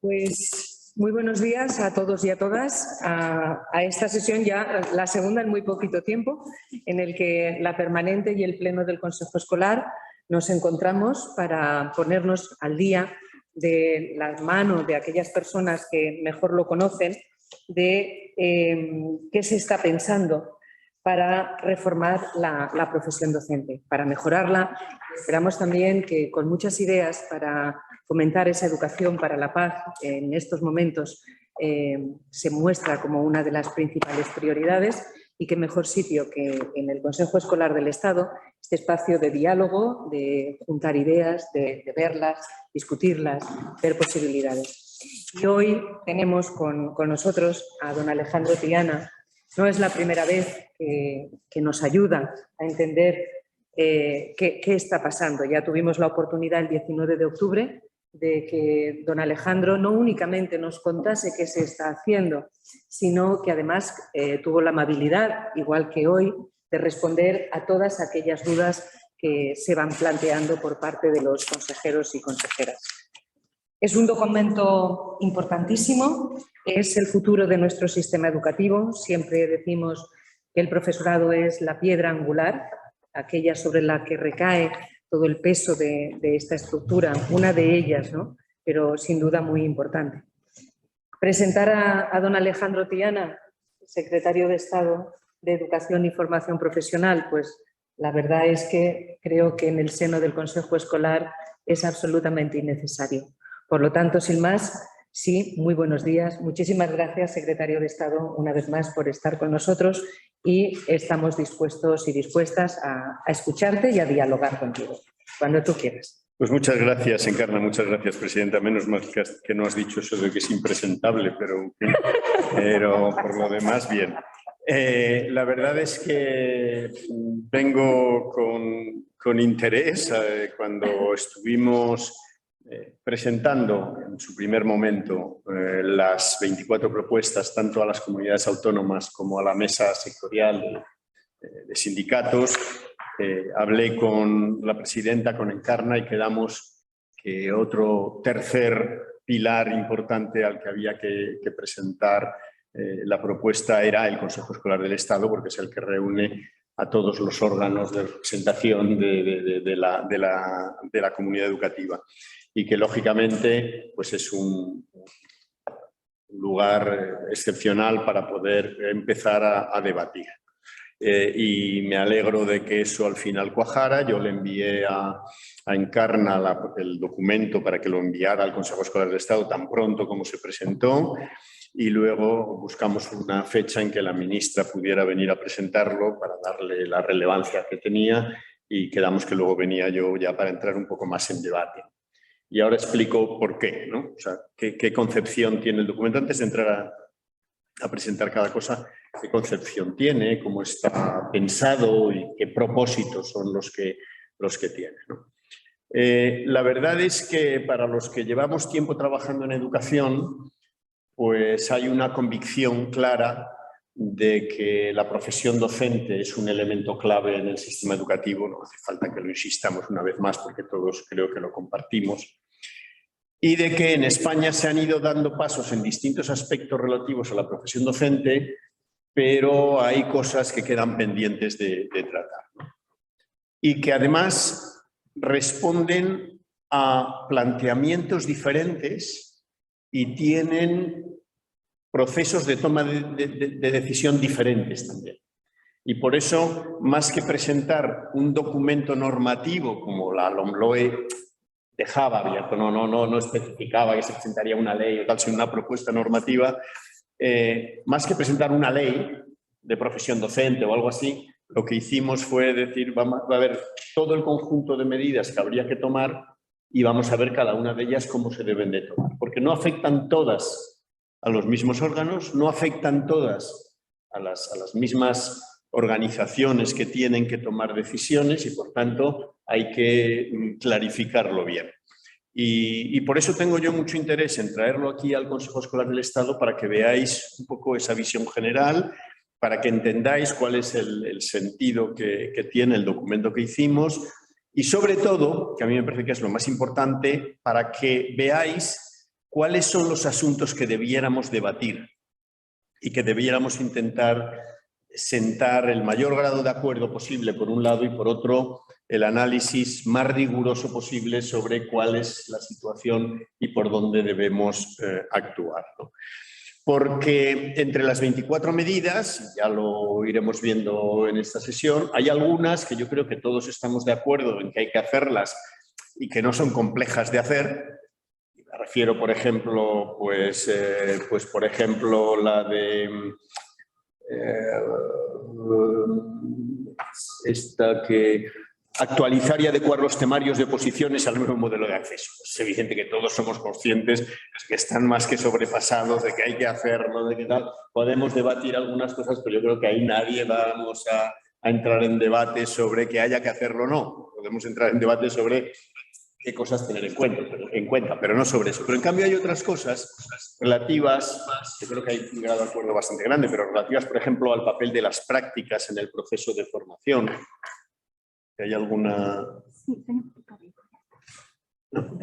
Pues muy buenos días a todos y a todas a esta sesión, ya la segunda en muy poquito tiempo, en el que la permanente y el pleno del Consejo Escolar nos encontramos para ponernos al día de la mano de aquellas personas que mejor lo conocen, de qué se está pensando para reformar la profesión docente, para mejorarla. Esperamos también que con muchas ideas para fomentar esa educación para la paz en estos momentos se muestra como una de las principales prioridades, y qué mejor sitio que en el Consejo Escolar del Estado, este espacio de diálogo, de juntar ideas, de verlas, discutirlas, ver posibilidades. Y hoy tenemos con nosotros a don Alejandro Tiana. No es la primera vez que nos ayuda a entender qué está pasando. Ya tuvimos la oportunidad el 19 de octubre de que don Alejandro no únicamente nos contase qué se está haciendo, sino que además tuvo la amabilidad, igual que hoy, de responder a todas aquellas dudas que se van planteando por parte de los consejeros y consejeras. Es un documento importantísimo, es el futuro de nuestro sistema educativo. Siempre decimos que el profesorado es la piedra angular, aquella sobre la que recae todo el peso de esta estructura, una de ellas, ¿no? Pero sin duda muy importante. Presentar a don Alejandro Tiana, secretario de Estado de Educación y Formación Profesional, pues la verdad es que creo que en el seno del Consejo Escolar es absolutamente innecesario. Por lo tanto, sin más, sí, muy buenos días. Muchísimas gracias, secretario de Estado, una vez más por estar con nosotros, y estamos dispuestos y dispuestas a escucharte y a dialogar contigo, cuando tú quieras. Pues muchas gracias, Encarna, muchas gracias, presidenta. Menos mal que no has dicho eso de que es impresentable, pero por lo demás, bien. La verdad es que vengo con interés. Cuando estuvimos presentando en su primer momento las 24 propuestas, tanto a las comunidades autónomas como a la mesa sectorial de sindicatos, hablé con la presidenta, con Encarna, y quedamos que otro tercer pilar importante al que había que presentar la propuesta era el Consejo Escolar del Estado, porque es el que reúne a todos los órganos de representación de la comunidad educativa, y que lógicamente pues es un lugar excepcional para poder empezar a debatir. Y me alegro de que eso al final cuajara. Yo le envié a Encarna el documento para que lo enviara al Consejo Escolar del Estado tan pronto como se presentó, y luego buscamos una fecha en que la ministra pudiera venir a presentarlo para darle la relevancia que tenía, y quedamos que luego venía yo ya para entrar un poco más en debate. Y ahora explico por qué, ¿no? O sea, qué concepción tiene el documento antes de entrar a presentar cada cosa. Qué concepción tiene, cómo está pensado y qué propósitos son los que tiene, ¿no? La verdad es que para los que llevamos tiempo trabajando en educación, pues hay una convicción clara de que la profesión docente es un elemento clave en el sistema educativo. No hace falta que lo insistamos una vez más, porque todos creo que lo compartimos. Y de que en España se han ido dando pasos en distintos aspectos relativos a la profesión docente, pero hay cosas que quedan pendientes de tratar, ¿no? Y que además responden a planteamientos diferentes y tienen procesos de toma de decisión diferentes también. Y por eso, más que presentar un documento normativo como la LOMLOE dejaba abierto, no especificaba que se presentaría una ley o tal, sino una propuesta normativa, más que presentar una ley de profesión docente o algo así, lo que hicimos fue decir, va a haber todo el conjunto de medidas que habría que tomar, y vamos a ver cada una de ellas cómo se deben de tomar, porque no afectan todas a los mismos órganos, no afectan todas a las mismas organizaciones que tienen que tomar decisiones, y por tanto hay que clarificarlo bien. Y por eso tengo yo mucho interés en traerlo aquí al Consejo Escolar del Estado, para que veáis un poco esa visión general, para que entendáis cuál es el sentido que tiene el documento que hicimos, y sobre todo, que a mí me parece que es lo más importante, para que veáis cuáles son los asuntos que debiéramos debatir y que debiéramos intentar sentar el mayor grado de acuerdo posible por un lado y por otro el análisis más riguroso posible sobre cuál es la situación y por dónde debemos actuar, ¿no? Porque entre las 24 medidas, ya lo iremos viendo en esta sesión, hay algunas que yo creo que todos estamos de acuerdo en que hay que hacerlas y que no son complejas de hacer. Me refiero, por ejemplo, por ejemplo, la de esta que actualizar y adecuar los temarios de oposiciones al nuevo modelo de acceso. Es evidente que todos somos conscientes que están más que sobrepasados, de que hay que hacerlo, de que tal. Podemos debatir algunas cosas, pero yo creo que ahí nadie vamos a entrar en debate sobre que haya que hacerlo o no. Podemos entrar en debate sobre qué cosas tener en cuenta, pero no sobre eso. Pero en cambio hay otras cosas relativas, yo creo que hay un grado de acuerdo bastante grande, pero relativas, por ejemplo, al papel de las prácticas en el proceso de formación. ¿Hay alguna...? ¿No?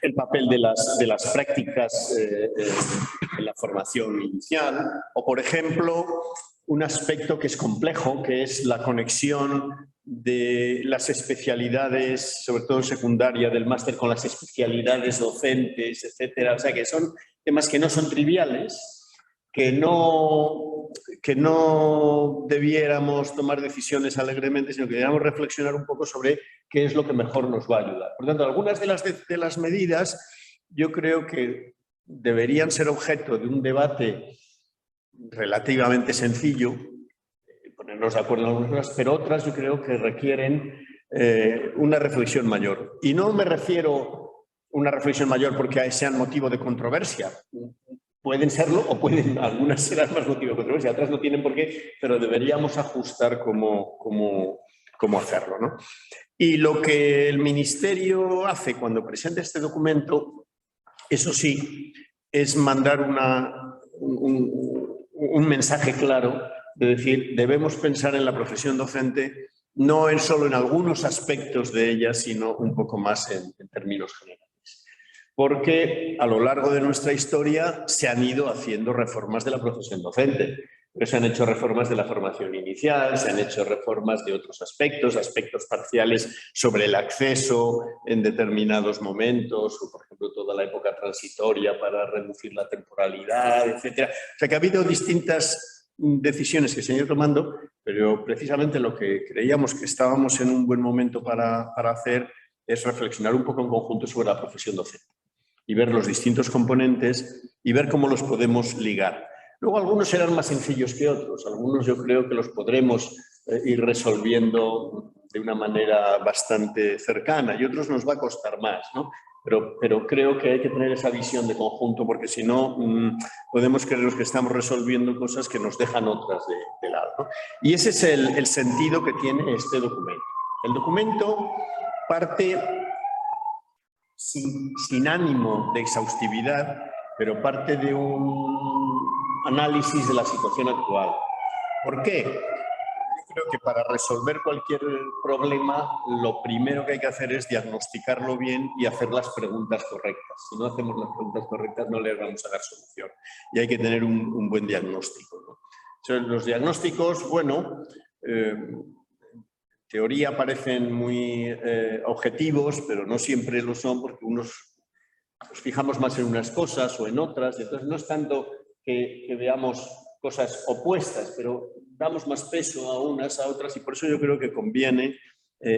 El papel de las prácticas en la formación inicial, o por ejemplo, un aspecto que es complejo, que es la conexión de las especialidades, sobre todo secundaria, del máster con las especialidades docentes, etcétera. O sea, que son temas que no son triviales, que no debiéramos tomar decisiones alegremente, sino que debiéramos reflexionar un poco sobre qué es lo que mejor nos va a ayudar. Por tanto, algunas de las medidas yo creo que deberían ser objeto de un debate relativamente sencillo, ponernos de acuerdo en algunas cosas, pero otras yo creo que requieren una reflexión mayor. Y no me refiero a una reflexión mayor porque sean motivo de controversia. Pueden serlo o algunas serán más motivo de controversia, otras no tienen por qué, pero deberíamos ajustar cómo hacerlo, ¿no? Y lo que el Ministerio hace cuando presenta este documento, eso sí, es mandar un mensaje claro de decir, debemos pensar en la profesión docente no solo en algunos aspectos de ella, sino un poco más en términos generales. Porque a lo largo de nuestra historia se han ido haciendo reformas de la profesión docente. Pero se han hecho reformas de la formación inicial, se han hecho reformas de otros aspectos parciales sobre el acceso en determinados momentos, o por ejemplo toda la época transitoria para reducir la temporalidad, etc. O sea que ha habido distintas decisiones que se han ido tomando, pero precisamente lo que creíamos que estábamos en un buen momento para hacer es reflexionar un poco en conjunto sobre la profesión docente y ver los distintos componentes y ver cómo los podemos ligar. Luego algunos serán más sencillos que otros, algunos yo creo que los podremos ir resolviendo de una manera bastante cercana y otros nos va a costar más, ¿no? Pero creo que hay que tener esa visión de conjunto porque si no podemos creer que estamos resolviendo cosas que nos dejan otras de lado, ¿no? Y ese es el sentido que tiene este documento. El documento parte sin ánimo de exhaustividad, pero parte de un análisis de la situación actual. ¿Por qué? Yo creo que para resolver cualquier problema, lo primero que hay que hacer es diagnosticarlo bien y hacer las preguntas correctas. Si no hacemos las preguntas correctas, no le vamos a dar solución. Y hay que tener un buen diagnóstico, ¿no? Los diagnósticos, bueno, teoría parecen muy objetivos, pero no siempre lo son porque unos nos fijamos más en unas cosas o en otras, y entonces no es tanto que veamos cosas opuestas, pero damos más peso a unas, a otras, y por eso yo creo que conviene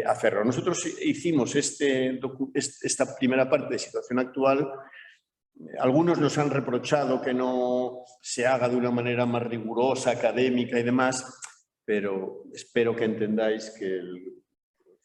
hacerlo. Nosotros hicimos esta primera parte de situación actual. Algunos nos han reprochado que no se haga de una manera más rigurosa, académica y demás, pero espero que entendáis que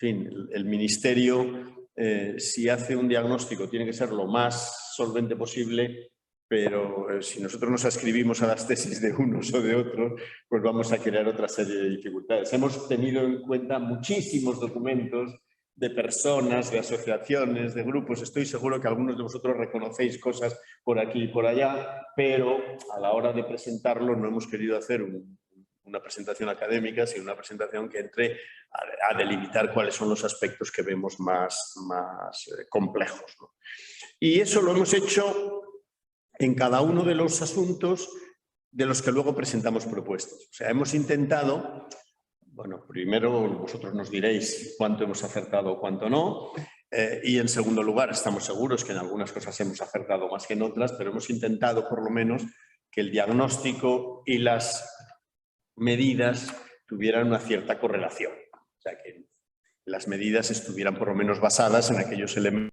el Ministerio, si hace un diagnóstico, tiene que ser lo más solvente posible, pero si nosotros nos ascribimos a las tesis de unos o de otros, pues vamos a crear otra serie de dificultades. Hemos tenido en cuenta muchísimos documentos de personas, de asociaciones, de grupos. Estoy seguro que algunos de vosotros reconocéis cosas por aquí y por allá, pero a la hora de presentarlo no hemos querido hacer un una presentación académica, sino una presentación que entre a delimitar cuáles son los aspectos que vemos más complejos, ¿no? Y eso lo hemos hecho en cada uno de los asuntos de los que luego presentamos propuestas. O sea, hemos intentado, bueno, primero vosotros nos diréis cuánto hemos acertado o cuánto no, y en segundo lugar estamos seguros que en algunas cosas hemos acertado más que en otras, pero hemos intentado por lo menos que el diagnóstico y las medidas tuvieran una cierta correlación. O sea, que las medidas estuvieran por lo menos basadas en aquellos elementos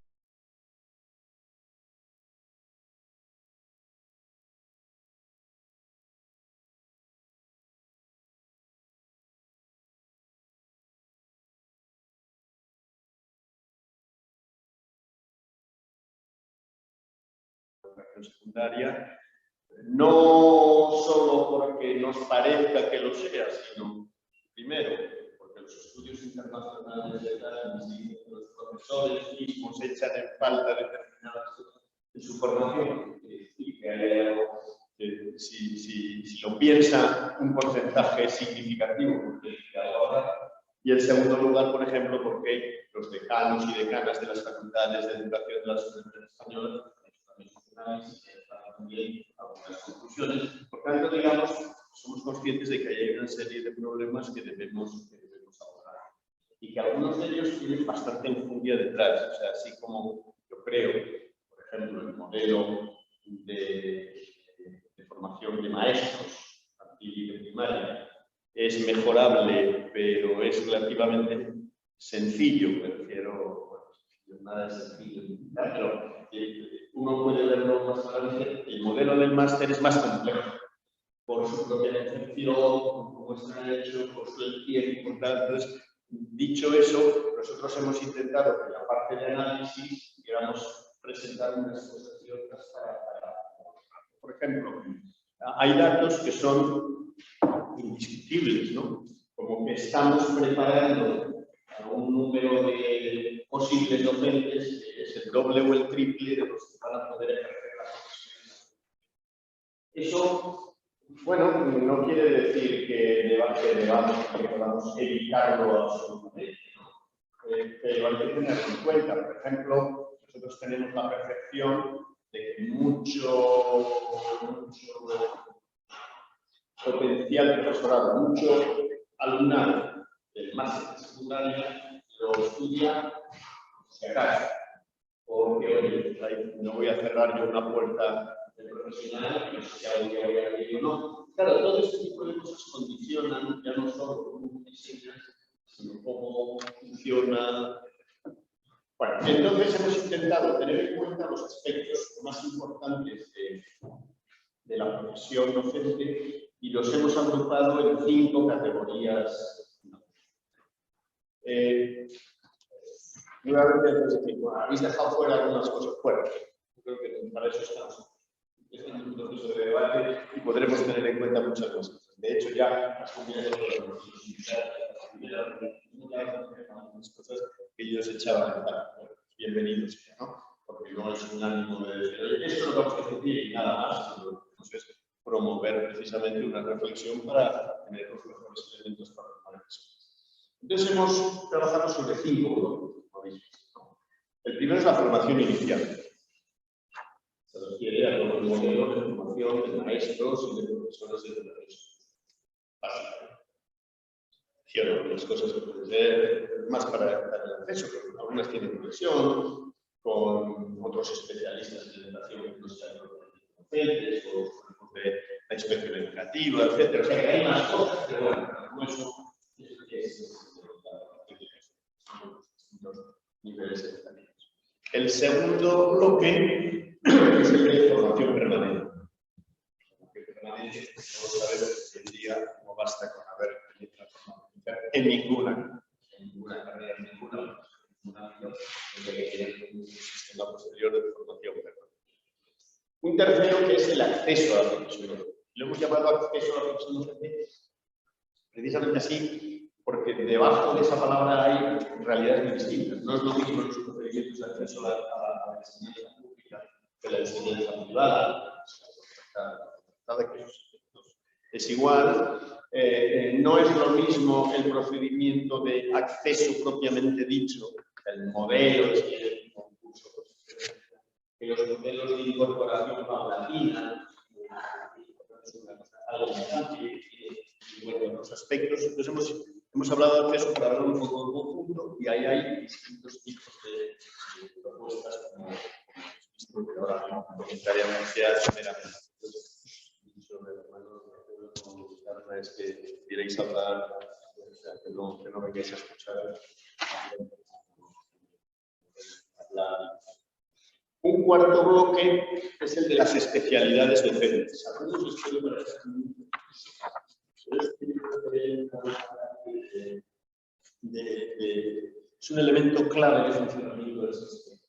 secundaria, no solo porque nos parezca que lo sea, sino primero porque los estudios internacionales de los profesores mismos echan en falta determinadas de su formación, y que hay algo que si lo piensa un porcentaje significativo que ahora. Y en segundo lugar, por ejemplo, porque los decanos y decanas de las facultades de educación de las universidades españolas también algunas conclusiones. Por tanto, digamos, somos conscientes de que hay una serie de problemas que debemos abordar y que algunos de ellos tienen bastante enjundia detrás. O sea, así como yo creo, por ejemplo, el modelo de formación de maestros infantil y de primaria es mejorable, pero es relativamente sencillo. Me refiero, bueno, nada es sencillo, pero uno puede verlo más claramente. El modelo del máster es más complejo por su propia concepción, por cómo está hecho, por su tiempo. Entonces, dicho eso, nosotros hemos intentado que la parte de análisis, digamos, presentar unas cosas y otras para por ejemplo, hay datos que son indiscutibles, ¿no? Como que estamos preparando a un número de posibles docentes que es el doble o el triple de los que van a poder ejercer la profesión. Eso, bueno, no quiere decir que debamos evitarlo absolutamente, ¿no? Pero hay que tenerlo en cuenta. Por ejemplo, nosotros tenemos la percepción de que mucho potencial de profesorado, mucho alumnado del máster de secundaria lo estudia si acaso, porque oye, no voy a cerrar yo una puerta de profesional, no sé si algo que voy a ir o no. Claro, todo este tipo de cosas condicionan ya no solo cómo enseñas, sino cómo funciona. Bueno, entonces hemos intentado tener en cuenta los aspectos más importantes de la profesión docente y los hemos agrupado en 5 categorías. Nuevamente, habéis dejado fuera algunas cosas fuera. Creo que para eso estamos en un proceso de debate y podremos tener en cuenta muchas cosas. De hecho, ya las comunidades las cosas que ellos echaban en falta. Bienvenidos, ¿no? Porque no es un ánimo de decir, oye, esto lo vamos a decir y nada más, sino es promover precisamente una reflexión para tener los mejores elementos para tomar decisiones. Entonces hemos trabajado sobre 5 bloques, como habéis visto. El primero es la formación inicial. Se refiere a los modelos de formación de maestros y de profesores de educación básica. Las cosas que pueden ser más para el acceso, pero algunas tienen conexión con otros especialistas en educación que no sean docentes o de la inspección educativa, etc. O sea que hay más cosas, pero bueno, eso es los niveles educativos. El segundo bloque es el de formación permanente. Permanente, todos sabemos que hoy en día no basta con haber en ninguna carrera, en un sistema posterior de formación permanente. Un tercero que es el acceso a la profesión. Lo hemos llamado acceso a la profesión precisamente así, porque debajo de esa palabra hay realidades muy distintas. No es lo mismo los procedimientos de acceso a la enseñanza pública que la enseñanza privada. Es igual, No es lo mismo el procedimiento de acceso propiamente dicho, el modelo de concurso, que los modelos de incorporación paulatina, algo más amplio y buenos aspectos. Entonces hemos hablado de acceso para hablar un poco del conjunto y ahí hay distintos tipos de propuestas, como hemos visto, que ahora comentariamente meramente. Es que iréis a hablar, que no vengáis a escuchar un cuarto bloque es el de las especialidades docentes. Algunos es un elemento clave de funcionamiento del sistema.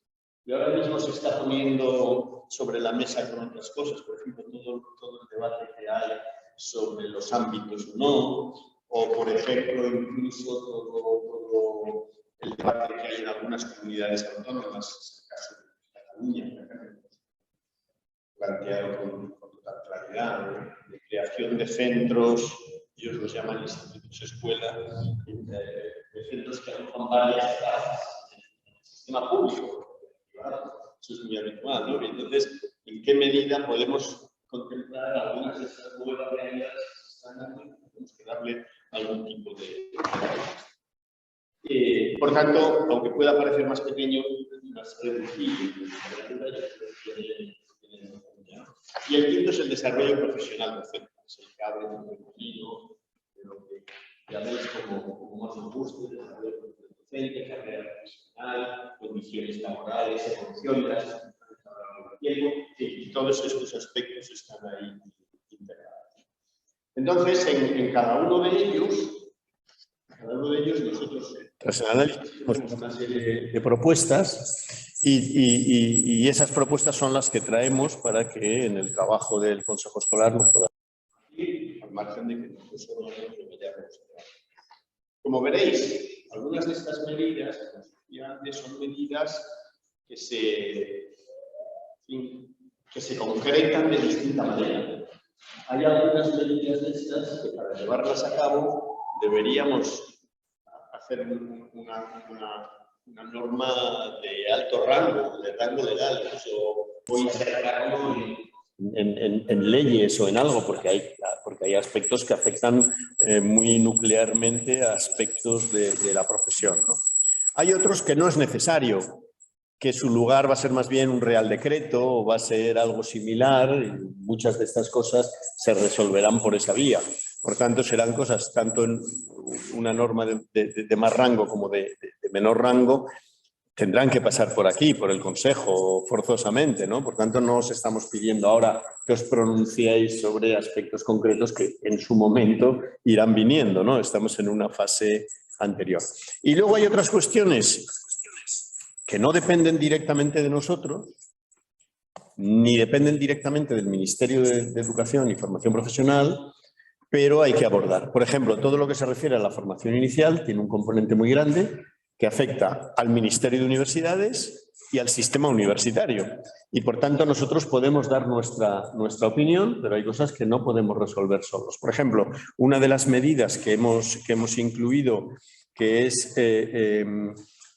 Y ahora mismo se está poniendo sobre la mesa con otras cosas, por ejemplo, todo el debate que hay sobre los ámbitos o no, o por ejemplo, incluso todo el debate que hay en algunas comunidades autónomas, es el caso de Cataluña, planteado con total claridad, de creación de centros, ellos los llaman institutos escuela, de centros que agrupan varias plazas en el sistema público, privado. Eso es muy habitual, ¿no? Entonces, ¿en qué medida podemos contemplar algunas de estas nuevas realidades que están aquí? Tenemos que darle algún tipo de... por tanto, aunque pueda parecer más pequeño, más reducible. Y el quinto es el desarrollo profesional docente. Es el que abre un camino de lo que llaméis como más os guste, desarrollo docente, carrera profesional, condiciones laborales, evoluciones, y todos estos aspectos están ahí integrados. Entonces, en cada uno de ellos nosotros tras el análisis hemos una serie de propuestas y esas propuestas son las que traemos para que en el trabajo del Consejo Escolar nos podamos ir al margen de que nosotros lo vayamos. Como veréis, algunas de estas medidas son medidas que se concretan de distinta manera. Hay algunas medidas de estas que para llevarlas a cabo deberíamos hacer una norma de alto rango, de rango legal, o integrarlo en leyes o en algo, porque hay aspectos que afectan muy nuclearmente a aspectos de la profesión, ¿no? Hay otros que no es necesario, que su lugar va a ser más bien un real decreto o va a ser algo similar, y muchas de estas cosas se resolverán por esa vía. Por tanto, serán cosas tanto en una norma de más rango como de menor rango, tendrán que pasar por aquí, por el Consejo, forzosamente, ¿no? Por tanto, no os estamos pidiendo ahora que os pronunciéis sobre aspectos concretos que en su momento irán viniendo, ¿no? Estamos en una fase anterior. Y luego hay otras cuestiones que no dependen directamente de nosotros, ni dependen directamente del Ministerio de Educación y Formación Profesional, pero hay que abordar. Por ejemplo, todo lo que se refiere a la formación inicial tiene un componente muy grande que afecta al Ministerio de Universidades y al sistema universitario. Y por tanto nosotros podemos dar nuestra opinión, pero hay cosas que no podemos resolver solos. Por ejemplo, una de las medidas que hemos incluido, que es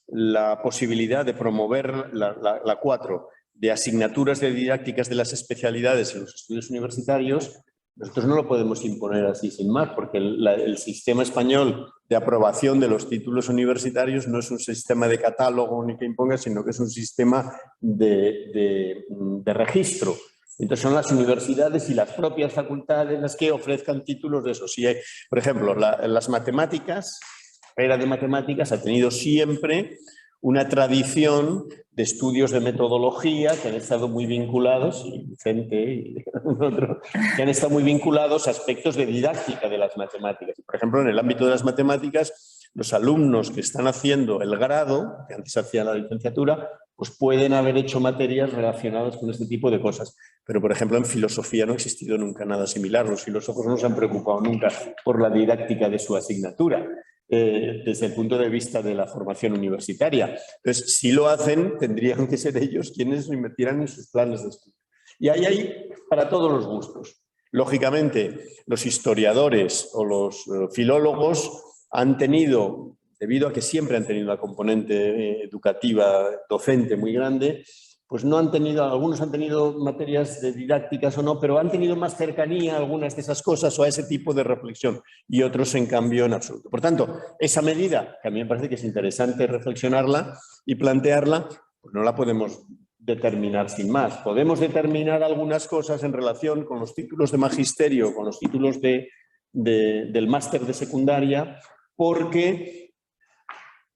la posibilidad de promover la 4 de asignaturas de didácticas de las especialidades en los estudios universitarios, nosotros no lo podemos imponer así sin más, porque el sistema español de aprobación de los títulos universitarios no es un sistema de catálogo ni que imponga, sino que es un sistema de registro. Entonces son las universidades y las propias facultades las que ofrezcan títulos de eso. Si hay, por ejemplo, las matemáticas, la carrera de matemáticas ha tenido siempre una tradición de estudios de metodología que han estado muy vinculados, y Vicente y otros, que han estado muy vinculados a aspectos de didáctica de las matemáticas. Por ejemplo, en el ámbito de las matemáticas, los alumnos que están haciendo el grado, que antes hacían la licenciatura, pues pueden haber hecho materias relacionadas con este tipo de cosas. Pero, por ejemplo, en filosofía no ha existido nunca nada similar. Los filósofos no se han preocupado nunca por la didáctica de su asignatura. Desde el punto de vista de la formación universitaria. Entonces, si lo hacen, tendrían que ser ellos quienes lo invirtieran en sus planes de estudio. Y ahí hay para todos los gustos. Lógicamente, los historiadores o los filólogos han tenido, debido a que siempre han tenido una componente educativa, docente muy grande, pues no han tenido, algunos han tenido materias de didácticas o no, pero han tenido más cercanía a algunas de esas cosas o a ese tipo de reflexión, y otros en cambio en absoluto. Por tanto, esa medida, que a mí me parece que es interesante reflexionarla y plantearla, pues no la podemos determinar sin más. Podemos determinar algunas cosas en relación con los títulos de magisterio, con los títulos del máster de secundaria, porque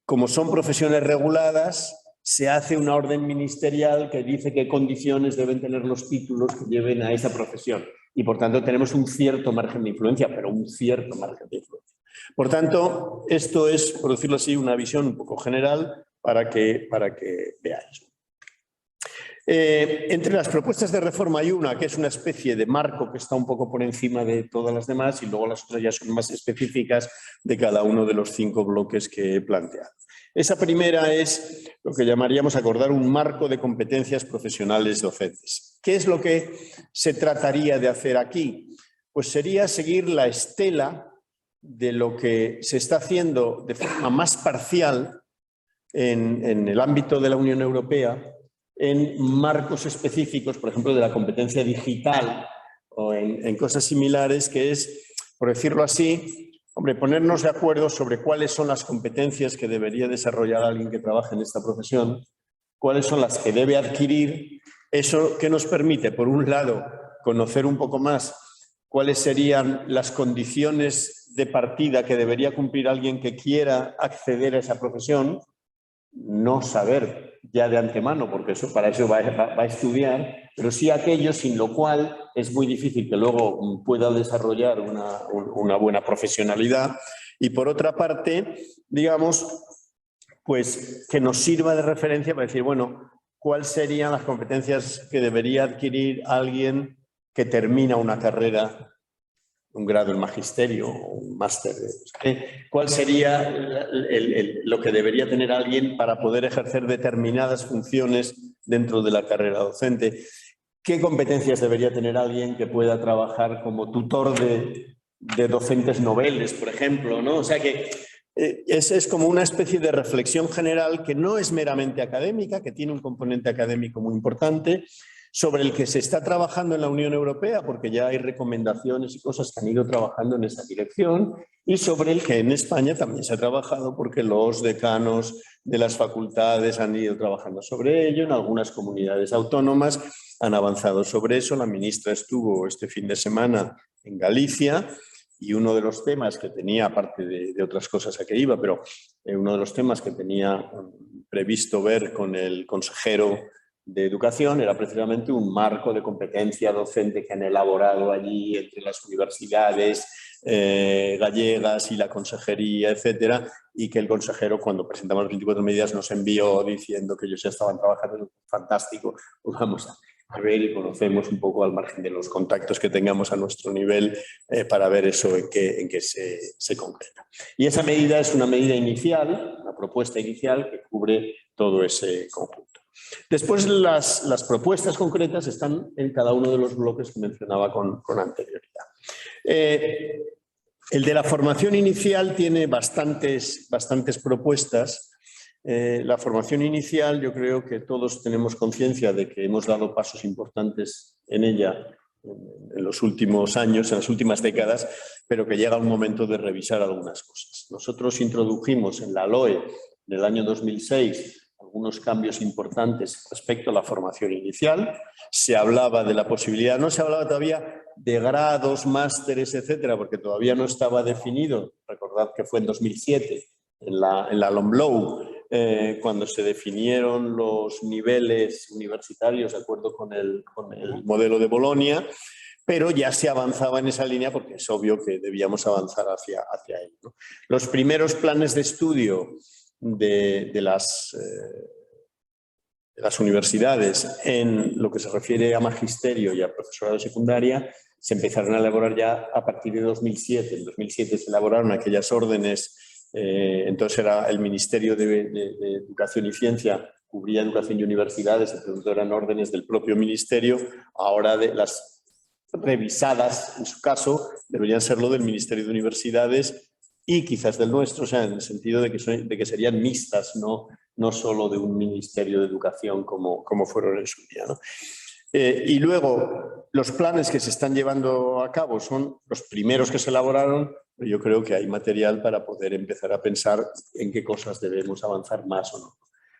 como son profesiones reguladas, se hace una orden ministerial que dice qué condiciones deben tener los títulos que lleven a esa profesión. Y por tanto tenemos un cierto margen de influencia, pero un cierto margen de influencia. Por tanto, esto es, por decirlo así, una visión un poco general para que veáis. Entre las propuestas de reforma hay una que es una especie de marco que está un poco por encima de todas las demás, y luego las otras ya son más específicas de cada uno de los 5 bloques que he planteado. Esa primera es lo que llamaríamos acordar un marco de competencias profesionales docentes. ¿Qué es lo que se trataría de hacer aquí? Pues sería seguir la estela de lo que se está haciendo de forma más parcial en el ámbito de la Unión Europea, en marcos específicos, por ejemplo, de la competencia digital o en cosas similares, que es, por decirlo así, hombre, ponernos de acuerdo sobre cuáles son las competencias que debería desarrollar alguien que trabaje en esta profesión, cuáles son las que debe adquirir, eso que nos permite, por un lado, conocer un poco más cuáles serían las condiciones de partida que debería cumplir alguien que quiera acceder a esa profesión, no saber ya de antemano, porque eso, para eso va a estudiar, pero sí aquello sin lo cual es muy difícil que luego pueda desarrollar una buena profesionalidad. Y por otra parte, digamos, pues que nos sirva de referencia para decir, bueno, cuáles serían las competencias que debería adquirir alguien que termina una carrera, un grado en magisterio o un máster. ¿Cuál sería lo que debería tener alguien para poder ejercer determinadas funciones dentro de la carrera docente? ¿Qué competencias debería tener alguien que pueda trabajar como tutor de docentes noveles, por ejemplo, ¿no? O sea que es como una especie de reflexión general que no es meramente académica, que tiene un componente académico muy importante, sobre el que se está trabajando en la Unión Europea, porque ya hay recomendaciones y cosas que han ido trabajando en esa dirección, y sobre el que en España también se ha trabajado, porque los decanos de las facultades han ido trabajando sobre ello, en algunas comunidades autónomas han avanzado sobre eso. La ministra estuvo este fin de semana en Galicia, y uno de los temas que tenía, aparte de otras cosas a que iba, pero uno de los temas que tenía previsto ver con el consejero de Educación era precisamente un marco de competencia docente que han elaborado allí entre las universidades gallegas y la consejería, etcétera, y que el consejero, cuando presentamos las 24 medidas, nos envió diciendo que ellos ya estaban trabajando. Fantástico, pues vamos a ver y conocemos un poco al margen de los contactos que tengamos a nuestro nivel para ver eso en qué se concreta. Y esa medida es una medida inicial, una propuesta inicial que cubre todo ese conjunto. Después las propuestas concretas están en cada uno de los bloques que mencionaba con anterioridad. El de la formación inicial tiene bastantes propuestas. La formación inicial, yo creo que todos tenemos conciencia de que hemos dado pasos importantes en ella en los últimos años, en las últimas décadas, pero que llega un momento de revisar algunas cosas. Nosotros introdujimos en la LOE en el año 2006 algunos cambios importantes respecto a la formación inicial. Se hablaba de la posibilidad, no se hablaba todavía de grados, másteres, etcétera, porque todavía no estaba definido. Recordad que fue en 2007, en la LOMLOE, cuando se definieron los niveles universitarios de acuerdo con el modelo de Bolonia, pero ya se avanzaba en esa línea porque es obvio que debíamos avanzar hacia ello, ¿no? Los primeros planes de estudio de las universidades en lo que se refiere a magisterio y a profesorado de secundaria se empezaron a elaborar ya a partir de 2007. En 2007 se elaboraron aquellas órdenes, entonces era el Ministerio de Educación y Ciencia, cubría educación y universidades, entonces eran órdenes del propio ministerio. Ahora revisadas, en su caso, deberían serlo del Ministerio de Universidades y quizás del nuestro, o sea, en el sentido de que serían mixtas, no solo de un Ministerio de Educación como fueron en su día, ¿no? Y luego, los planes que se están llevando a cabo son los primeros que se elaboraron, pero yo creo que hay material para poder empezar a pensar en qué cosas debemos avanzar más o no.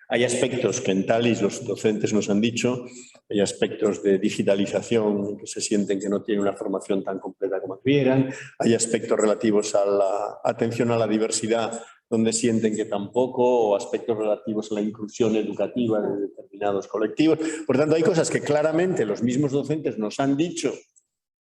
Hay aspectos que en Thalys los docentes nos han dicho, hay aspectos de digitalización que se sienten que no tienen una formación tan completa como debieran, hay aspectos relativos a la atención a la diversidad donde sienten que tampoco, o aspectos relativos a la inclusión educativa de determinados colectivos. Por tanto, hay cosas que claramente los mismos docentes nos han dicho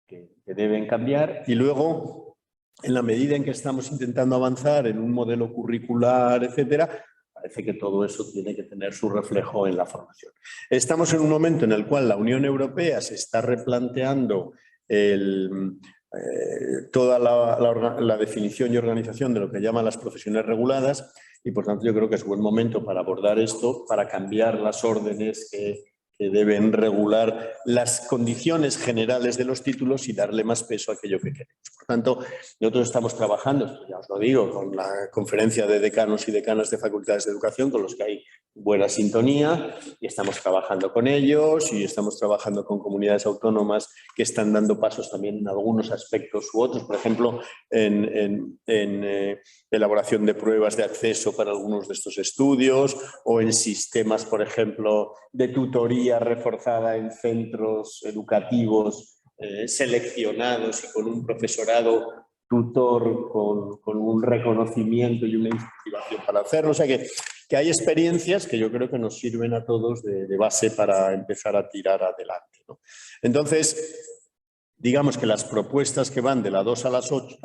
que deben cambiar y luego, en la medida en que estamos intentando avanzar en un modelo curricular, etcétera, parece que todo eso tiene que tener su reflejo en la formación. Estamos en un momento en el cual la Unión Europea se está replanteando toda la definición y organización de lo que llaman las profesiones reguladas y, por tanto, yo creo que es buen momento para abordar esto, para cambiar las órdenes que deben regular las condiciones generales de los títulos y darle más peso a aquello que queremos. Por tanto, nosotros estamos trabajando, esto ya os lo digo, con la conferencia de decanos y decanas de facultades de educación, con los que hay buena sintonía, y estamos trabajando con ellos y estamos trabajando con comunidades autónomas que están dando pasos también en algunos aspectos u otros, por ejemplo, en elaboración de pruebas de acceso para algunos de estos estudios o en sistemas, por ejemplo, de tutoría reforzada en centros educativos seleccionados y con un profesorado tutor con un reconocimiento y una incentivación para hacerlo. O sea que hay experiencias que yo creo que nos sirven a todos de base para empezar a tirar adelante, ¿no? Entonces, digamos que las propuestas que van de la 2 a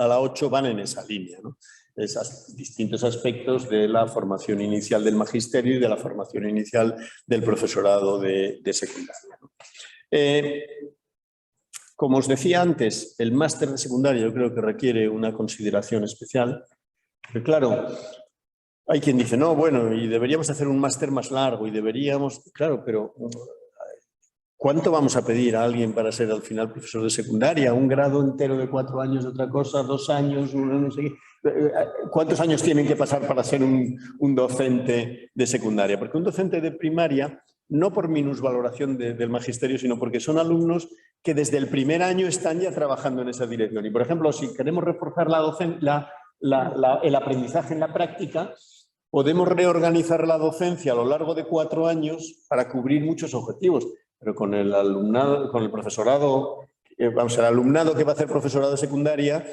la 8 van en esa línea, ¿no? Esos distintos aspectos de la formación inicial del magisterio y de la formación inicial del profesorado de secundaria, ¿no? Como os decía antes, el máster de secundaria yo creo que requiere una consideración especial. Pero claro, hay quien dice, no, bueno, y deberíamos hacer un máster más largo y deberíamos... Claro, pero ¿cuánto vamos a pedir a alguien para ser al final profesor de secundaria? ¿Un grado entero de 4 años de otra cosa? ¿2 años? No sé qué. ¿Cuántos años tienen que pasar para ser un docente de secundaria? Porque un docente de primaria, no por minusvaloración del magisterio, sino porque son alumnos que desde el primer año están ya trabajando en esa dirección. Y, por ejemplo, si queremos reforzar el aprendizaje en la práctica, podemos reorganizar la docencia a lo largo de 4 años para cubrir muchos objetivos. Pero con el alumnado, con el profesorado, vamos, el alumnado que va a hacer profesorado de secundaria,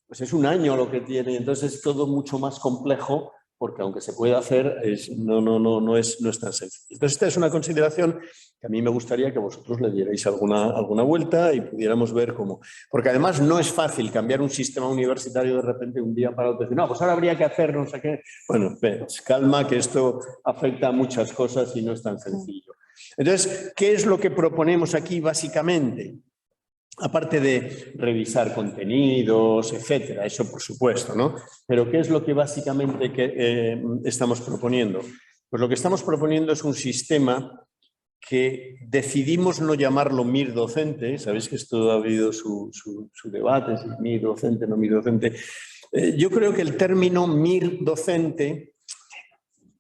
pues es 1 año lo que tiene. Entonces es todo mucho más complejo, porque aunque se puede hacer, no es tan sencillo. Entonces esta es una consideración que a mí me gustaría que vosotros le dierais alguna vuelta y pudiéramos ver cómo. Porque además no es fácil cambiar un sistema universitario de repente un día para otro. No, pues ahora habría que hacer no sé qué. Bueno, calma, que esto afecta a muchas cosas y no es tan sencillo. Entonces, ¿qué es lo que proponemos aquí básicamente? Aparte de revisar contenidos, etcétera, eso por supuesto, ¿no? Pero ¿qué es lo que básicamente estamos proponiendo? Pues lo que estamos proponiendo es un sistema que decidimos no llamarlo MIR docente. Sabéis que esto ha habido su debate, si MIR docente, no MIR docente. Yo creo que el término MIR docente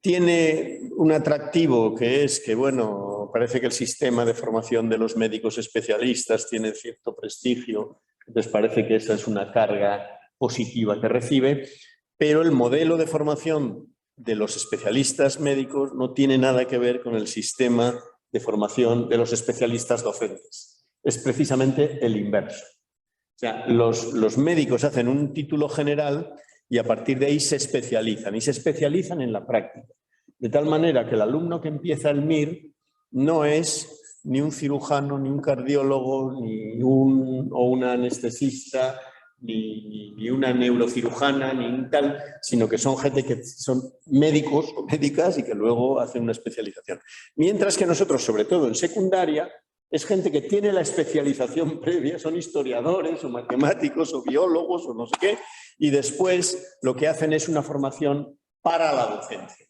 tiene un atractivo, que es que, bueno, parece que el sistema de formación de los médicos especialistas tiene cierto prestigio, entonces parece que esa es una carga positiva que recibe, pero el modelo de formación de los especialistas médicos no tiene nada que ver con el sistema de formación de los especialistas docentes. Es precisamente el inverso. O sea, los médicos hacen un título general y a partir de ahí se especializan, y se especializan en la práctica. De tal manera que el alumno que empieza el MIR no es ni un cirujano, ni un cardiólogo, o una anestesista, ni una neurocirujana, ni un tal, sino que son gente que son médicos o médicas y que luego hacen una especialización. Mientras que nosotros, sobre todo en secundaria, es gente que tiene la especialización previa, son historiadores o matemáticos o biólogos o no sé qué, y después lo que hacen es una formación para la docencia.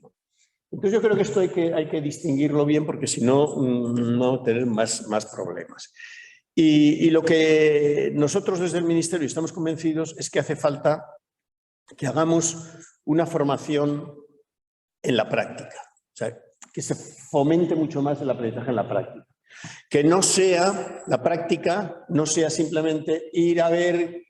Entonces yo creo que esto hay que distinguirlo bien, porque si no, no tener más problemas. Y lo que nosotros desde el Ministerio estamos convencidos es que hace falta que hagamos una formación en la práctica, o sea, que se fomente mucho más el aprendizaje en la práctica. Que no sea, la práctica no sea simplemente ir a ver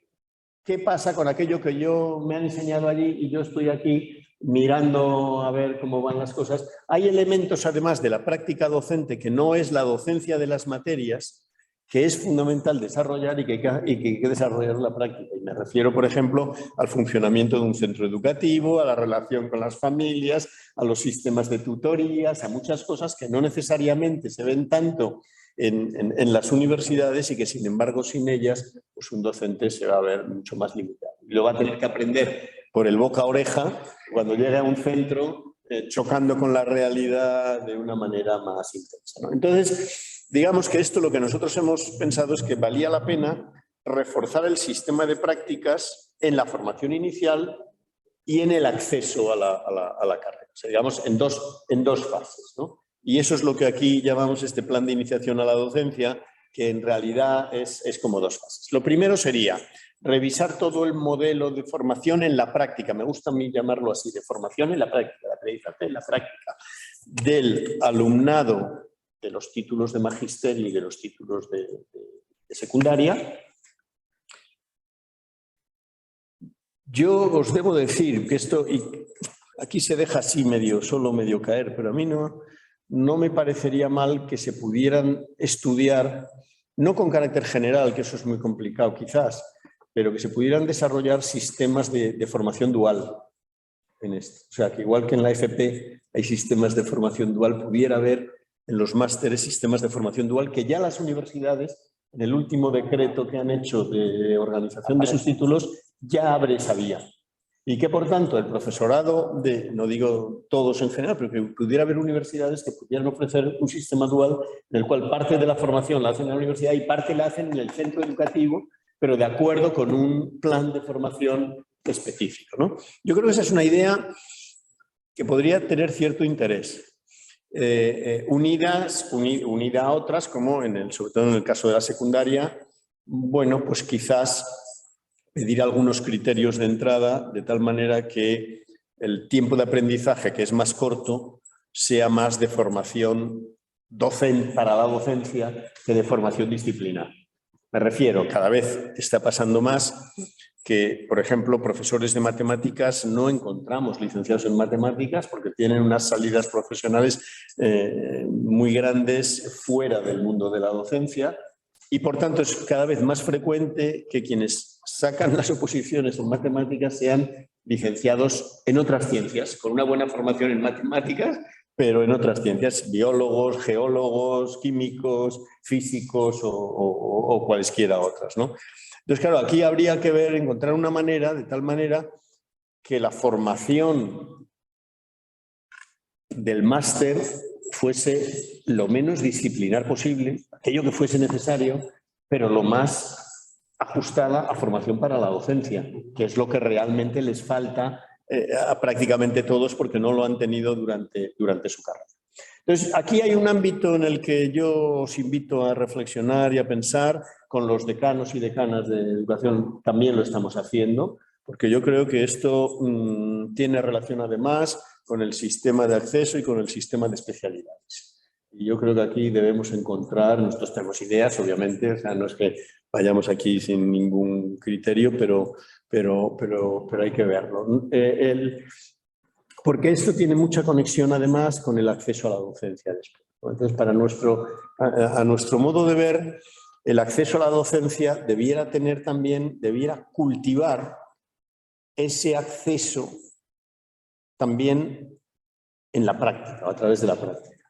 qué pasa con aquello que me han enseñado allí y yo estoy aquí mirando a ver cómo van las cosas. Hay elementos, además de la práctica docente, que no es la docencia de las materias, que es fundamental desarrollar y que hay que desarrollar la práctica. Y me refiero, por ejemplo, al funcionamiento de un centro educativo, a la relación con las familias, a los sistemas de tutorías, a muchas cosas que no necesariamente se ven tanto en las universidades y que, sin embargo, sin ellas, pues un docente se va a ver mucho más limitado. Y lo va a tener que aprender por el boca a oreja cuando llegue a un centro, chocando con la realidad de una manera más intensa, ¿no? Entonces, digamos que esto lo que nosotros hemos pensado es que valía la pena reforzar el sistema de prácticas en la formación inicial y en el acceso a la carrera. O sea, digamos, en dos fases, ¿no? Y eso es lo que aquí llamamos este plan de iniciación a la docencia, que en realidad es como dos fases. Lo primero sería revisar todo el modelo de formación en la práctica, me gusta a mí llamarlo así, de formación en la práctica, de aprendizaje en la práctica, del alumnado de los títulos de magisterio y de los títulos de secundaria. Yo os debo decir que esto, y aquí se deja así solo medio caer, pero a mí no me parecería mal que se pudieran estudiar, no con carácter general, que eso es muy complicado quizás, pero que se pudieran desarrollar sistemas de formación dual en esto. O sea, que igual que en la FP hay sistemas de formación dual, pudiera haber en los másteres sistemas de formación dual que ya las universidades, en el último decreto que han hecho de organización de sus títulos, ya abre esa vía. Y que, por tanto, el profesorado, no digo todos en general, pero que pudiera haber universidades que pudieran ofrecer un sistema dual en el cual parte de la formación la hacen en la universidad y parte la hacen en el centro educativo, pero de acuerdo con un plan de formación específico, ¿no? Yo creo que esa es una idea que podría tener cierto interés, unida a otras, como sobre todo en el caso de la secundaria, bueno, pues quizás pedir algunos criterios de entrada de tal manera que el tiempo de aprendizaje, que es más corto, sea más de formación docente para la docencia que de formación disciplinar. Me refiero, cada vez está pasando más que, por ejemplo, profesores de matemáticas no encontramos licenciados en matemáticas porque tienen unas salidas profesionales muy grandes fuera del mundo de la docencia y, por tanto, es cada vez más frecuente que quienes sacan las oposiciones en matemáticas sean licenciados en otras ciencias, con una buena formación en matemáticas, pero en otras ciencias, biólogos, geólogos, químicos, físicos o cualesquiera otras, ¿no? Entonces, claro, aquí habría que encontrar una manera, de tal manera que la formación del máster fuese lo menos disciplinar posible, aquello que fuese necesario, pero lo más ajustada a formación para la docencia, que es lo que realmente les falta a prácticamente todos porque no lo han tenido durante su carrera. Entonces, aquí hay un ámbito en el que yo os invito a reflexionar y a pensar. Con los decanos y decanas de educación también lo estamos haciendo, porque yo creo que esto tiene relación además con el sistema de acceso y con el sistema de especialidades. Y yo creo que aquí debemos encontrar, nosotros tenemos ideas, obviamente, o sea, no es que vayamos aquí sin ningún criterio, pero hay que verlo. Porque esto tiene mucha conexión además con el acceso a la docencia después, ¿no? Entonces, a nuestro modo de ver, el acceso a la docencia debiera cultivar ese acceso también en la práctica, a través de la práctica.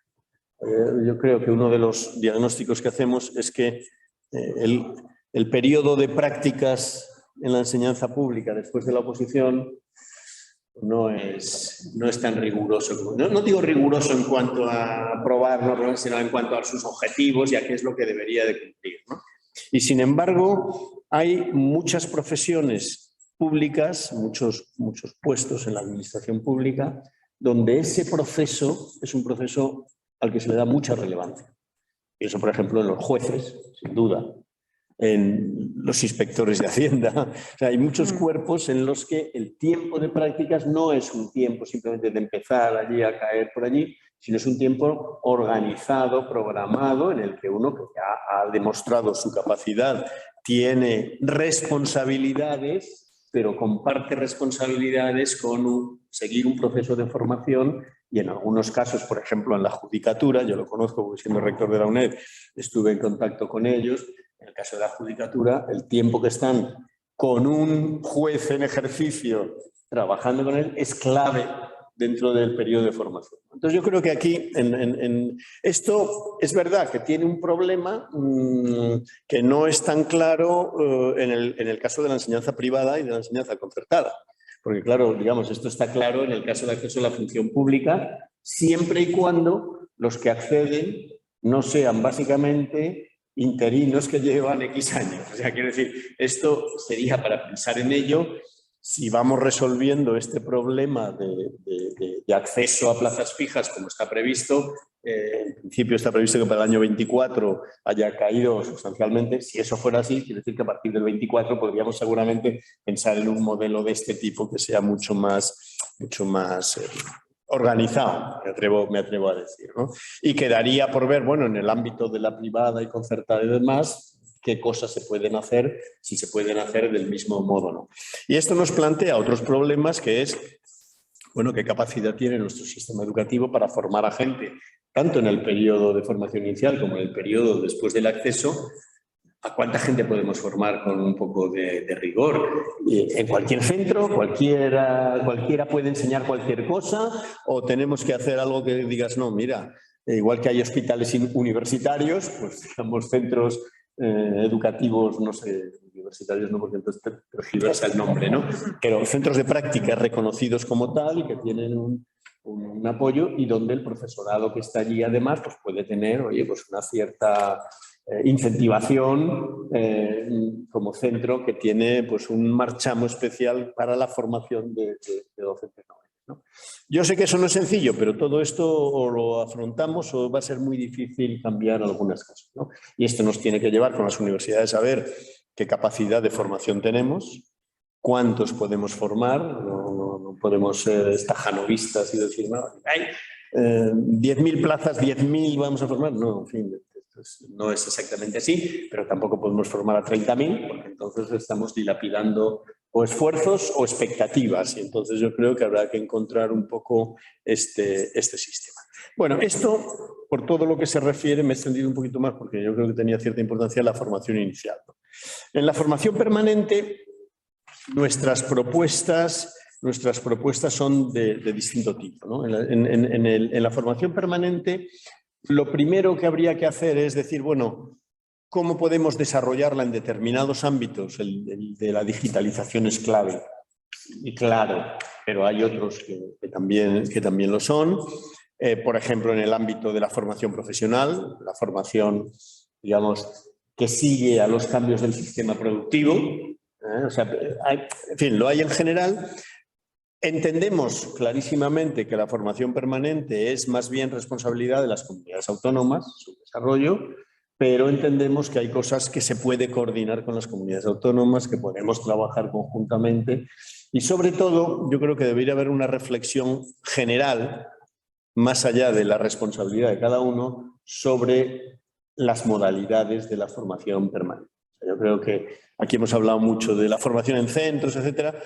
Yo creo que uno de los diagnósticos que hacemos es que el periodo de prácticas en la enseñanza pública después de la oposición no es tan riguroso. No digo riguroso en cuanto a aprobar, sino en cuanto a sus objetivos y a qué es lo que debería de cumplir, ¿no? Y sin embargo, hay muchas profesiones públicas, muchos puestos en la administración pública, donde ese proceso es un proceso al que se le da mucha relevancia. Y eso, por ejemplo, en los jueces, sin duda. en los inspectores de Hacienda. O sea, hay muchos cuerpos en los que el tiempo de prácticas no es un tiempo simplemente de empezar allí a caer por allí, sino es un tiempo organizado, programado, en el que uno que ya ha demostrado su capacidad tiene responsabilidades, pero comparte responsabilidades con seguir un proceso de formación y en algunos casos, por ejemplo, en la judicatura, yo lo conozco porque siendo rector de la UNED estuve en contacto con ellos. En el caso de la judicatura, el tiempo que están con un juez en ejercicio trabajando con él es clave dentro del periodo de formación. Entonces yo creo que aquí, esto es verdad que tiene un problema que no es tan claro en el caso de la enseñanza privada y de la enseñanza concertada. Porque claro, digamos, esto está claro en el caso de acceso a la función pública, siempre y cuando los que acceden no sean básicamente interinos que llevan X años. O sea, quiero decir, esto sería para pensar en ello. Si vamos resolviendo este problema de acceso a plazas fijas como está previsto, en principio está previsto que para el año 24 haya caído sustancialmente. Si eso fuera así, quiere decir que a partir del 24 podríamos seguramente pensar en un modelo de este tipo que sea mucho más organizado, me atrevo a decir, ¿no? Y quedaría por ver, bueno, en el ámbito de la privada y concertada y demás, qué cosas se pueden hacer, si se pueden hacer del mismo modo o no. Y esto nos plantea otros problemas, que es, bueno, qué capacidad tiene nuestro sistema educativo para formar a gente, tanto en el periodo de formación inicial como en el periodo después del acceso. ¿A cuánta gente podemos formar con un poco de rigor? ¿En cualquier centro? ¿Cualquiera puede enseñar cualquier cosa? ¿O tenemos que hacer algo que digas, no, mira, igual que hay hospitales universitarios, pues digamos centros educativos, no sé, universitarios no, porque entonces tergiversa el nombre, ¿no? Pero centros de práctica reconocidos como tal y que tienen un apoyo y donde el profesorado que está allí además pues puede tener, oye, pues una cierta incentivación como centro que tiene pues un marchamo especial para la formación de docentes noveles, ¿no? Yo sé que eso no es sencillo, pero todo esto o lo afrontamos o va a ser muy difícil cambiar algunas cosas, ¿no? Y esto nos tiene que llevar con las universidades a ver qué capacidad de formación tenemos, cuántos podemos formar, no podemos ser estajanovistas y decir, no, hay 10.000 plazas, 10.000 vamos a formar, no, en fin, no es exactamente así, pero tampoco podemos formar a 30.000 porque entonces estamos dilapidando o esfuerzos o expectativas y entonces yo creo que habrá que encontrar un poco este sistema. Bueno, esto, por todo lo que se refiere, me he extendido un poquito más porque yo creo que tenía cierta importancia la formación inicial. En la formación permanente, nuestras propuestas son de distinto tipo, ¿no? En la formación permanente, lo primero que habría que hacer es decir, bueno, ¿cómo podemos desarrollarla en determinados ámbitos? El de la digitalización es clave, y claro, pero hay otros que también lo son. Por ejemplo, en el ámbito de la formación profesional, la formación, digamos, que sigue a los cambios del sistema productivo. O sea, en fin, lo hay en general. Entendemos clarísimamente que la formación permanente es más bien responsabilidad de las comunidades autónomas, su desarrollo, pero entendemos que hay cosas que se puede coordinar con las comunidades autónomas, que podemos trabajar conjuntamente y sobre todo yo creo que debería haber una reflexión general, más allá de la responsabilidad de cada uno, sobre las modalidades de la formación permanente. Yo creo que aquí hemos hablado mucho de la formación en centros, etcétera.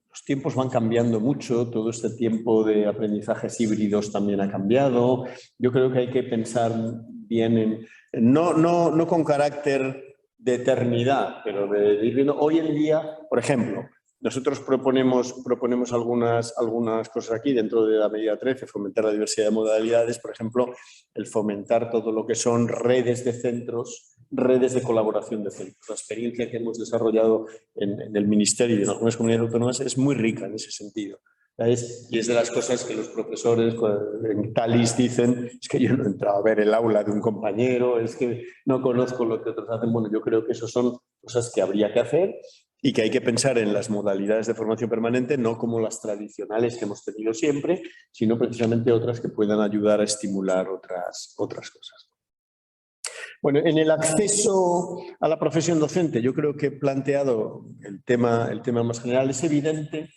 Los tiempos van cambiando mucho, todo este tiempo de aprendizajes híbridos también ha cambiado. Yo creo que hay que pensar bien no con carácter de eternidad, pero de ir viendo. Hoy en día, por ejemplo, nosotros proponemos algunas cosas aquí dentro de la medida 13, fomentar la diversidad de modalidades, por ejemplo, el fomentar todo lo que son redes de centros, redes de colaboración de centros. La experiencia que hemos desarrollado en el Ministerio y en algunas comunidades autónomas es muy rica en ese sentido. Y es de las cosas que los profesores en Talis dicen, es que yo no he entrado a ver el aula de un compañero, es que no conozco lo que otros hacen. Bueno, yo creo que eso son cosas que habría que hacer y que hay que pensar en las modalidades de formación permanente, no como las tradicionales que hemos tenido siempre, sino precisamente otras que puedan ayudar a estimular otras cosas. Bueno, en el acceso a la profesión docente, yo creo que he planteado el tema más general. Es evidente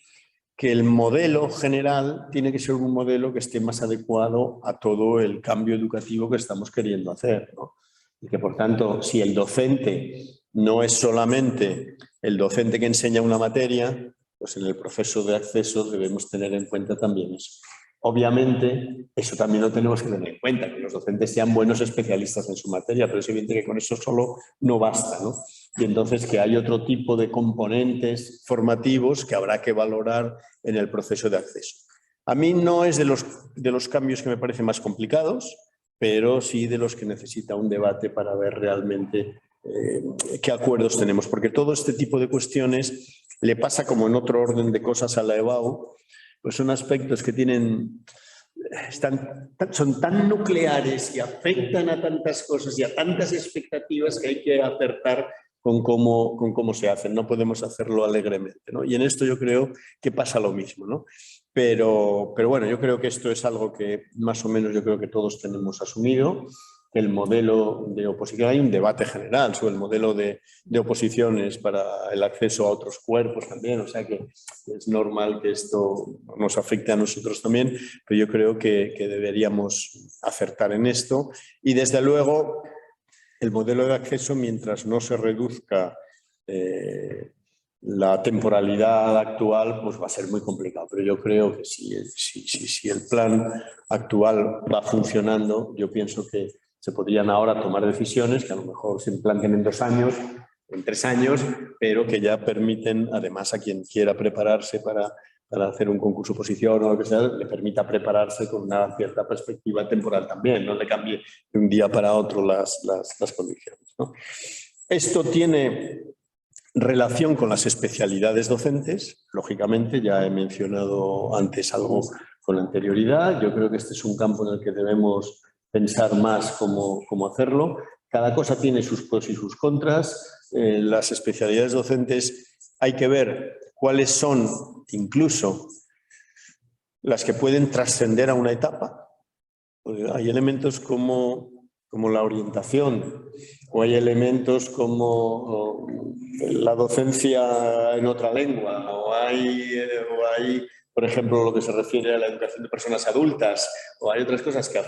que el modelo general tiene que ser un modelo que esté más adecuado a todo el cambio educativo que estamos queriendo hacer, ¿no? Y que, por tanto, si el docente no es solamente el docente que enseña una materia, pues en el proceso de acceso debemos tener en cuenta también eso. Obviamente, eso también lo tenemos que tener en cuenta, que los docentes sean buenos especialistas en su materia, pero es evidente que con eso solo no basta, ¿no? Y entonces que hay otro tipo de componentes formativos que habrá que valorar en el proceso de acceso. A mí no es de los cambios que me parecen más complicados, pero sí de los que necesita un debate para ver realmente qué acuerdos tenemos, porque todo este tipo de cuestiones le pasa como en otro orden de cosas a la EBAU, pues son aspectos que son tan nucleares y afectan a tantas cosas y a tantas expectativas que hay que acertar con cómo se hacen. No podemos hacerlo alegremente, ¿no? Y en esto yo creo que pasa lo mismo, ¿no? Pero bueno, yo creo que esto es algo que más o menos yo creo que todos tenemos asumido. El modelo de oposición, hay un debate general sobre el modelo de oposiciones para el acceso a otros cuerpos también, o sea que es normal que esto nos afecte a nosotros también, pero yo creo que deberíamos acertar en esto y desde luego el modelo de acceso, mientras no se reduzca la temporalidad actual, pues va a ser muy complicado, pero yo creo que si el plan actual va funcionando, yo pienso que se podrían ahora tomar decisiones que a lo mejor se implanten en 2 años, en 3 años, pero que ya permiten, además, a quien quiera prepararse para hacer un concurso oposición o lo que sea, le permita prepararse con una cierta perspectiva temporal también, no le cambie de un día para otro las condiciones, ¿no? Esto tiene relación con las especialidades docentes, lógicamente, ya he mencionado antes algo con anterioridad, yo creo que este es un campo en el que debemos pensar más cómo hacerlo. Cada cosa tiene sus pros y sus contras. Las especialidades docentes hay que ver cuáles son incluso las que pueden trascender a una etapa. Hay elementos como la orientación o hay elementos como la docencia en otra lengua o hay, por ejemplo, lo que se refiere a la educación de personas adultas o hay otras cosas que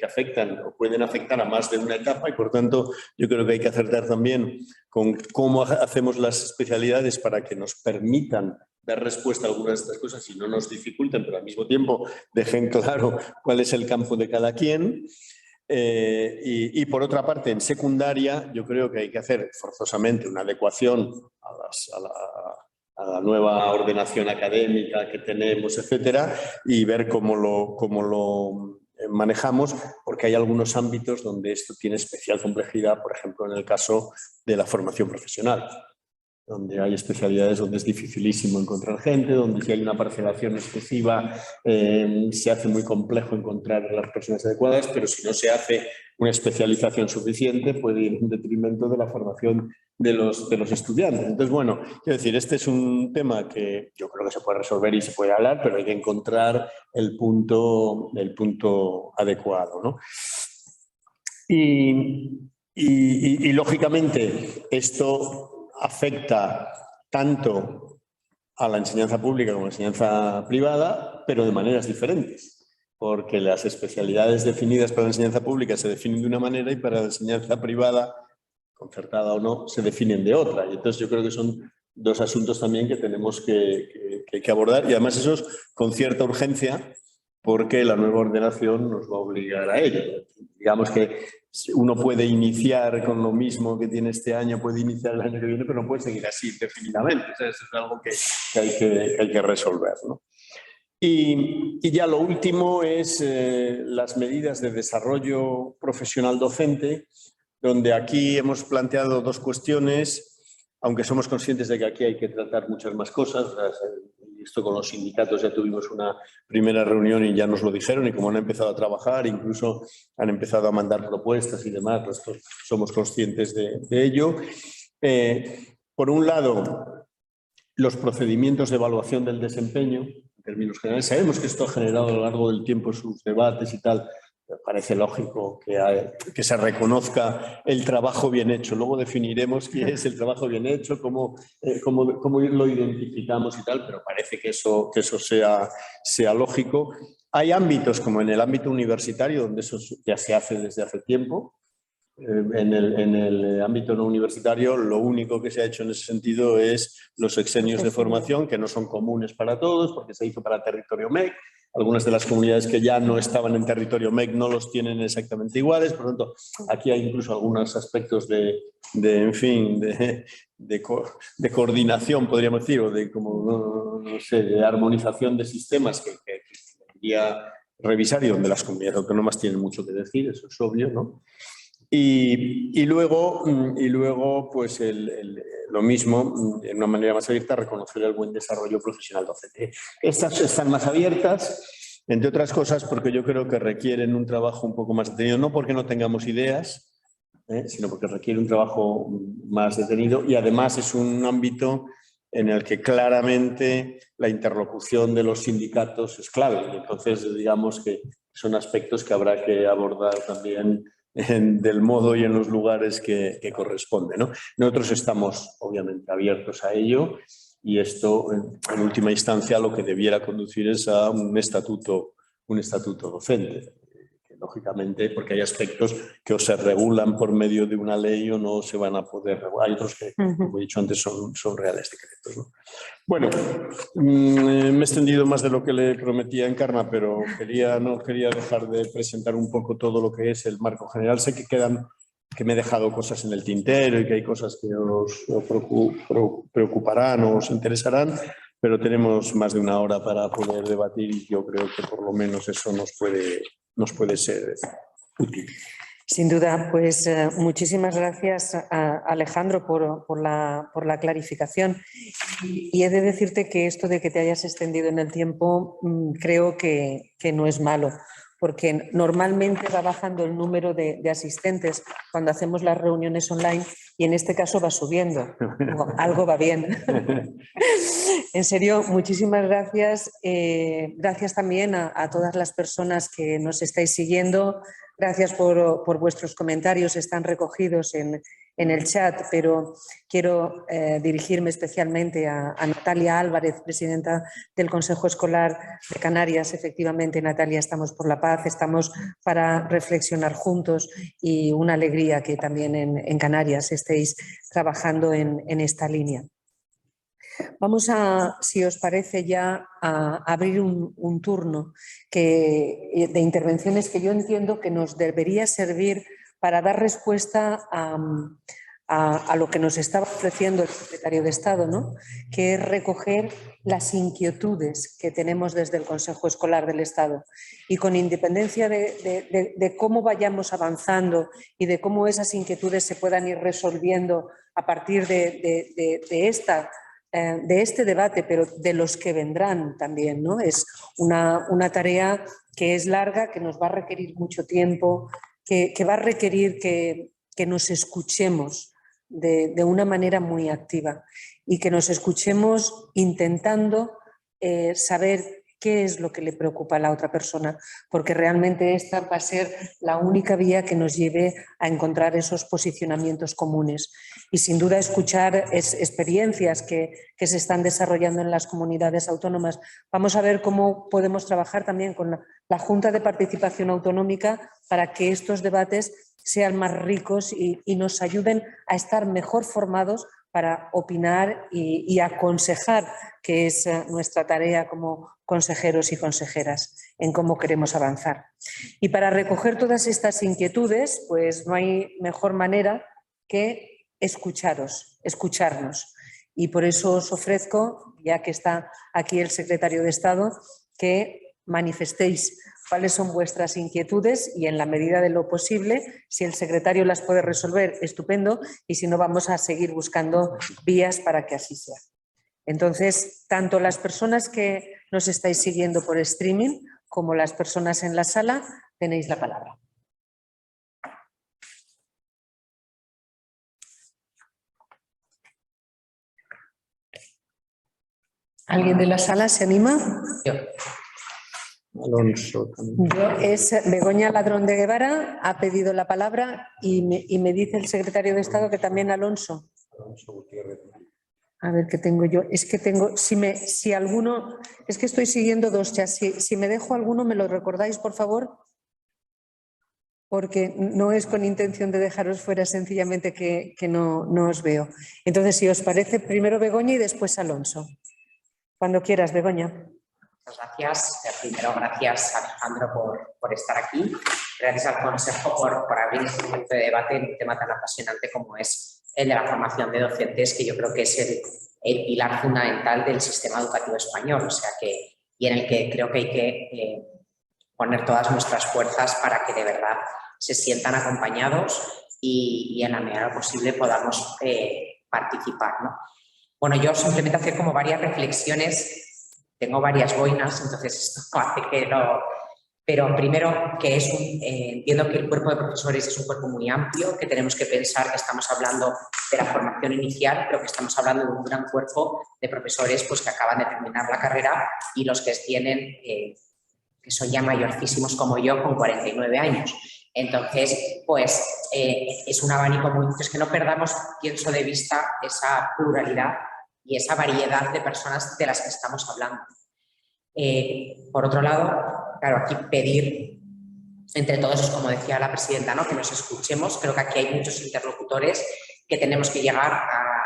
afectan o pueden afectar a más de una etapa y, por tanto, yo creo que hay que acertar también con cómo hacemos las especialidades para que nos permitan dar respuesta a algunas de estas cosas y no nos dificulten, pero al mismo tiempo dejen claro cuál es el campo de cada quien. Y por otra parte, en secundaria, yo creo que hay que hacer forzosamente una adecuación a la nueva ordenación académica que tenemos, etcétera, y ver cómo lo manejamos, porque hay algunos ámbitos donde esto tiene especial complejidad, por ejemplo, en el caso de la formación profesional, donde hay especialidades donde es dificilísimo encontrar gente, donde si hay una parcelación excesiva se hace muy complejo encontrar las personas adecuadas, pero si no se hace una especialización suficiente puede ir en detrimento de la formación de los estudiantes. Entonces, bueno, quiero decir, este es un tema que yo creo que se puede resolver y se puede hablar, pero hay que encontrar el punto adecuado, ¿no? Y lógicamente esto afecta tanto a la enseñanza pública como a la enseñanza privada, pero de maneras diferentes, porque las especialidades definidas para la enseñanza pública se definen de una manera y para la enseñanza privada, concertada o no, se definen de otra. Y entonces yo creo que son 2 asuntos también que tenemos que abordar y además esos con cierta urgencia porque la nueva ordenación nos va a obligar a ello. Digamos que uno puede iniciar con lo mismo que tiene este año, puede iniciar el año que viene, pero no puede seguir así indefinidamente. O sea, eso es algo que hay que resolver, ¿no? Y ya lo último es las medidas de desarrollo profesional docente, donde aquí hemos planteado 2 cuestiones, aunque somos conscientes de que aquí hay que tratar muchas más cosas. Esto con los sindicatos ya tuvimos una primera reunión y ya nos lo dijeron y como han empezado a trabajar, incluso han empezado a mandar propuestas y demás, nosotros somos conscientes de ello. Por un lado, los procedimientos de evaluación del desempeño, en términos generales, sabemos que esto ha generado a lo largo del tiempo sus debates y tal, Me parece lógico que se reconozca el trabajo bien hecho. Luego definiremos qué es el trabajo bien hecho, cómo lo identificamos y tal, pero parece que eso sea lógico. Hay ámbitos, como en el ámbito universitario, donde eso ya se hace desde hace tiempo. En el ámbito no universitario, lo único que se ha hecho en ese sentido es los sexenios de formación, que no son comunes para todos, porque se hizo para territorio MEC. Algunas de las comunidades que ya no estaban en territorio MEC no los tienen exactamente iguales, por lo tanto, aquí hay incluso algunos aspectos de coordinación, podríamos decir, o de, como, no sé, de armonización de sistemas que debería revisar y donde las comunidades autónomas tienen mucho que decir, eso es obvio, ¿no? Y luego pues lo mismo, de una manera más abierta, reconocer el buen desarrollo profesional docente. Estas están más abiertas, entre otras cosas, porque yo creo que requieren un trabajo un poco más detenido, no porque no tengamos ideas, sino porque requiere un trabajo más detenido y además es un ámbito en el que claramente la interlocución de los sindicatos es clave. Y entonces, digamos que son aspectos que habrá que abordar también del modo y en los lugares que corresponde, ¿no? Nosotros estamos obviamente abiertos a ello y esto en última instancia lo que debiera conducir es a un estatuto docente. Lógicamente, porque hay aspectos que o se regulan por medio de una ley o no se van a poder regular. Hay otros que, como he dicho antes, son reales decretos, ¿no? Bueno, me he extendido más de lo que le prometía a Encarna, pero no quería dejar de presentar un poco todo lo que es el marco general. Sé que me he dejado cosas en el tintero y que hay cosas que os preocuparán o os interesarán, pero tenemos más de una hora para poder debatir y yo creo que por lo menos eso nos puede ser útil. Sin duda, pues muchísimas gracias a Alejandro por la clarificación. Y he de decirte que esto de que te hayas extendido en el tiempo creo que no es malo, porque normalmente va bajando el número de asistentes cuando hacemos las reuniones online y en este caso va subiendo. Algo va bien. En serio, muchísimas gracias. Gracias también a todas las personas que nos estáis siguiendo. Gracias por vuestros comentarios, están recogidos en el chat, pero quiero dirigirme especialmente a Natalia Álvarez, presidenta del Consejo Escolar de Canarias. Efectivamente, Natalia, estamos por la paz, estamos para reflexionar juntos y una alegría que también en Canarias estéis trabajando en esta línea. Vamos a, si os parece, ya a abrir un turno de intervenciones que yo entiendo que nos debería servir para dar respuesta a lo que nos estaba ofreciendo el secretario de Estado, ¿no? Que es recoger las inquietudes que tenemos desde el Consejo Escolar del Estado. Y con independencia de cómo vayamos avanzando y de cómo esas inquietudes se puedan ir resolviendo a partir de este debate, pero de los que vendrán también, ¿no? Es una tarea que es larga, que nos va a requerir mucho tiempo, que va a requerir que nos escuchemos de una manera muy activa y que nos escuchemos intentando saber qué es lo que le preocupa a la otra persona, porque realmente esta va a ser la única vía que nos lleve a encontrar esos posicionamientos comunes. Y sin duda escuchar experiencias que se están desarrollando en las comunidades autónomas. Vamos a ver cómo podemos trabajar también con la Junta de Participación Autonómica para que estos debates sean más ricos y nos ayuden a estar mejor formados para opinar y aconsejar, que es nuestra tarea como consejeros y consejeras, en cómo queremos avanzar. Y para recoger todas estas inquietudes, pues no hay mejor manera que escucharnos. Y por eso os ofrezco, ya que está aquí el secretario de Estado, que manifestéis cuáles son vuestras inquietudes y en la medida de lo posible, si el secretario las puede resolver, estupendo, y si no, vamos a seguir buscando vías para que así sea. Entonces, tanto las personas que nos estáis siguiendo por streaming como las personas en la sala, tenéis la palabra. ¿Alguien de la sala se anima? Yo. Alonso también. Es Begoña Ladrón de Guevara, ha pedido la palabra y me dice el secretario de Estado que también Alonso. Alonso Gutiérrez. A ver, ¿qué tengo yo? Es que tengo, si alguno, es que estoy siguiendo dos chats. Si me dejo alguno, ¿me lo recordáis, por favor? Porque no es con intención de dejaros fuera, sencillamente que no os veo. Entonces, si os parece, primero Begoña y después Alonso. Cuando quieras, Begoña. Muchas gracias. Primero, gracias Alejandro por estar aquí. Gracias al Consejo por abrir este momento de debate en un tema tan apasionante como es el de la formación de docentes, que yo creo que es el pilar fundamental del sistema educativo español, y en el que creo que hay que poner todas nuestras fuerzas para que de verdad se sientan acompañados y en la medida posible podamos participar, ¿no? Bueno, yo simplemente hacer como varias reflexiones. Tengo varias boinas, entonces esto hace que no... Pero primero, que entiendo que el cuerpo de profesores es un cuerpo muy amplio, que tenemos que pensar que estamos hablando de la formación inicial, pero que estamos hablando de un gran cuerpo de profesores pues, que acaban de terminar la carrera y los que tienen, que son ya mayorcísimos como yo, con 49 años. Entonces, pues es un abanico muy... Es que no perdamos, pienso, de vista esa pluralidad y esa variedad de personas de las que estamos hablando. Por otro lado, claro, aquí pedir entre todos, como decía la presidenta, ¿no?, que nos escuchemos. Creo que aquí hay muchos interlocutores que tenemos que llegar a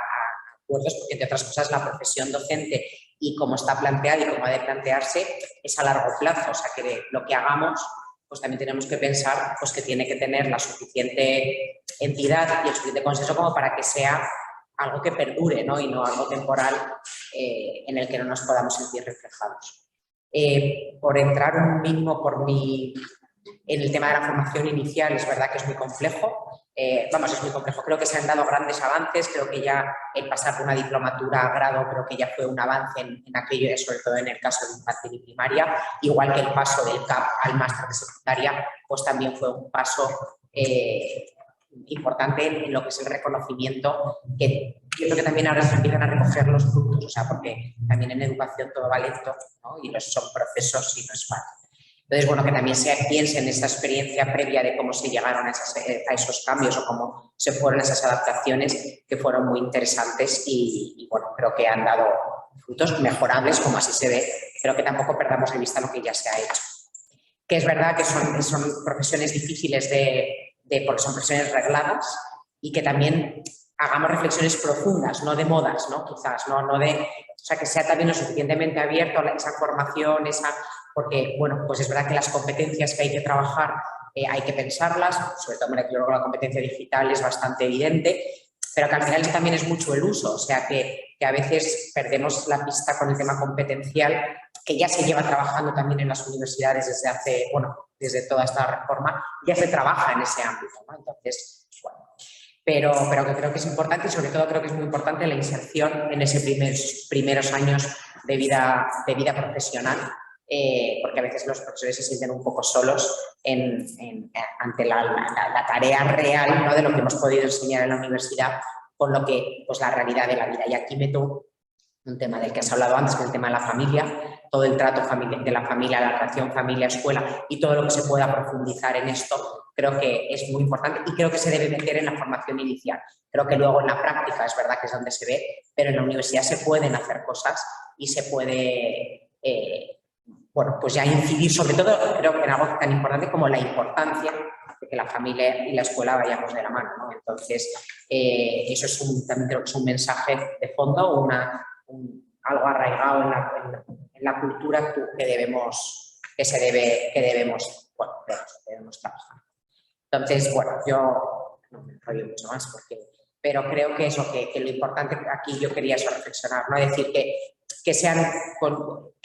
acuerdos, porque entre otras cosas la profesión docente y como está planteada y como ha de plantearse es a largo plazo. O sea, que lo que hagamos, pues también tenemos que pensar pues, que tiene que tener la suficiente entidad y el suficiente consenso como para que sea algo que perdure, ¿no?, y no algo temporal en el que no nos podamos sentir reflejados. Por entrar un mínimo en el tema de la formación inicial, es verdad que es muy complejo. Es muy complejo. Creo que se han dado grandes avances. Creo que ya el pasar de una diplomatura a grado creo que ya fue un avance en aquello, sobre todo en el caso de infantil y primaria. Igual que el paso del CAP al máster de secundaria, pues también fue un paso importante en lo que es el reconocimiento, que yo creo que también ahora se empiezan a recoger los frutos, o sea, porque también en educación todo va lento, ¿no?, y son procesos y no es fácil. Entonces, bueno, que también se piense en esa experiencia previa de cómo se llegaron a esos cambios o cómo se fueron esas adaptaciones, que fueron muy interesantes y bueno, creo que han dado frutos mejorables, como así se ve, pero que tampoco perdamos de vista lo que ya se ha hecho. Que es verdad que son profesiones difíciles porque son profesiones regladas, y que también hagamos reflexiones profundas, no de modas, ¿no?, quizás, o sea, que sea también lo suficientemente abierto a esa formación, porque, bueno, pues es verdad que las competencias que hay que trabajar hay que pensarlas, sobre todo luego la competencia digital es bastante evidente, pero que al final también es mucho el uso, o sea, que a veces perdemos la pista con el tema competencial, que ya se lleva trabajando también en las universidades desde toda esta reforma, ya se trabaja en ese ámbito, ¿no? Entonces, bueno, pero que creo que es importante, y sobre todo creo que es muy importante la inserción en esos primeros años de vida profesional, porque a veces los profesores se sienten un poco solos ante la tarea real, ¿no?, de lo que hemos podido enseñar en la universidad con lo que, pues, la realidad de la vida. Y aquí meto un tema del que has hablado antes, que es el tema de la familia, todo el trato de la familia, la relación familia-escuela y todo lo que se pueda profundizar en esto, creo que es muy importante y creo que se debe meter en la formación inicial. Creo que luego en la práctica es verdad que es donde se ve, pero en la universidad se pueden hacer cosas y se puede, pues ya incidir sobre todo, creo que en algo tan importante como la importancia de que la familia y la escuela vayamos de la mano, ¿no? Entonces, eso también creo que es un mensaje de fondo, algo arraigado en la cultura que debemos trabajar. Entonces, bueno, yo no me enrollo mucho más, pero creo que que lo importante aquí yo quería reflexionar, ¿no? Es decir, que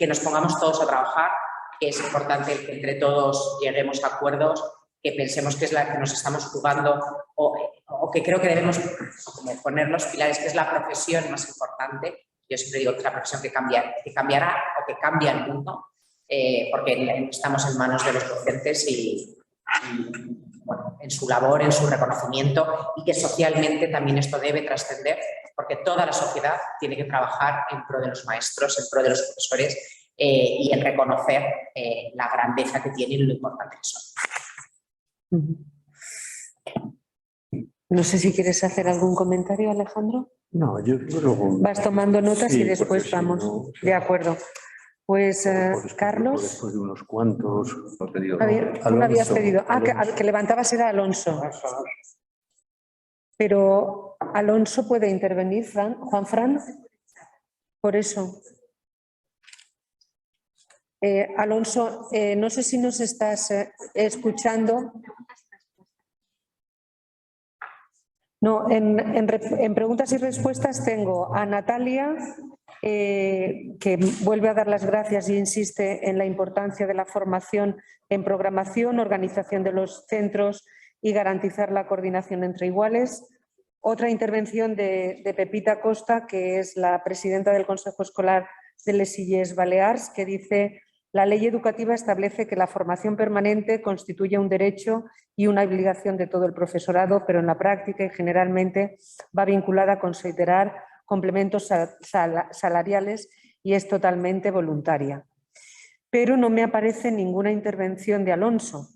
nos pongamos todos a trabajar, que es importante que entre todos lleguemos a acuerdos, que pensemos que es la que nos estamos jugando o que creo que debemos poner los pilares, que es la profesión más importante. Yo siempre digo que es la profesión que cambiará o que cambia el mundo, porque estamos en manos de los docentes y bueno, en su labor, en su reconocimiento, y que socialmente también esto debe trascender, porque toda la sociedad tiene que trabajar en pro de los maestros, en pro de los profesores, y en reconocer la grandeza que tienen y lo importante que son. No sé si quieres hacer algún comentario, Alejandro. No, yo luego... Vas tomando notas Sí, y después porque si vamos. no, sí. De acuerdo. Pues Carlos. Después de unos cuantos... Tú me habías pedido. Que levantabas era Alonso. Pero Alonso puede intervenir, Juan Fran. Por eso. Alonso, no sé si nos estás escuchando. No, en preguntas y respuestas tengo a Natalia, que vuelve a dar las gracias y insiste en la importancia de la formación en programación, organización de los centros y garantizar la coordinación entre iguales. Otra intervención de Pepita Costa, que es la presidenta del Consejo Escolar de les Illes Balears, que dice: la ley educativa establece que la formación permanente constituye un derecho y una obligación de todo el profesorado, pero en la práctica y generalmente va vinculada a considerar complementos salariales y es totalmente voluntaria. Pero no me aparece ninguna intervención de Alonso.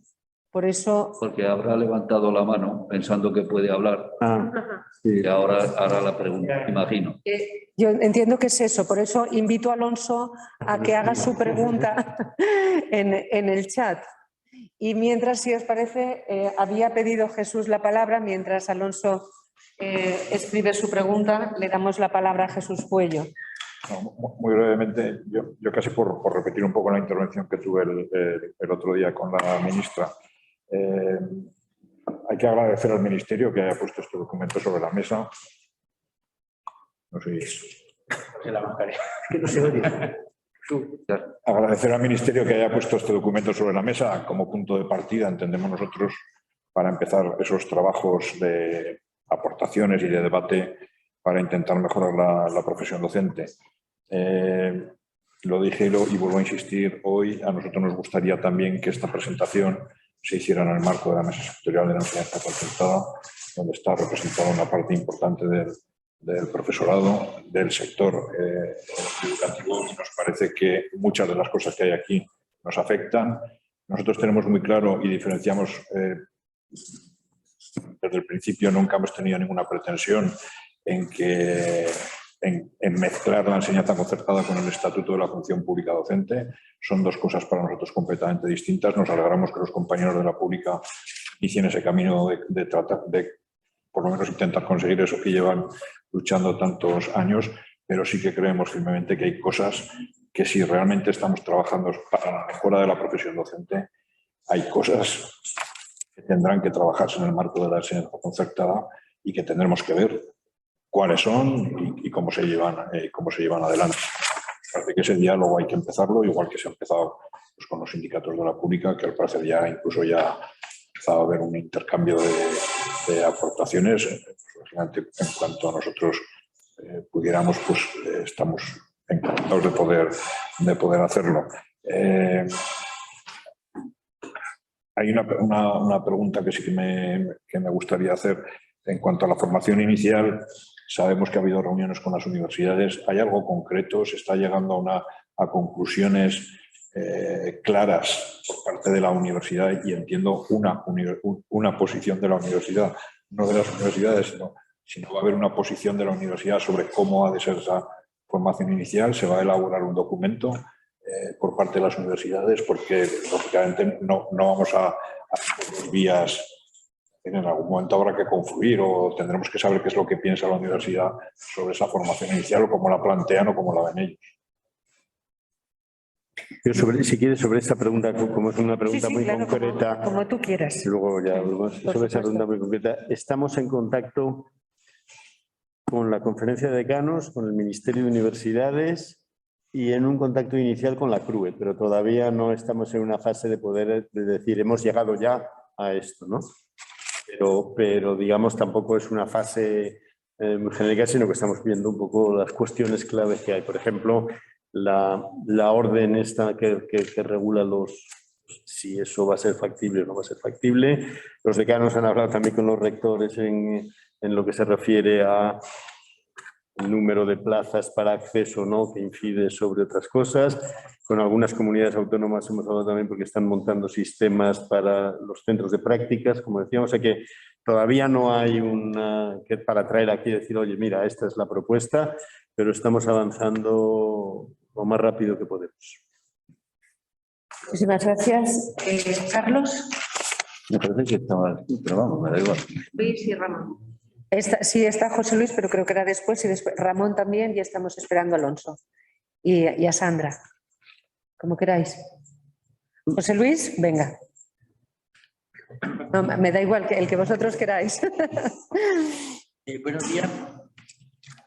Por eso... Porque habrá levantado la mano pensando que puede hablar. Y ahora hará la pregunta, imagino. Yo entiendo que es eso, por eso invito a Alonso a que haga su pregunta en el chat. Y mientras, si os parece, había pedido Jesús la palabra, mientras Alonso escribe su pregunta, le damos la palabra a Jesús Puello. No, muy brevemente, yo casi por repetir un poco la intervención que tuve el otro día con la ministra. Hay que agradecer al Ministerio que haya puesto este documento sobre la mesa. No sé. Agradecer al Ministerio que haya puesto este documento sobre la mesa como punto de partida, entendemos nosotros, para empezar esos trabajos de aportaciones y de debate para intentar mejorar la profesión docente. Lo dije y vuelvo a insistir hoy, a nosotros nos gustaría también que esta presentación se hiciera en el marco de la mesa sectorial de la enseñanza concertada, donde está representada una parte importante del profesorado, del sector educativo, y nos parece que muchas de las cosas que hay aquí nos afectan. Nosotros tenemos muy claro y diferenciamos, desde el principio nunca hemos tenido ninguna pretensión en mezclar la enseñanza concertada con el Estatuto de la Función Pública Docente. Son dos cosas para nosotros completamente distintas. Nos alegramos que los compañeros de la pública inicien ese camino de tratar de, por lo menos, intentar conseguir eso que llevan luchando tantos años, pero sí que creemos firmemente que hay cosas que, si realmente estamos trabajando para la mejora de la profesión docente, hay cosas que tendrán que trabajarse en el marco de la enseñanza concertada y que tendremos que ver cuáles son y cómo se llevan adelante. Parece que ese diálogo hay que empezarlo, igual que se ha empezado pues, con los sindicatos de la pública, que al parecer ya incluso ya ha empezado a haber un intercambio de aportaciones. Lógicamente, en cuanto a nosotros pudiéramos, pues estamos encantados de poder hacerlo. Hay una pregunta que sí que me gustaría hacer en cuanto a la formación inicial. Sabemos que ha habido reuniones con las universidades. ¿Hay algo concreto? ¿Se está llegando a conclusiones claras por parte de la universidad? Y entiendo una posición de la universidad, no de las universidades, sino va a haber una posición de la universidad sobre cómo ha de ser esa formación inicial. Se va a elaborar un documento por parte de las universidades, porque lógicamente no vamos a vías. En algún momento habrá que confluir o tendremos que saber qué es lo que piensa la universidad sobre esa formación inicial o cómo la plantean o cómo la ven ellos. Yo si quieres, sobre esta pregunta, como es una pregunta muy claro, concreta, como tú quieras. Luego ya hablamos sobre esa pregunta muy concreta. Estamos en contacto con la Conferencia de Decanos, con el Ministerio de Universidades y en un contacto inicial con la CRUE, pero todavía no estamos en una fase de poder decir hemos llegado ya a esto, ¿no? Pero digamos, tampoco es una fase muy genérica, sino que estamos viendo un poco las cuestiones claves que hay. Por ejemplo, la orden esta que regula si eso va a ser factible o no va a ser factible. Los decanos han hablado también con los rectores en lo que se refiere a el número de plazas para acceso, ¿no?, que incide sobre otras cosas. Con algunas comunidades autónomas hemos hablado también porque están montando sistemas para los centros de prácticas, como decíamos, o sea que todavía no hay una que para traer aquí y decir, oye, mira, esta es la propuesta, pero estamos avanzando lo más rápido que podemos. Muchísimas gracias. Carlos. Me parece que estaba aquí, pero vamos, me da igual. Luis y Ramón. Sí, está José Luis, pero creo que era después, y después Ramón también, y estamos esperando a Alonso y a Sandra, como queráis. José Luis, venga. No, me da igual el que vosotros queráis. Buenos días.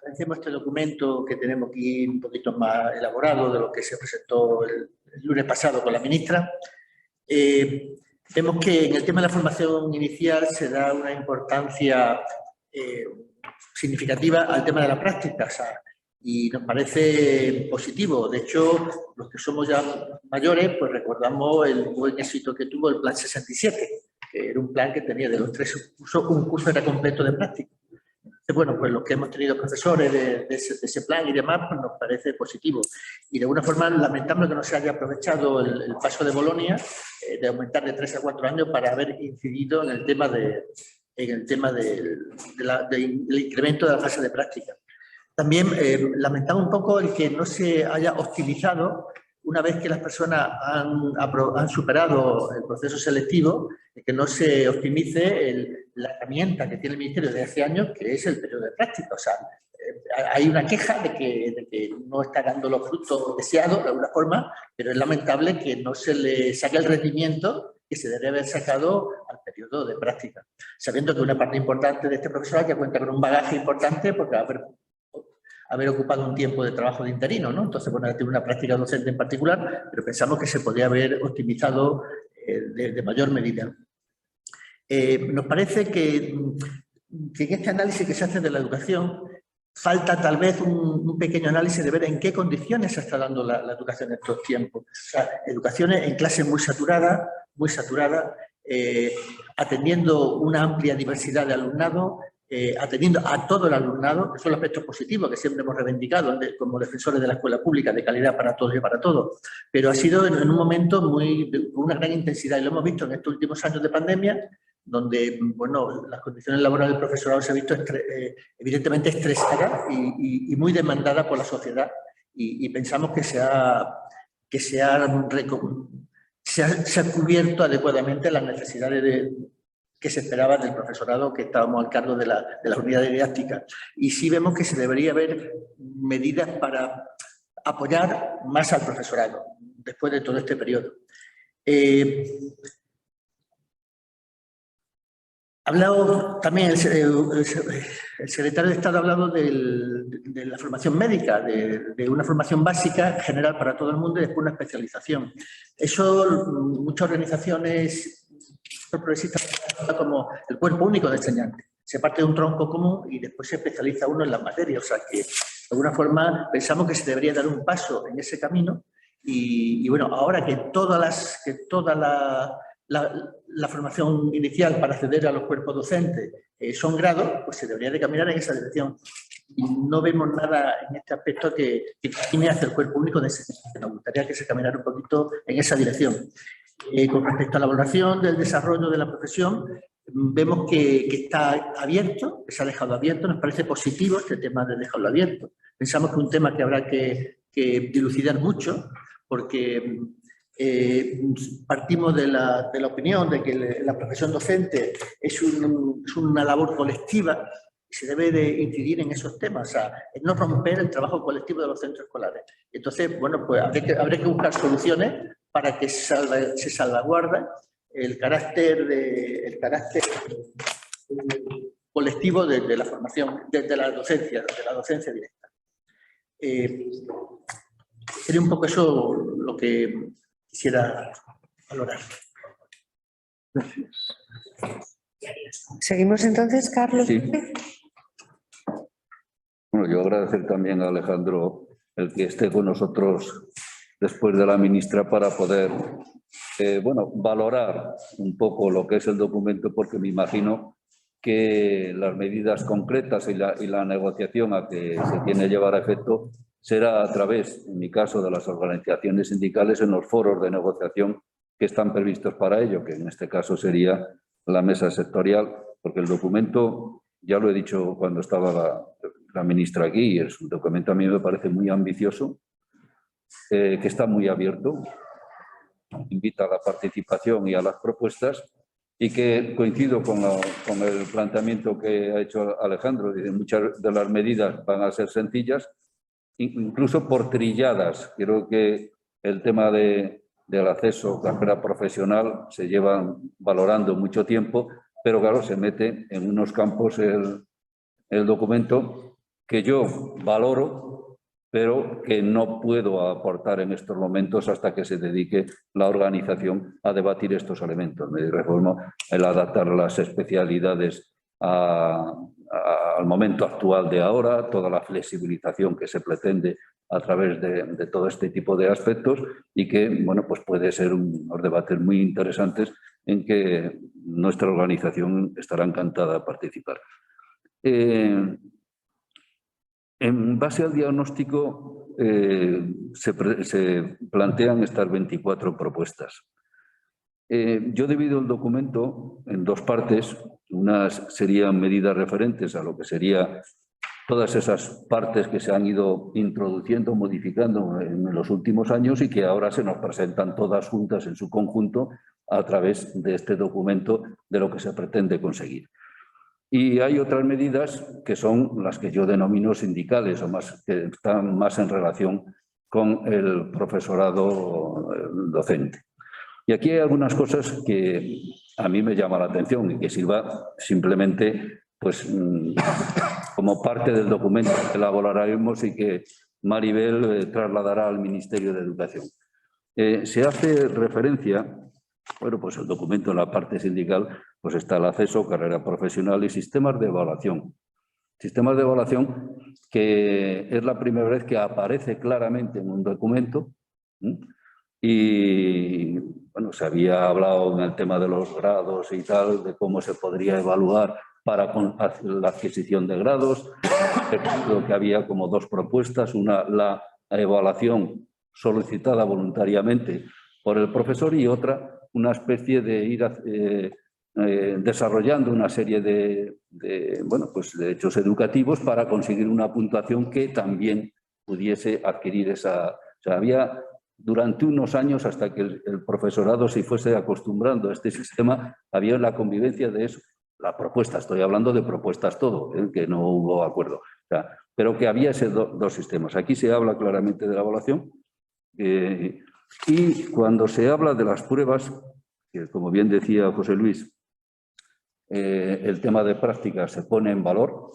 Agradecemos este documento que tenemos aquí un poquito más elaborado de lo que se presentó el lunes pasado con la ministra. Vemos que en el tema de la formación inicial se da una importancia significativa al tema de la práctica, o sea, y nos parece positivo. De hecho, los que somos ya mayores, pues recordamos el buen éxito que tuvo el Plan 67, que era un plan que tenía de los 3 cursos, un curso era completo de práctica. Entonces, bueno, pues los que hemos tenido profesores de ese plan y demás, pues nos parece positivo. Y de alguna forma lamentable que no se haya aprovechado el paso de Bolonia, de aumentar de 3 a 4 años para haber incidido en el tema del incremento de la fase de práctica. También lamentamos un poco el que no se haya optimizado una vez que las personas han superado el proceso selectivo, que no se optimice la herramienta que tiene el Ministerio desde hace años, que es el periodo de práctica. O sea, hay una queja de que no está dando los frutos deseados de alguna forma, pero es lamentable que no se le saque el rendimiento que se debe haber sacado al periodo de práctica, sabiendo que una parte importante de este profesorado ya cuenta con un bagaje importante porque haber ocupado un tiempo de trabajo de interino, ¿no? Entonces, bueno, tiene una práctica docente en particular, pero pensamos que se podría haber optimizado de mayor medida. Nos parece que en este análisis que se hace de la educación falta tal vez un pequeño análisis de ver en qué condiciones se está dando la educación en estos tiempos. O sea, educaciones en clases muy saturadas, atendiendo una amplia diversidad de alumnado, atendiendo a todo el alumnado, que son los aspectos positivos que siempre hemos reivindicado como defensores de la escuela pública, de calidad para todos y para todos, pero ha sido en un momento con una gran intensidad, y lo hemos visto en estos últimos años de pandemia, donde, bueno, las condiciones laborales del profesorado se han visto evidentemente estresadas y muy demandadas por la sociedad, y pensamos que se ha cubierto adecuadamente las necesidades que se esperaba del profesorado que estábamos al cargo de las unidades didácticas. Y sí vemos que se debería haber medidas para apoyar más al profesorado después de todo este periodo. Ha hablado también el secretario de Estado, ha hablado de la formación médica, de una formación básica general para todo el mundo y después una especialización. Eso muchas organizaciones progresistas como el cuerpo único de enseñantes. Se parte de un tronco común y después se especializa uno en las materias. O sea que de alguna forma pensamos que se debería dar un paso en ese camino y bueno, ahora que toda la formación inicial para acceder a los cuerpos docentes son grados, pues se debería de caminar en esa dirección. Y no vemos nada en este aspecto que camine hacia el cuerpo único de enseñanza. Nos gustaría que se caminara un poquito en esa dirección. Con respecto a la valoración del desarrollo de la profesión, vemos que está abierto, que se ha dejado abierto. Nos parece positivo este tema de dejarlo abierto. Pensamos que es un tema que habrá que dilucidar mucho, porque partimos de la opinión de que la profesión docente es una labor colectiva y se debe de incidir en esos temas, o sea, en no romper el trabajo colectivo de los centros escolares. Entonces, bueno, pues habrá que buscar soluciones para que se salvaguarde el carácter colectivo de la formación, de la docencia directa. Sería un poco eso lo que quisiera valorar. Gracias. Seguimos entonces, Carlos. Sí. Bueno, yo agradecer también a Alejandro el que esté con nosotros después de la ministra para poder bueno, valorar un poco lo que es el documento, porque me imagino que las medidas concretas y la negociación a que se tiene que llevar a efecto será a través, en mi caso, de las organizaciones sindicales en los foros de negociación que están previstos para ello, que en este caso sería la mesa sectorial, porque el documento, ya lo he dicho cuando estaba la ministra aquí, es un documento a mí me parece muy ambicioso, que está muy abierto, invita a la participación y a las propuestas, y que coincido con el planteamiento que ha hecho Alejandro, de muchas de las medidas van a ser sencillas, incluso por trilladas. Creo que el tema del acceso a carrera profesional se lleva valorando mucho tiempo, pero claro, se mete en unos campos el documento que yo valoro, pero que no puedo aportar en estos momentos hasta que se dedique la organización a debatir estos elementos. Me refiero el adaptar las especialidades al momento actual de ahora, toda la flexibilización que se pretende a través de todo este tipo de aspectos, y que, bueno, pues puede ser unos debates muy interesantes en que nuestra organización estará encantada de participar. En base al diagnóstico se plantean estas 24 propuestas. Yo he dividido el documento en dos partes. Unas serían medidas referentes a lo que sería todas esas partes que se han ido introduciendo, modificando en los últimos años y que ahora se nos presentan todas juntas en su conjunto a través de este documento de lo que se pretende conseguir. Y hay otras medidas que son las que yo denomino sindicales, o que están más en relación con el profesorado docente. Y aquí hay algunas cosas que a mí me llaman la atención y que sirva simplemente pues, como parte del documento que elaboraremos y que Maribel trasladará al Ministerio de Educación. Se hace referencia, bueno, pues el documento en la parte sindical, pues está el acceso, carrera profesional y sistemas de evaluación. Sistemas de evaluación que es la primera vez que aparece claramente en un documento. Y bueno, se había hablado en el tema de los grados y tal, de cómo se podría evaluar para la adquisición de grados. Creo que había como dos propuestas, una la evaluación solicitada voluntariamente por el profesor y otra una especie de ir desarrollando una serie de hechos educativos para conseguir una puntuación que también pudiese adquirir esa... O sea, había durante unos años, hasta que el profesorado se fuese acostumbrando a este sistema, había la convivencia de eso. La propuesta, estoy hablando de propuestas todo, que no hubo acuerdo. O sea, pero que había esos dos sistemas. Aquí se habla claramente de la evaluación y cuando se habla de las pruebas, que como bien decía José Luis, el tema de práctica se pone en valor.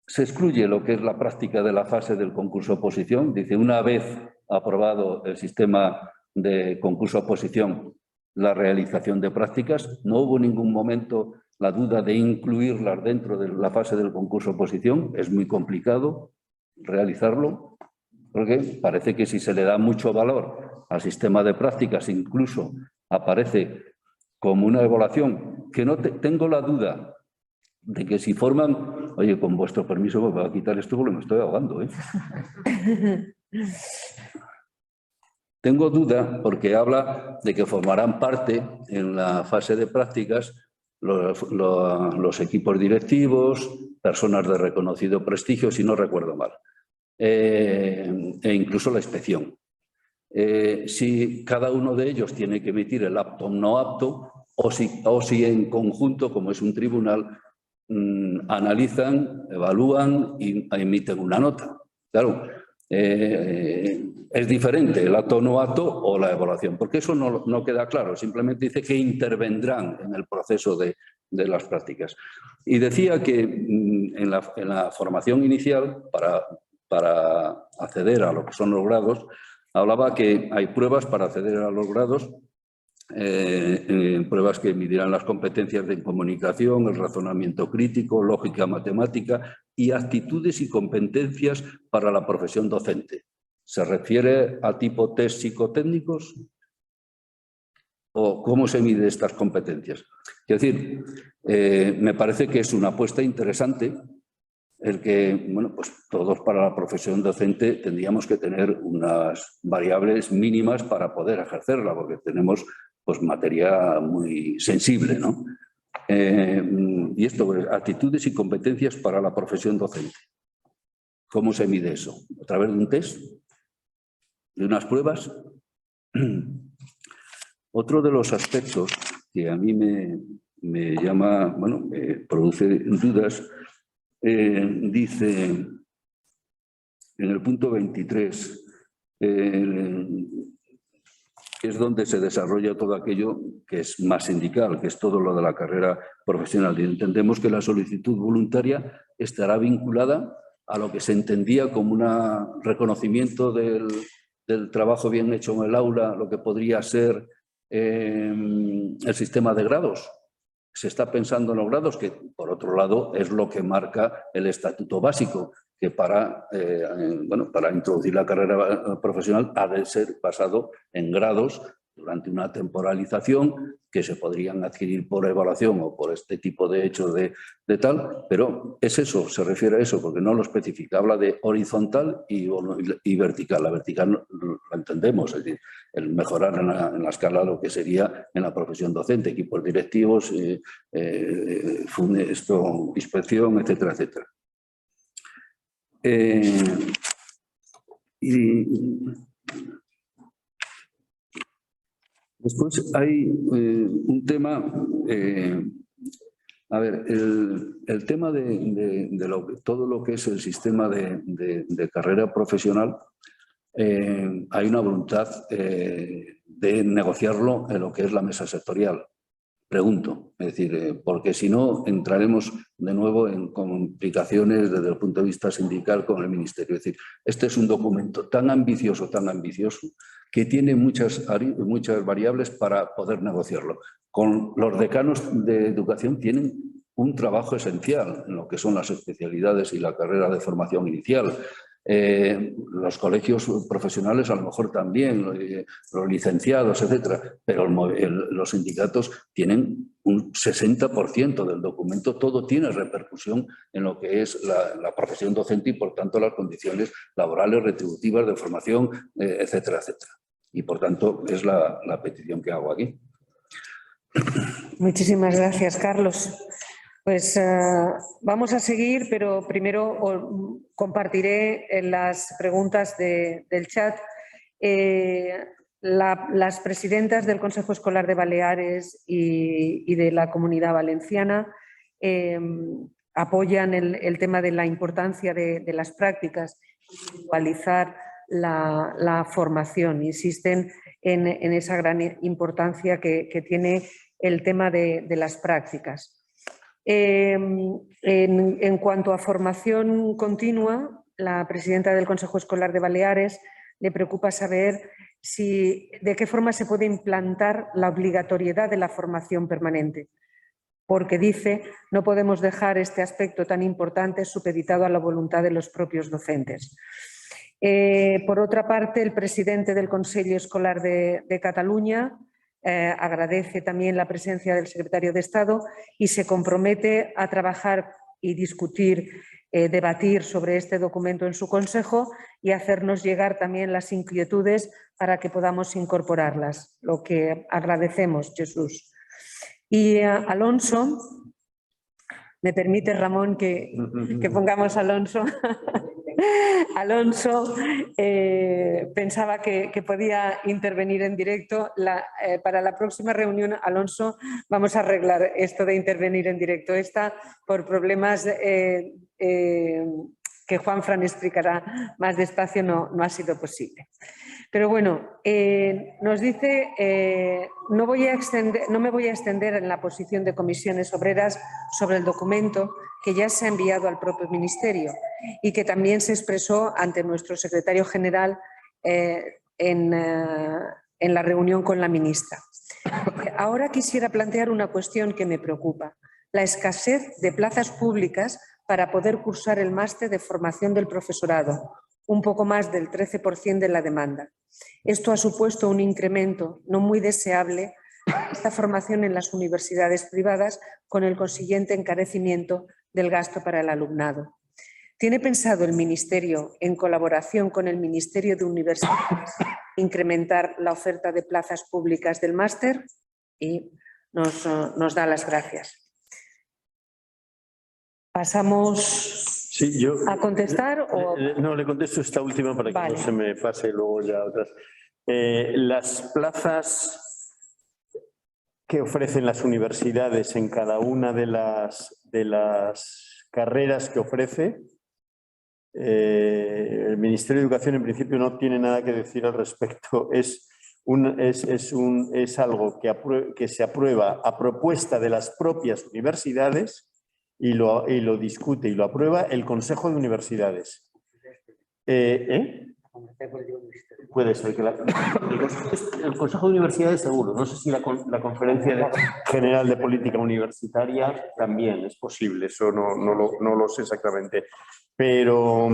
Se excluye lo que es la práctica de la fase del concurso-oposición. Dice, una vez aprobado el sistema de concurso-oposición, la realización de prácticas. No hubo en ningún momento la duda de incluirlas dentro de la fase del concurso-oposición. Es muy complicado realizarlo, porque parece que si se le da mucho valor al sistema de prácticas, incluso aparece como una evaluación, que no tengo la duda de que si forman... Oye, con vuestro permiso me voy a quitar esto porque me estoy ahogando, ¿eh? Tengo duda porque habla de que formarán parte en la fase de prácticas los equipos directivos, personas de reconocido prestigio, si no recuerdo mal, e incluso la inspección. Si cada uno de ellos tiene que emitir el apto o no apto, o si en conjunto, como es un tribunal, analizan, evalúan y emiten una nota. Claro, es diferente el acto o no acto o la evaluación, porque eso no queda claro, simplemente dice que intervendrán en el proceso de las prácticas. Y decía que en la formación inicial, para acceder a lo que son los grados, hablaba que hay pruebas para acceder a los grados, pruebas que medirán las competencias de comunicación, el razonamiento crítico, lógica matemática y actitudes y competencias para la profesión docente. ¿Se refiere a tipo test psicotécnicos? ¿O cómo se mide estas competencias? Es decir, me parece que es una apuesta interesante el que, bueno, pues todos para la profesión docente tendríamos que tener unas variables mínimas para poder ejercerla, porque tenemos pues materia muy sensible, ¿no? Y esto, actitudes y competencias para la profesión docente. ¿Cómo se mide eso? ¿A través de un test? ¿De unas pruebas? Otro de los aspectos que a mí me llama, bueno, me produce dudas, dice en el punto 23, es donde se desarrolla todo aquello que es más sindical, que es todo lo de la carrera profesional. Y entendemos que la solicitud voluntaria estará vinculada a lo que se entendía como un reconocimiento del trabajo bien hecho en el aula, lo que podría ser el sistema de grados. Se está pensando en los grados, que por otro lado es lo que marca el estatuto básico, que para introducir la carrera profesional ha de ser basado en grados durante una temporalización que se podrían adquirir por evaluación o por este tipo de hechos de tal, pero es eso, se refiere a eso, porque no lo especifica, habla de horizontal y vertical. La vertical la entendemos, es decir, el mejorar en la escala lo que sería en la profesión docente, equipos directivos, inspección, etcétera, etcétera. Después hay un tema, a ver, el tema de todo lo que es el sistema de carrera profesional, hay una voluntad de negociarlo en lo que es la mesa sectorial. Pregunto, es decir, porque si no entraremos de nuevo en complicaciones desde el punto de vista sindical con el Ministerio. Es decir, este es un documento tan ambicioso, que tiene muchas variables para poder negociarlo. Con los decanos de educación tienen un trabajo esencial en lo que son las especialidades y la carrera de formación inicial. Los colegios profesionales a lo mejor también, los licenciados, etcétera, pero los sindicatos tienen un 60% del documento, todo tiene repercusión en lo que es la profesión docente y por tanto las condiciones laborales, retributivas, de formación, etcétera, etcétera. Y por tanto es la petición que hago aquí. Muchísimas gracias, Carlos. Pues vamos a seguir, pero primero compartiré las preguntas del chat. Las presidentas del Consejo Escolar de Baleares y de la Comunidad Valenciana apoyan el tema de la importancia de las prácticas, igualizar la formación. Insisten en esa gran importancia que tiene el tema de las prácticas. En cuanto a formación continua, la presidenta del Consejo Escolar de Baleares le preocupa saber de qué forma se puede implantar la obligatoriedad de la formación permanente, porque dice no podemos dejar este aspecto tan importante supeditado a la voluntad de los propios docentes. Por otra parte, el presidente del Consejo Escolar de Cataluña agradece también la presencia del secretario de Estado y se compromete a trabajar y discutir, debatir sobre este documento en su consejo y hacernos llegar también las inquietudes para que podamos incorporarlas, lo que agradecemos, Jesús. Y Alonso, ¿me permite, Ramón, que pongamos a Alonso? Alonso pensaba que podía intervenir en directo. Para la próxima reunión, Alonso, vamos a arreglar esto de intervenir en directo. Esta, por problemas que Juanfran explicará más despacio, no ha sido posible. Pero bueno, nos dice, no me voy a extender en la posición de Comisiones Obreras sobre el documento que ya se ha enviado al propio Ministerio y que también se expresó ante nuestro secretario general en la reunión con la ministra. Ahora quisiera plantear una cuestión que me preocupa: la escasez de plazas públicas para poder cursar el máster de formación del profesorado, un poco más del 13% de la demanda. Esto ha supuesto un incremento no muy deseable esta formación en las universidades privadas con el consiguiente encarecimiento del gasto para el alumnado. ¿Tiene pensado el Ministerio, en colaboración con el Ministerio de Universidades, incrementar la oferta de plazas públicas del máster? Y nos da las gracias. ¿Pasamos a contestar? No, le contesto esta última para que no se me pase luego ya otras. Las plazas que ofrecen las universidades en cada una de las carreras que ofrece, el Ministerio de Educación en principio no tiene nada que decir al respecto. Es algo que se aprueba a propuesta de las propias universidades y lo discute y lo aprueba el Consejo de Universidades. Puede ser que el Consejo de Universidades seguro, no sé si la Conferencia General de Política Universitaria también es posible, eso no lo sé exactamente. Pero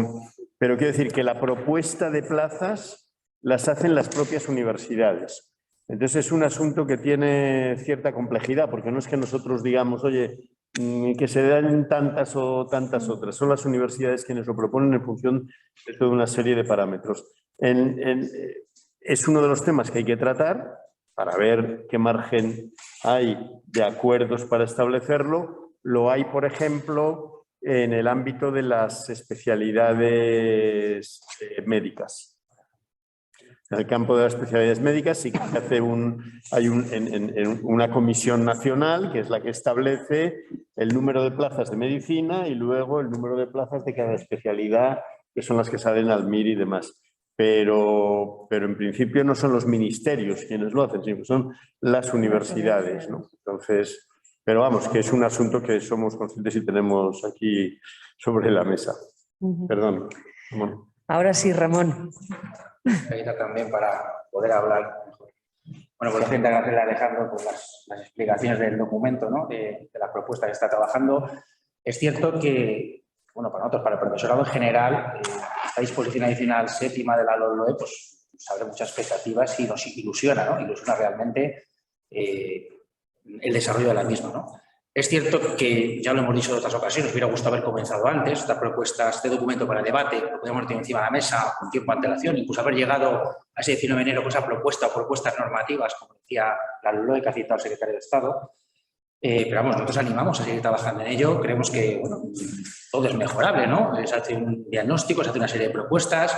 quiero decir que la propuesta de plazas las hacen las propias universidades. Entonces es un asunto que tiene cierta complejidad, porque no es que nosotros digamos, oye, que se den tantas o tantas otras. Son las universidades quienes lo proponen en función de toda una serie de parámetros. Es uno de los temas que hay que tratar para ver qué margen hay de acuerdos para establecerlo. Lo hay, por ejemplo, en el ámbito de las especialidades médicas. En el campo de las especialidades médicas sí que hay una comisión nacional que es la que establece el número de plazas de medicina y luego el número de plazas de cada especialidad, que son las que salen al MIR y demás. Pero en principio no son los ministerios quienes lo hacen, sino que son las universidades, ¿no? Entonces, pero vamos, que es un asunto que somos conscientes y tenemos aquí sobre la mesa. Perdón, Ramón. Ahora sí, Ramón. También para poder hablar mejor. Bueno, pues siempre agradecerle a Alejandro por las explicaciones del documento, ¿no? de la propuesta que está trabajando. Es cierto que, bueno, para nosotros, para el profesorado en general, esta disposición adicional séptima de la LOE, pues abre muchas expectativas y nos ilusiona, ¿no? Ilusiona realmente el desarrollo de la misma, ¿no? Es cierto que, ya lo hemos dicho en otras ocasiones, hubiera gustado haber comenzado antes esta propuesta, este documento para el debate, lo podemos tener encima de la mesa con tiempo de antelación, incluso haber llegado a ese 19 de enero con esa propuesta o propuestas normativas, como decía la LOE que ha citado el secretario de Estado. Pero vamos, nosotros animamos a seguir trabajando en ello, creemos que bueno, todo es mejorable, ¿no? Se hace un diagnóstico, se hace una serie de propuestas.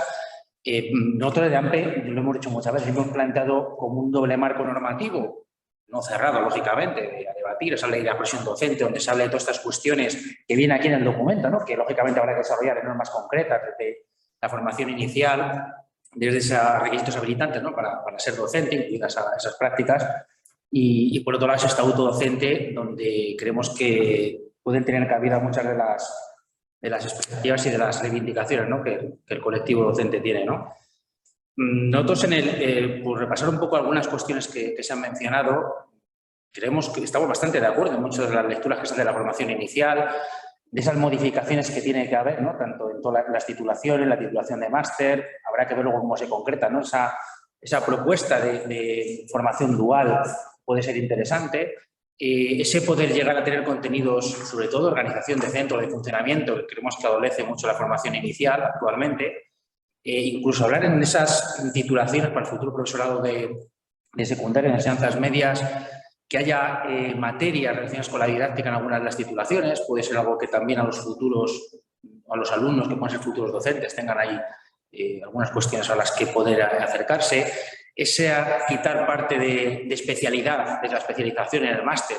Nosotros de AMPE, lo hemos dicho muchas veces, hemos planteado como un doble marco normativo, no cerrado, lógicamente, a debatir, esa ley de la profesión docente, donde se habla de todas estas cuestiones que vienen aquí en el documento, ¿no? Que lógicamente habrá que desarrollar en normas concretas, desde la formación inicial, desde esos requisitos habilitantes, ¿no? Para ser docente, incluidas esas prácticas, y por otro lado ese estatuto docente, donde creemos que pueden tener cabida muchas de las expectativas y de las reivindicaciones, ¿no? que el colectivo docente tiene, ¿no? Nosotros, por repasar un poco algunas cuestiones que se han mencionado, creemos que estamos bastante de acuerdo en muchas de las lecturas que se hacen de la formación inicial, de esas modificaciones que tiene que haber, ¿no? Tanto en todas las titulaciones, la titulación de máster, habrá que ver luego cómo se concreta, ¿no? Esa propuesta de formación dual puede ser interesante. Ese poder llegar a tener contenidos, sobre todo organización de centro, de funcionamiento, que creemos que adolece mucho la formación inicial actualmente. Incluso hablar en esas titulaciones para el futuro profesorado de secundaria, en enseñanzas medias, que haya materias relacionadas con la didáctica en algunas de las titulaciones, puede ser algo que también a los futuros, a los alumnos que pueden ser futuros docentes tengan ahí algunas cuestiones a las que poder acercarse. Quitar parte de especialidad, de la especialización en el máster.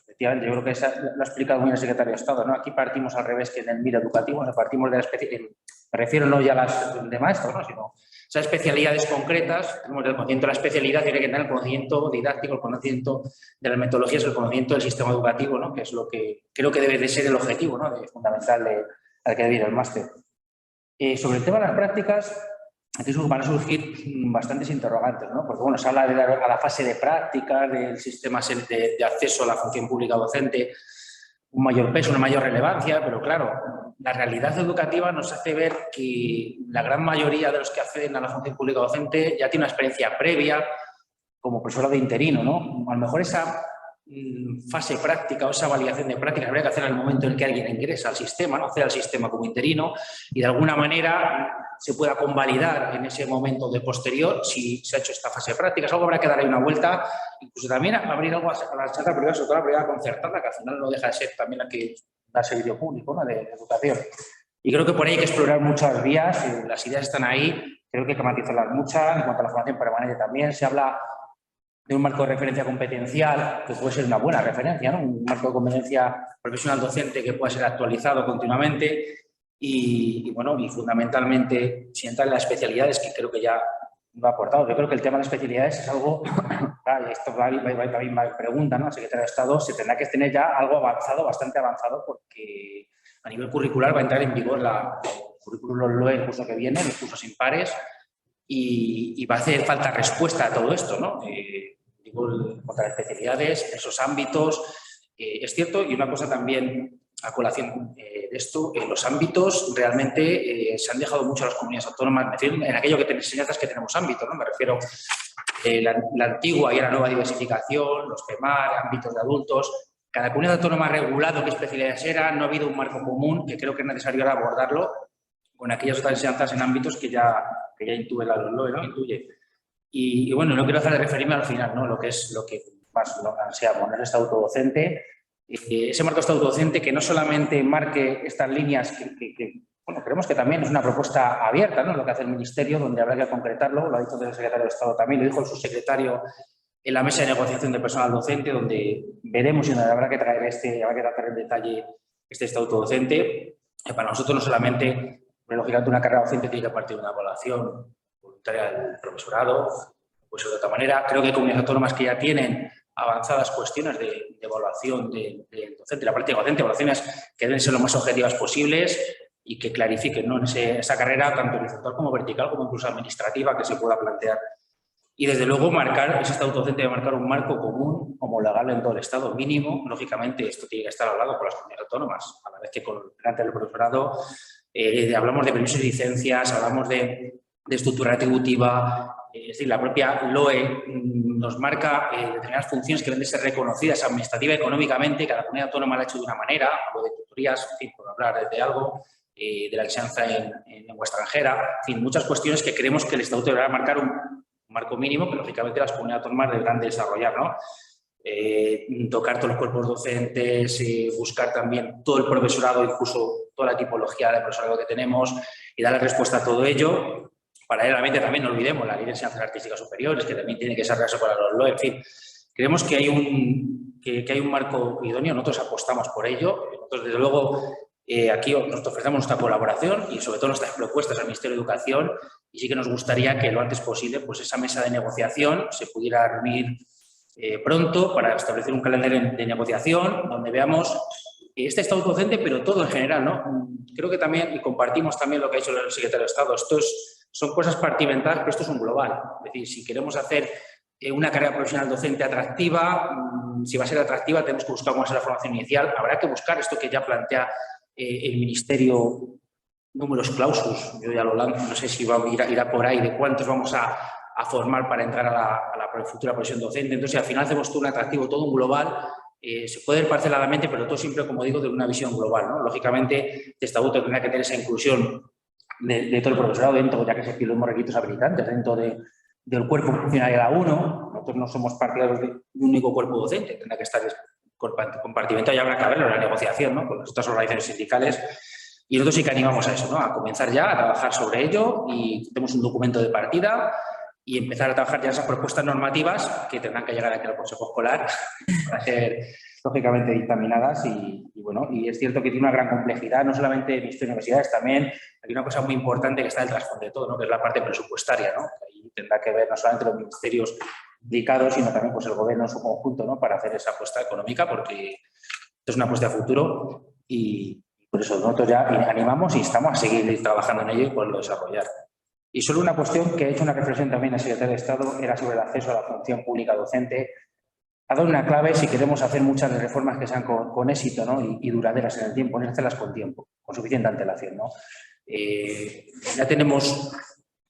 Efectivamente, yo creo que lo ha explicado muy bien el secretario de Estado, ¿no? Aquí partimos al revés que en el MIR educativo, partimos de la especialidad, me refiero no ya a las de maestros, ¿no? Sino esas especialidades concretas, tenemos el conocimiento de la especialidad, tiene que tener el conocimiento didáctico, el conocimiento de las metodologías, el conocimiento del sistema educativo, ¿no? Que es lo que creo que debe de ser el objetivo, ¿no? Fundamental al que debe ir el máster. Sobre el tema de las prácticas, aquí van a surgir bastantes interrogantes, ¿no? Porque bueno, se habla de la fase de práctica, del sistema de acceso a la función pública docente, un mayor peso, una mayor relevancia, pero claro, la realidad educativa nos hace ver que la gran mayoría de los que acceden a la función pública docente ya tiene una experiencia previa como profesorado interino, ¿no? A lo mejor esa fase práctica o esa validación de práctica habría que hacer en el momento en que alguien ingresa al sistema, ¿no? Hacer al sistema como interino y de alguna manera se pueda convalidar en ese momento de posterior si se ha hecho esta fase práctica. Es algo que habrá que dar ahí una vuelta, incluso también abrir algo a la enseñanza privada, sobre todo la privada concertada, que al final no deja de ser también la que da servicio público, ¿no? de educación. Y creo que por ahí hay que explorar muchas vías, las ideas están ahí, creo que hay que matizarlas muchas. En cuanto a la formación permanente también se habla de un marco de referencia competencial que puede ser una buena referencia, ¿no? Un marco de competencia profesional docente que pueda ser actualizado continuamente y bueno, y fundamentalmente sin entrar en las especialidades, que creo que ya lo ha aportado. Yo creo que el tema de las especialidades es algo, claro, esto también me pregunta, ¿no? El secretario de Estado se tendrá que tener ya algo avanzado, bastante avanzado, porque a nivel curricular va a entrar en vigor el currículum LOE el curso que viene, los cursos impares, y va a hacer falta respuesta a todo esto, ¿no? Contra las especialidades, esos ámbitos. Es cierto, y una cosa también a colación de esto, los ámbitos realmente se han dejado mucho a las comunidades autónomas, me refiero en aquello que enseñanzas que tenemos ámbitos, ¿no? Me refiero la antigua y la nueva diversificación, los PEMAR, ámbitos de adultos. Cada comunidad autónoma ha regulado qué especialidades eran, no ha habido un marco común, que creo que es necesario ahora abordarlo con aquellas otras enseñanzas en ámbitos que ya intuye la LOE, ¿no? Intuye. Y bueno, no quiero dejar de referirme al final, ¿no? Lo que más lo ansiamos, ¿no? El estatuto docente. Ese marco estatuto docente que no solamente marque estas líneas que bueno, creemos que también es una propuesta abierta, ¿no? Lo que hace el Ministerio, donde habrá que concretarlo, lo ha dicho el secretario de Estado también, lo dijo el subsecretario en la mesa de negociación de personal docente, donde veremos y donde habrá que tratar en detalle este estatuto docente. Para nosotros no solamente, lógicamente, una carrera docente tiene que partir de una evaluación voluntaria del profesorado, pues de otra manera. Creo que hay comunidades autónomas que ya tienen avanzadas cuestiones de evaluación del docente, la práctica docente, evaluaciones que deben ser lo más objetivas posibles y que clarifiquen, ¿no? En esa carrera, tanto horizontal como vertical, como incluso administrativa, que se pueda plantear. Y desde luego ese estatuto docente debe marcar un marco común, homologable en todo el Estado mínimo. Lógicamente, esto tiene que estar hablado con las comunidades autónomas, a la vez que delante del profesorado. Hablamos de permisos y licencias, hablamos de estructura retributiva, es decir, la propia LOE nos marca determinadas funciones que deben de ser reconocidas administrativa y económicamente. Cada comunidad autónoma lo ha hecho de una manera, hablo de tutorías, en fin, por hablar de algo, de la enseñanza en lengua extranjera, en fin, muchas cuestiones que creemos que el Estatuto deberá marcar un marco mínimo que lógicamente las comunidades autónomas deberán de desarrollar, ¿no? Tocar todos los cuerpos docentes, buscar también todo el profesorado, incluso toda la tipología de profesorado que tenemos y darle respuesta a todo ello. Paralelamente también no olvidemos la ley de enseñanzas artísticas superiores, que también tiene que desarrollarse para los LOE. En fin, creemos que hay un marco idóneo, nosotros apostamos por ello. Nosotros, desde luego, aquí nos ofrecemos nuestra colaboración y sobre todo nuestras propuestas al Ministerio de Educación, y sí que nos gustaría que lo antes posible pues esa mesa de negociación se pudiera reunir pronto para establecer un calendario de negociación donde veamos este estatuto docente, pero todo en general, ¿no? Creo que también, y compartimos también lo que ha dicho el secretario de Estado, son cosas partimentadas, pero esto es un global. Es decir, si queremos hacer una carrera profesional docente atractiva, si va a ser atractiva tenemos que buscar cómo es la formación inicial, habrá que buscar esto que ya plantea el Ministerio, números clausus, yo ya lo lanzo, no sé si irá por ahí, de cuántos vamos a formar para entrar a la futura profesión docente. Entonces, al final hacemos todo un atractivo, todo un global. Se puede ir parceladamente, pero todo siempre, como digo, de una visión global, ¿no? Lógicamente, este estatuto tendrá que tener esa inclusión de todo el profesorado dentro, ya que se piden los requisitos habilitantes, dentro del cuerpo funcional de la 1. Nosotros no somos partidarios de un único cuerpo docente, tendrá que estar compartimentado y habrá que verlo en la negociación, ¿no? Con las otras organizaciones sindicales. Y nosotros sí que animamos a eso, ¿no? A comenzar ya a trabajar sobre ello y tenemos un documento de partida y empezar a trabajar ya esas propuestas normativas que tendrán que llegar aquí al Consejo Escolar para ser lógicamente dictaminadas y bueno, y es cierto que tiene una gran complejidad, no solamente el Ministerio de Universidades, también hay una cosa muy importante que está en el trasfondo de todo, ¿no? Que es la parte presupuestaria, ¿no? Que ahí tendrá que ver no solamente los ministerios dedicados, sino también pues, el Gobierno en su conjunto, ¿no? Para hacer esa apuesta económica, porque esto es una apuesta a futuro y por eso nosotros ya animamos y estamos a seguir trabajando en ello y poderlo desarrollar. Y solo una cuestión que ha hecho una reflexión también el secretario de Estado era sobre el acceso a la función pública docente. Ha dado una clave si queremos hacer muchas reformas que sean con éxito, ¿no? y duraderas en el tiempo, es hacerlas con tiempo, con suficiente antelación, ¿no? Ya tenemos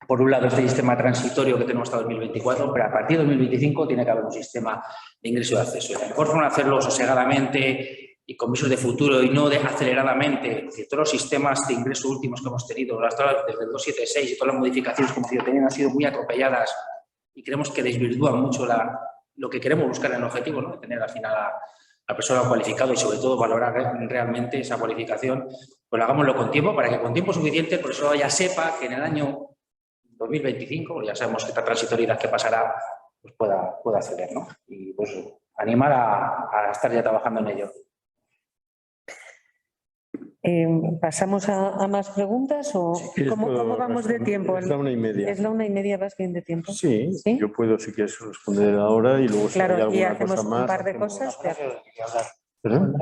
por un lado, este sistema transitorio que tenemos hasta 2024, pero a partir de 2025 tiene que haber un sistema de ingreso y acceso. Y la mejor forma de hacerlo sosegadamente y con visos de futuro y no aceleradamente, que todos los sistemas de ingreso últimos que hemos tenido, desde el 276 y todas las modificaciones que hemos ido teniendo han sido muy atropelladas y creemos que desvirtúan mucho lo que queremos buscar en el objetivo, ¿no? De tener al final a persona cualificada y sobre todo valorar realmente esa cualificación, pues hagámoslo con tiempo para que con tiempo suficiente el profesor ya sepa que en el año 2025, ya sabemos que esta transitoriedad que pasará, pues pueda acceder, ¿no? Y pues animar a estar ya trabajando en ello. ¿Pasamos a más preguntas o cómo vamos de tiempo? Es la 1:30. ¿Es la 1:30? ¿Vas bien de tiempo? Sí, yo puedo si quieres responder ahora y luego si hay Claro, y alguna hacemos cosa más. un par de cosas. ¿Perdón?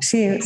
Sí,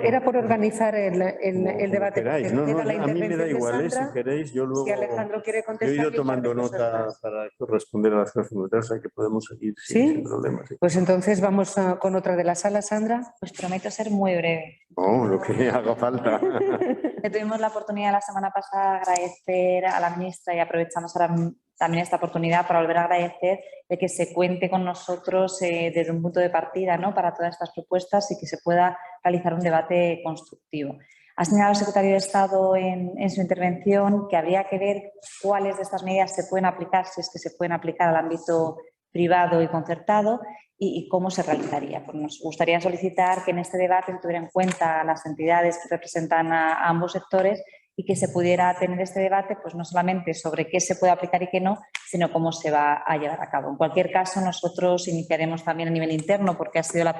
era por organizar el debate. Queráis. No, a mí me da igual, si queréis, yo luego... Si Alejandro quiere Yo contestar... he ido tomando nota para responder a las cosas fundamentales, o sea que podemos seguir sin problemas. Sí. Pues entonces vamos con otra de las salas, Sandra. Pues prometo ser muy breve. No, lo que haga falta. Tuvimos la oportunidad la semana pasada de agradecer a la ministra y aprovechamos ahora también esta oportunidad para volver a agradecer de que se cuente con nosotros desde un punto de partida, ¿no? Para todas estas propuestas y que se pueda realizar un debate constructivo. Ha señalado el secretario de Estado en su intervención que habría que ver cuáles de estas medidas se pueden aplicar, si es que se pueden aplicar al ámbito privado y concertado y cómo se realizaría. Pues nos gustaría solicitar que en este debate se tuviera en cuenta a las entidades que representan a ambos sectores y que se pudiera tener este debate pues no solamente sobre qué se puede aplicar y qué no, sino cómo se va a llevar a cabo. En cualquier caso, nosotros iniciaremos también a nivel interno porque ha sido el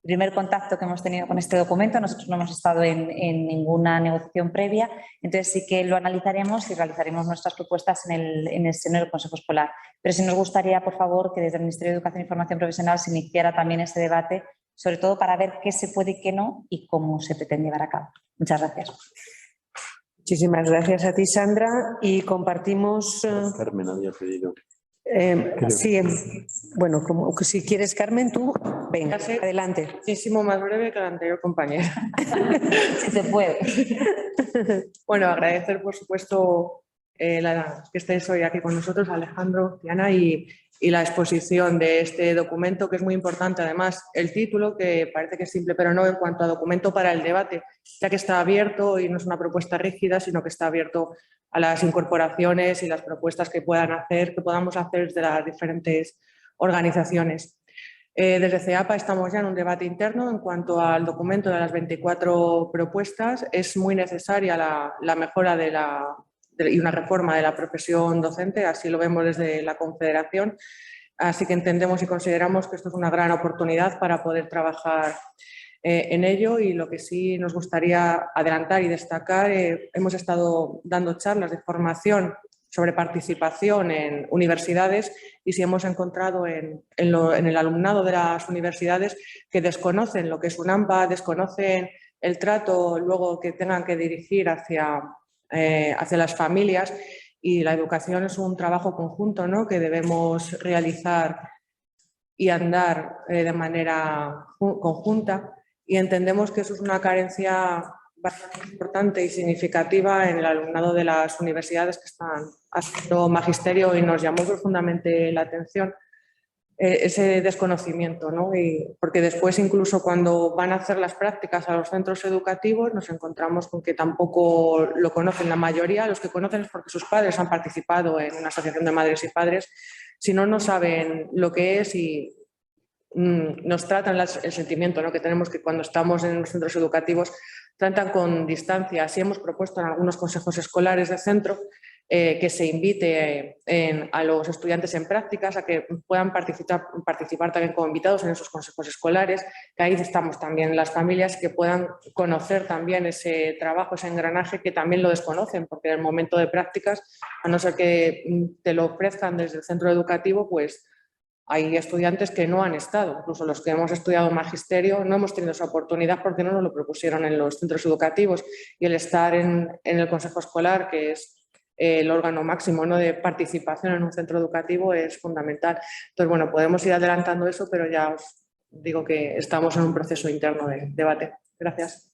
primer contacto que hemos tenido con este documento. Nosotros no hemos estado en ninguna negociación previa, entonces sí que lo analizaremos y realizaremos nuestras propuestas en el seno del Consejo Escolar. Pero sí nos gustaría, por favor, que desde el Ministerio de Educación y Formación Profesional se iniciara también ese debate, sobre todo para ver qué se puede y qué no y cómo se pretende llevar a cabo. Muchas gracias. Muchísimas gracias a ti, Sandra. Y compartimos... Carmen había pedido. Sí, bueno, como si quieres, Carmen, tú, venga, adelante. Muchísimo más breve que la anterior compañera. Si se puede. Bueno, agradecer, por supuesto, que estéis hoy aquí con nosotros, Alejandro, Diana, y la exposición de este documento, que es muy importante. Además, el título, que parece que es simple, pero no en cuanto a documento para el debate, ya que está abierto y no es una propuesta rígida, sino que está abierto a las incorporaciones y las propuestas que podamos hacer desde las diferentes organizaciones. Desde CEAPA estamos ya en un debate interno en cuanto al documento de las 24 propuestas. Es muy necesaria la mejora y una reforma de la profesión docente, así lo vemos desde la Confederación. Así que entendemos y consideramos que esto es una gran oportunidad para poder trabajar en ello, y lo que sí nos gustaría adelantar y destacar, hemos estado dando charlas de formación sobre participación en universidades y sí hemos encontrado en el alumnado de las universidades que desconocen lo que es un AMPA, desconocen el trato luego que tengan que dirigir hacia las familias, y la educación es un trabajo conjunto, ¿no?, que debemos realizar y andar de manera conjunta, y entendemos que eso es una carencia bastante importante y significativa en el alumnado de las universidades que están haciendo magisterio, y nos llamó profundamente la atención ese desconocimiento, ¿no? Porque después, incluso cuando van a hacer las prácticas a los centros educativos, nos encontramos con que tampoco lo conocen la mayoría. Los que conocen es porque sus padres han participado en una asociación de madres y padres, si no, no saben lo que es, y nos tratan el sentimiento, ¿no?, que tenemos, que cuando estamos en los centros educativos tratan con distancia. Así hemos propuesto en algunos consejos escolares de centro que se invite a los estudiantes en prácticas a que puedan participar también como invitados en esos consejos escolares, que ahí estamos también las familias, que puedan conocer también ese trabajo, ese engranaje, que también lo desconocen, porque en el momento de prácticas, a no ser que te lo ofrezcan desde el centro educativo, pues hay estudiantes que no han estado. Incluso los que hemos estudiado magisterio no hemos tenido esa oportunidad porque no nos lo propusieron en los centros educativos, y el estar en el consejo escolar, que es el órgano máximo, ¿no?, de participación en un centro educativo, es fundamental. Entonces, bueno, podemos ir adelantando eso, pero ya os digo que estamos en un proceso interno de debate. Gracias.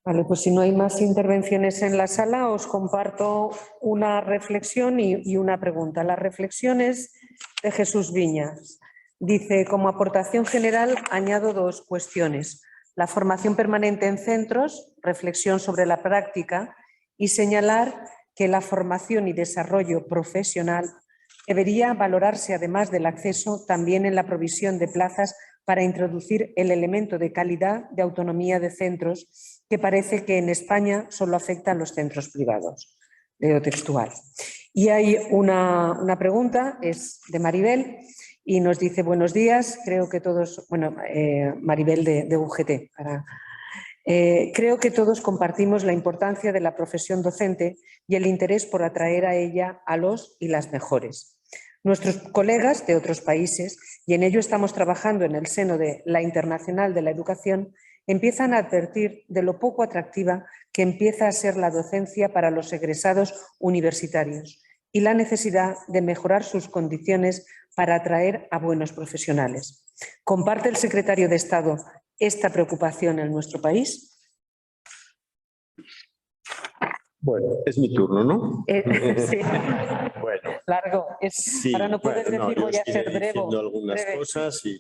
Vale, pues si no hay más intervenciones en la sala, os comparto una reflexión y una pregunta. La reflexión es de Jesús Viñas. Dice, como aportación general, añado dos cuestiones. La formación permanente en centros, reflexión sobre la práctica y señalar que la formación y desarrollo profesional debería valorarse, además del acceso, también en la provisión de plazas para introducir el elemento de calidad de autonomía de centros que parece que en España solo afecta a los centros privados. Leo textual. Y hay una pregunta, es de Maribel, y nos dice, buenos días, creo que todos, Maribel de UGT, creo que todos compartimos la importancia de la profesión docente y el interés por atraer a ella a los y las mejores. Nuestros colegas de otros países, y en ello estamos trabajando en el seno de la Internacional de la Educación, empiezan a advertir de lo poco atractiva que empieza a ser la docencia para los egresados universitarios y la necesidad de mejorar sus condiciones para atraer a buenos profesionales. ¿Comparte el secretario de Estado esta preocupación en nuestro país? Bueno, es mi turno, ¿no? Sí. Bueno. Largo. Sí, para no poder decir voy a ser breve. Algunas cosas y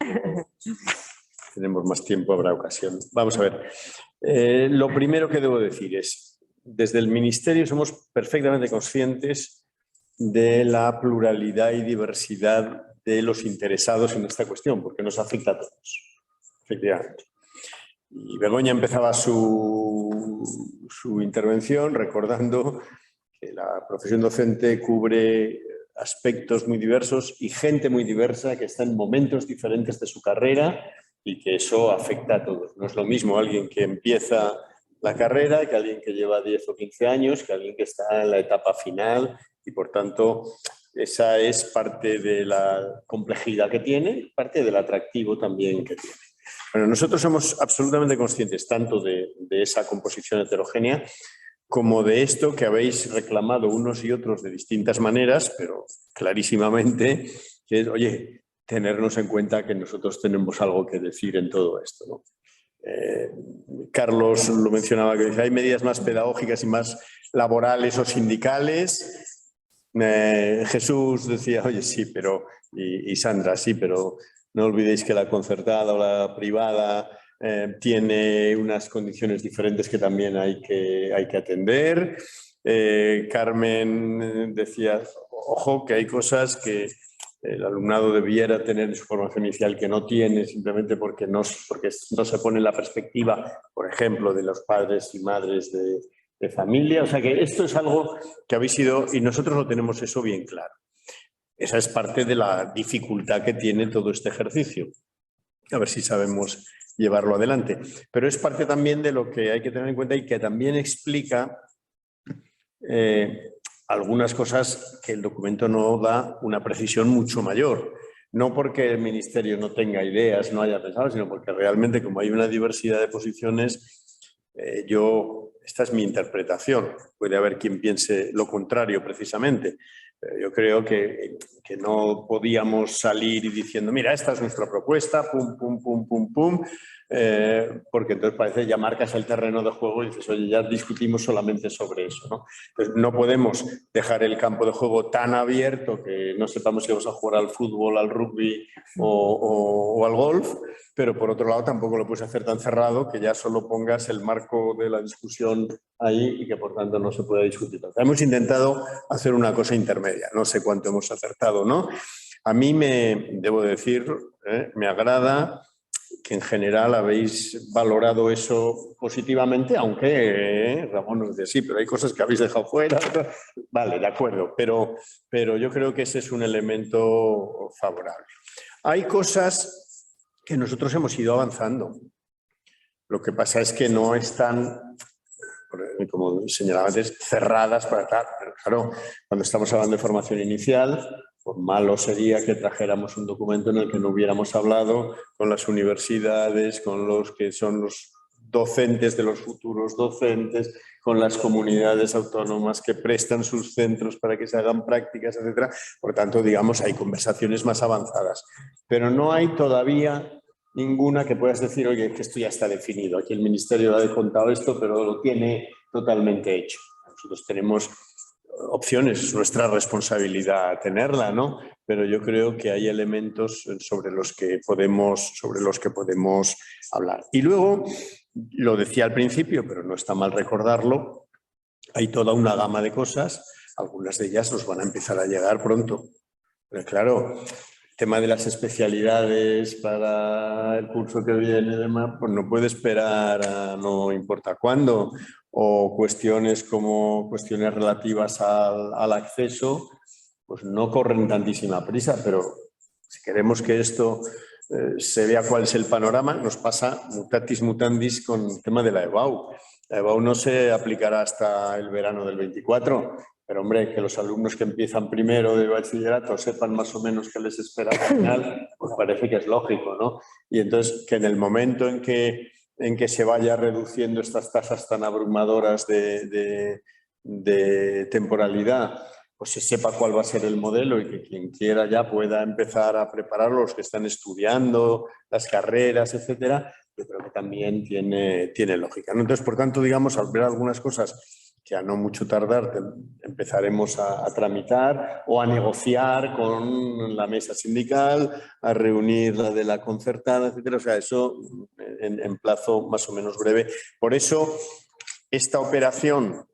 tenemos más tiempo, habrá ocasión. Vamos a ver. Lo primero que debo decir es, desde el Ministerio somos perfectamente conscientes de la pluralidad y diversidad de los interesados en esta cuestión, porque nos afecta a todos, efectivamente. Y Begoña empezaba su intervención recordando que la profesión docente cubre aspectos muy diversos y gente muy diversa que está en momentos diferentes de su carrera y que eso afecta a todos. No es lo mismo alguien que empieza la carrera que alguien que lleva 10 o 15 años, que alguien que está en la etapa final y, por tanto, esa es parte de la complejidad que tiene, parte del atractivo también que tiene. Bueno, nosotros somos absolutamente conscientes tanto de esa composición heterogénea como de esto que habéis reclamado unos y otros de distintas maneras, pero clarísimamente, que es, oye, tenernos en cuenta que nosotros tenemos algo que decir en todo esto, ¿no? Carlos lo mencionaba, que hay medidas más pedagógicas y más laborales o sindicales. Jesús decía, oye, sí, pero, y Sandra, sí, pero no olvidéis que la concertada o la privada tiene unas condiciones diferentes que también hay que atender. Carmen decía, ojo, que hay cosas que el alumnado debiera tener en su formación inicial que no tiene, simplemente porque no se pone en la perspectiva, por ejemplo, de los padres y madres de familia. O sea que esto es algo que habéis ido, y nosotros lo tenemos eso bien claro. Esa es parte de la dificultad que tiene todo este ejercicio. A ver si sabemos llevarlo adelante. Pero es parte también de lo que hay que tener en cuenta y que también explica algunas cosas que el documento no da una precisión mucho mayor. No porque el Ministerio no tenga ideas, no haya pensado, sino porque realmente, como hay una diversidad de posiciones, esta es mi interpretación. Puede haber quien piense lo contrario, precisamente. Pero yo creo que no podíamos salir y diciendo, mira, esta es nuestra propuesta, pum, pum, pum, pum, pum, porque entonces parece ya marcas el terreno de juego y dices, oye, ya discutimos solamente sobre eso, ¿no? Entonces no podemos dejar el campo de juego tan abierto que no sepamos si vamos a jugar al fútbol, al rugby o al golf, pero por otro lado tampoco lo puedes hacer tan cerrado que ya solo pongas el marco de la discusión ahí y que por tanto no se pueda discutir. Hemos intentado hacer una cosa intermedia, no sé cuánto hemos acertado, ¿no? A mí debo decir, me agrada que en general habéis valorado eso positivamente, aunque Ramón nos dice, sí, pero hay cosas que habéis dejado fuera. Vale, de acuerdo, pero yo creo que ese es un elemento favorable. Hay cosas que nosotros hemos ido avanzando. Lo que pasa es que no están, como señalaba antes, cerradas para tal. Pero claro, cuando estamos hablando de formación inicial, pues malo sería que trajéramos un documento en el que no hubiéramos hablado con las universidades, con los que son los docentes de los futuros docentes, con las comunidades autónomas que prestan sus centros para que se hagan prácticas, etc. Por tanto, digamos, hay conversaciones más avanzadas. Pero no hay todavía ninguna que puedas decir, oye, que esto ya está definido. Aquí el Ministerio ha contado esto, pero lo tiene totalmente hecho. Nosotros tenemos opciones, es nuestra responsabilidad tenerla, ¿no? Pero yo creo que hay elementos sobre los que podemos hablar. Y luego, lo decía al principio, pero no está mal recordarlo, hay toda una gama de cosas, algunas de ellas nos van a empezar a llegar pronto. Pero claro, el tema de las especialidades para el curso que viene, demás, pues no puede esperar a no importa cuándo, o cuestiones como cuestiones relativas al acceso, pues no corren tantísima prisa, pero si queremos que esto se vea cuál es el panorama, nos pasa mutatis mutandis con el tema de la EBAU. La EBAU no se aplicará hasta el verano del 24, pero hombre, que los alumnos que empiezan primero de bachillerato sepan más o menos qué les espera al final, pues parece que es lógico, ¿no? Y entonces que en el momento en que se vaya reduciendo estas tasas tan abrumadoras de temporalidad, pues se sepa cuál va a ser el modelo y que quien quiera ya pueda empezar a preparar los que están estudiando, las carreras, etcétera, yo creo que también tiene lógica, ¿no? Entonces, por tanto, digamos, al ver algunas cosas que a no mucho tardar empezaremos a tramitar o a negociar con la mesa sindical, a reunir la de la concertada, etcétera. O sea, eso en plazo más o menos breve. Por eso, esta operación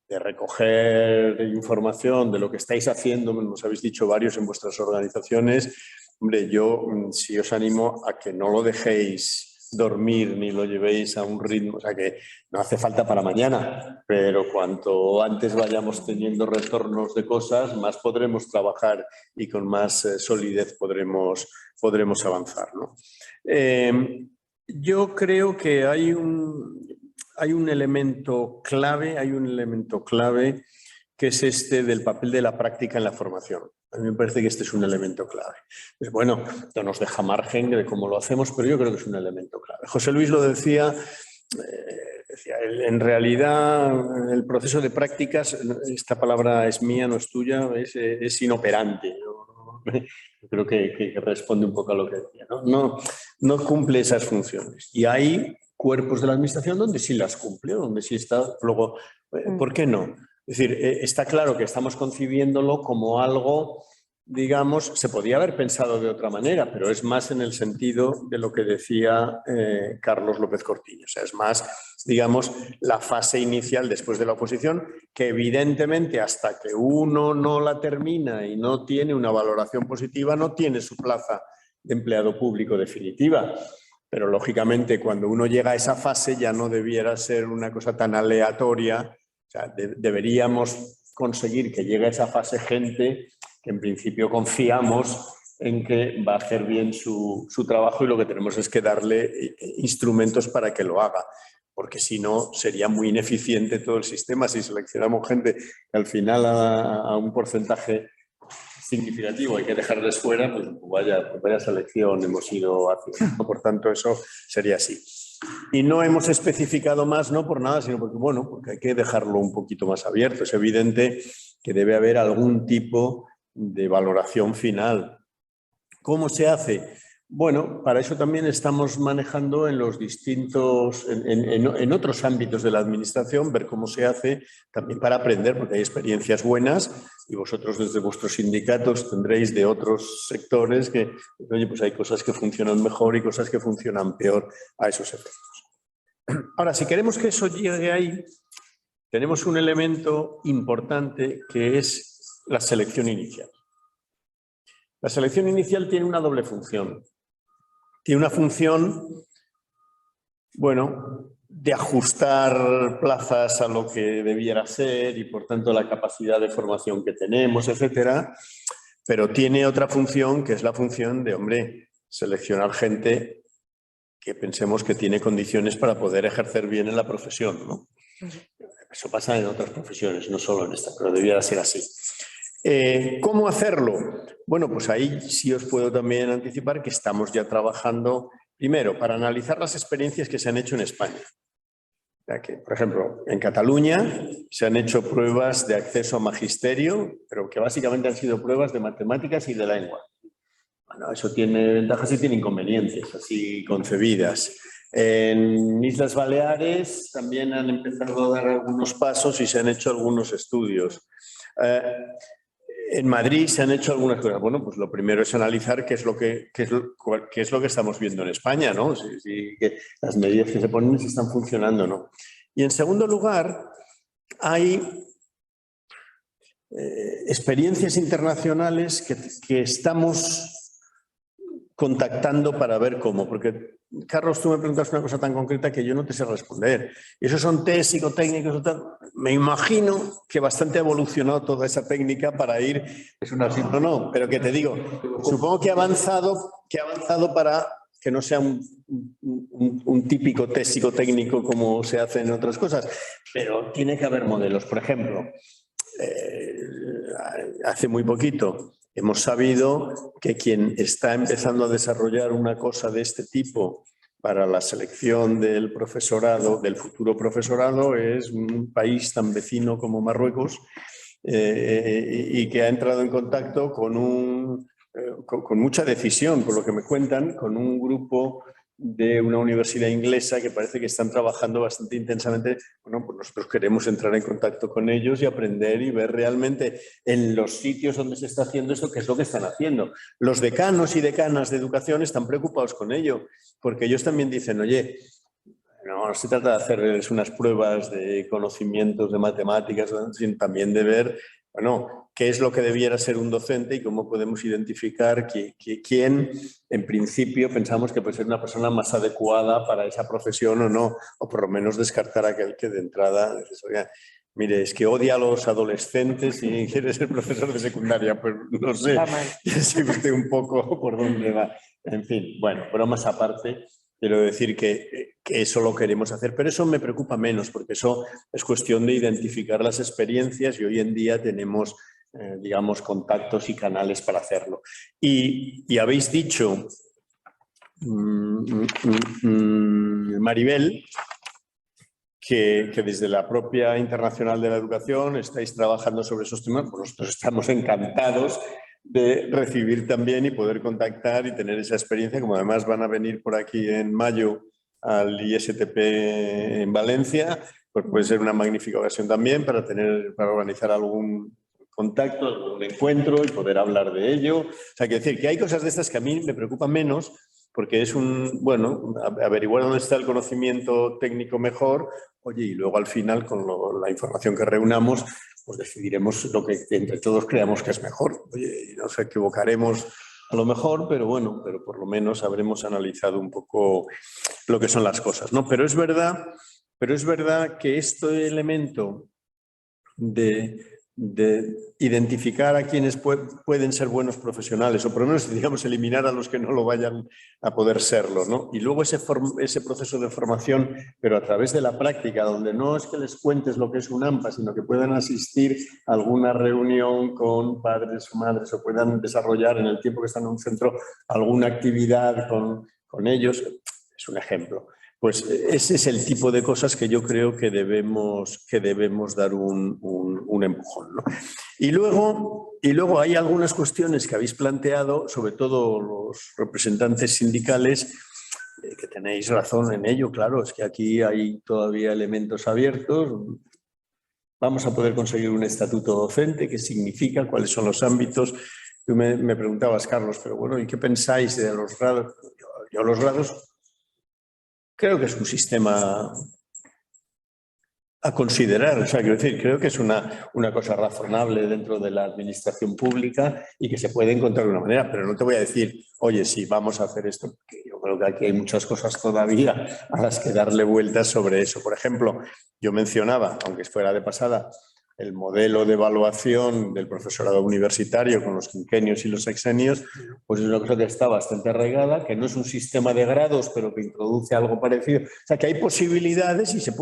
de recoger información de lo que estáis haciendo, nos habéis dicho varios en vuestras organizaciones, hombre, yo sí os animo a que no lo dejéis dormir ni lo llevéis a un ritmo, o sea que no hace falta para mañana, pero cuanto antes vayamos teniendo retornos de cosas, más podremos trabajar y con más solidez podremos avanzar, ¿no? Yo creo que hay un elemento clave, que es este del papel de la práctica en la formación. A mí me parece que este es un elemento clave. Pues bueno, no nos deja margen de cómo lo hacemos, pero yo creo que es un elemento clave. José Luis lo decía, en realidad el proceso de prácticas, esta palabra es mía, no es tuya, es inoperante. Yo creo que responde un poco a lo que decía. No cumple esas funciones. Y hay cuerpos de la administración donde sí las cumple, donde sí está. Luego, ¿por qué no? Es decir, está claro que estamos concibiéndolo como algo, digamos, se podía haber pensado de otra manera, pero es más en el sentido de lo que decía Carlos López Cortiño. O sea, es más, digamos, la fase inicial después de la oposición, que evidentemente hasta que uno no la termina y no tiene una valoración positiva, no tiene su plaza de empleado público definitiva. Pero lógicamente cuando uno llega a esa fase ya no debiera ser una cosa tan aleatoria. O sea, deberíamos conseguir que llegue a esa fase gente que en principio confiamos en que va a hacer bien su trabajo y lo que tenemos es que darle instrumentos para que lo haga. Porque si no, sería muy ineficiente todo el sistema. Si seleccionamos gente que al final a un porcentaje significativo hay que dejarles fuera, pues vaya selección hemos ido haciendo. Por tanto, eso sería así. Y no hemos especificado más, no por nada, sino porque, bueno, porque hay que dejarlo un poquito más abierto. Es evidente que debe haber algún tipo de valoración final. ¿Cómo se hace? Bueno, para eso también estamos manejando en los distintos, en otros ámbitos de la administración, ver cómo se hace también para aprender, porque hay experiencias buenas y vosotros desde vuestros sindicatos tendréis de otros sectores que, oye, pues hay cosas que funcionan mejor y cosas que funcionan peor a esos efectos. Ahora, si queremos que eso llegue ahí, tenemos un elemento importante que es la selección inicial. La selección inicial tiene una doble función. Tiene una función, bueno, de ajustar plazas a lo que debiera ser y por tanto la capacidad de formación que tenemos, etcétera, pero tiene otra función que es la función de, hombre, seleccionar gente que pensemos que tiene condiciones para poder ejercer bien en la profesión, ¿no? Eso pasa en otras profesiones, no solo en esta, pero debiera ser así. ¿Cómo hacerlo? Bueno, pues ahí sí os puedo también anticipar que estamos ya trabajando, primero, para analizar las experiencias que se han hecho en España. Ya que, por ejemplo, en Cataluña se han hecho pruebas de acceso a magisterio, pero que básicamente han sido pruebas de matemáticas y de lengua. Bueno, eso tiene ventajas y tiene inconvenientes, así concebidas. En Islas Baleares también han empezado a dar algunos pasos y se han hecho algunos estudios. En Madrid se han hecho algunas cosas. Bueno, pues lo primero es analizar qué es lo que estamos viendo en España, ¿no? Que las medidas que se ponen si están funcionando o no. Y en segundo lugar, hay experiencias internacionales que estamos contactando para ver cómo, porque Carlos, tú me preguntas una cosa tan concreta que yo no te sé responder. Y esos son test psicotécnicos, me imagino que bastante ha evolucionado toda esa técnica para ir, es una no, pero que te digo, supongo que ha avanzado para que no sea un típico test psicotécnico como se hace en otras cosas, pero tiene que haber modelos. Por ejemplo, hace muy poquito hemos sabido que quien está empezando a desarrollar una cosa de este tipo para la selección del profesorado, del futuro profesorado, es un país tan vecino como Marruecos y que ha entrado en contacto con mucha decisión, por lo que me cuentan, con un grupo de una universidad inglesa que parece que están trabajando bastante intensamente. Bueno, pues nosotros queremos entrar en contacto con ellos y aprender y ver realmente en los sitios donde se está haciendo esto qué es lo que están haciendo. Los decanos y decanas de educación están preocupados con ello, porque ellos también dicen, oye, no se trata de hacerles unas pruebas de conocimientos de matemáticas, sino también de ver, bueno, qué es lo que debiera ser un docente y cómo podemos identificar quién, en principio, pensamos que puede ser una persona más adecuada para esa profesión o no, o por lo menos descartar a aquel que de entrada dices, oiga, mire, es que odia a los adolescentes y quiere ser profesor de secundaria, pues no sé, ya sabe usted un poco por dónde va. En fin, bueno, bromas aparte. Quiero decir que eso lo queremos hacer, pero eso me preocupa menos, porque eso es cuestión de identificar las experiencias y hoy en día tenemos, digamos, contactos y canales para hacerlo. Y habéis dicho, Maribel, que desde la propia Internacional de la Educación estáis trabajando sobre esos temas. Pues nosotros estamos encantados de recibir también y poder contactar y tener esa experiencia, como además van a venir por aquí en mayo al ISTP en Valencia, pues puede ser una magnífica ocasión también para organizar algún contacto, algún encuentro y poder hablar de ello. O sea, quiero decir que hay cosas de estas que a mí me preocupan menos, porque es averiguar dónde está el conocimiento técnico mejor, oye, y luego al final con la información que reunamos, pues decidiremos lo que entre todos creamos que es mejor. Oye, nos equivocaremos a lo mejor, pero bueno, pero por lo menos habremos analizado un poco lo que son las cosas, ¿no? Pero es verdad que este elemento de identificar a quienes pueden ser buenos profesionales, o por lo menos, digamos, eliminar a los que no lo vayan a poder serlo, ¿no? Y luego ese proceso de formación, pero a través de la práctica, donde no es que les cuentes lo que es un AMPA, sino que puedan asistir a alguna reunión con padres o madres, o puedan desarrollar en el tiempo que están en un centro alguna actividad con ellos, es un ejemplo. Pues ese es el tipo de cosas que yo creo que debemos dar un empujón, ¿no? Y luego hay algunas cuestiones que habéis planteado, sobre todo los representantes sindicales, que tenéis razón en ello, claro, es que aquí hay todavía elementos abiertos. Vamos a poder conseguir un estatuto docente, qué significa, cuáles son los ámbitos. Tú me preguntabas, Carlos, pero bueno, ¿y qué pensáis de los grados? Yo los grados creo que es un sistema a considerar, o sea, quiero decir, creo que es una cosa razonable dentro de la administración pública y que se puede encontrar de una manera, pero no te voy a decir, oye, sí, vamos a hacer esto, porque yo creo que aquí hay muchas cosas todavía a las que darle vueltas sobre eso. Por ejemplo, yo mencionaba, aunque fuera de pasada, el modelo de evaluación del profesorado universitario con los quinquenios y los sexenios, pues es una cosa que está bastante arraigada, que no es un sistema de grados, pero que introduce algo parecido. O sea, que hay posibilidades y se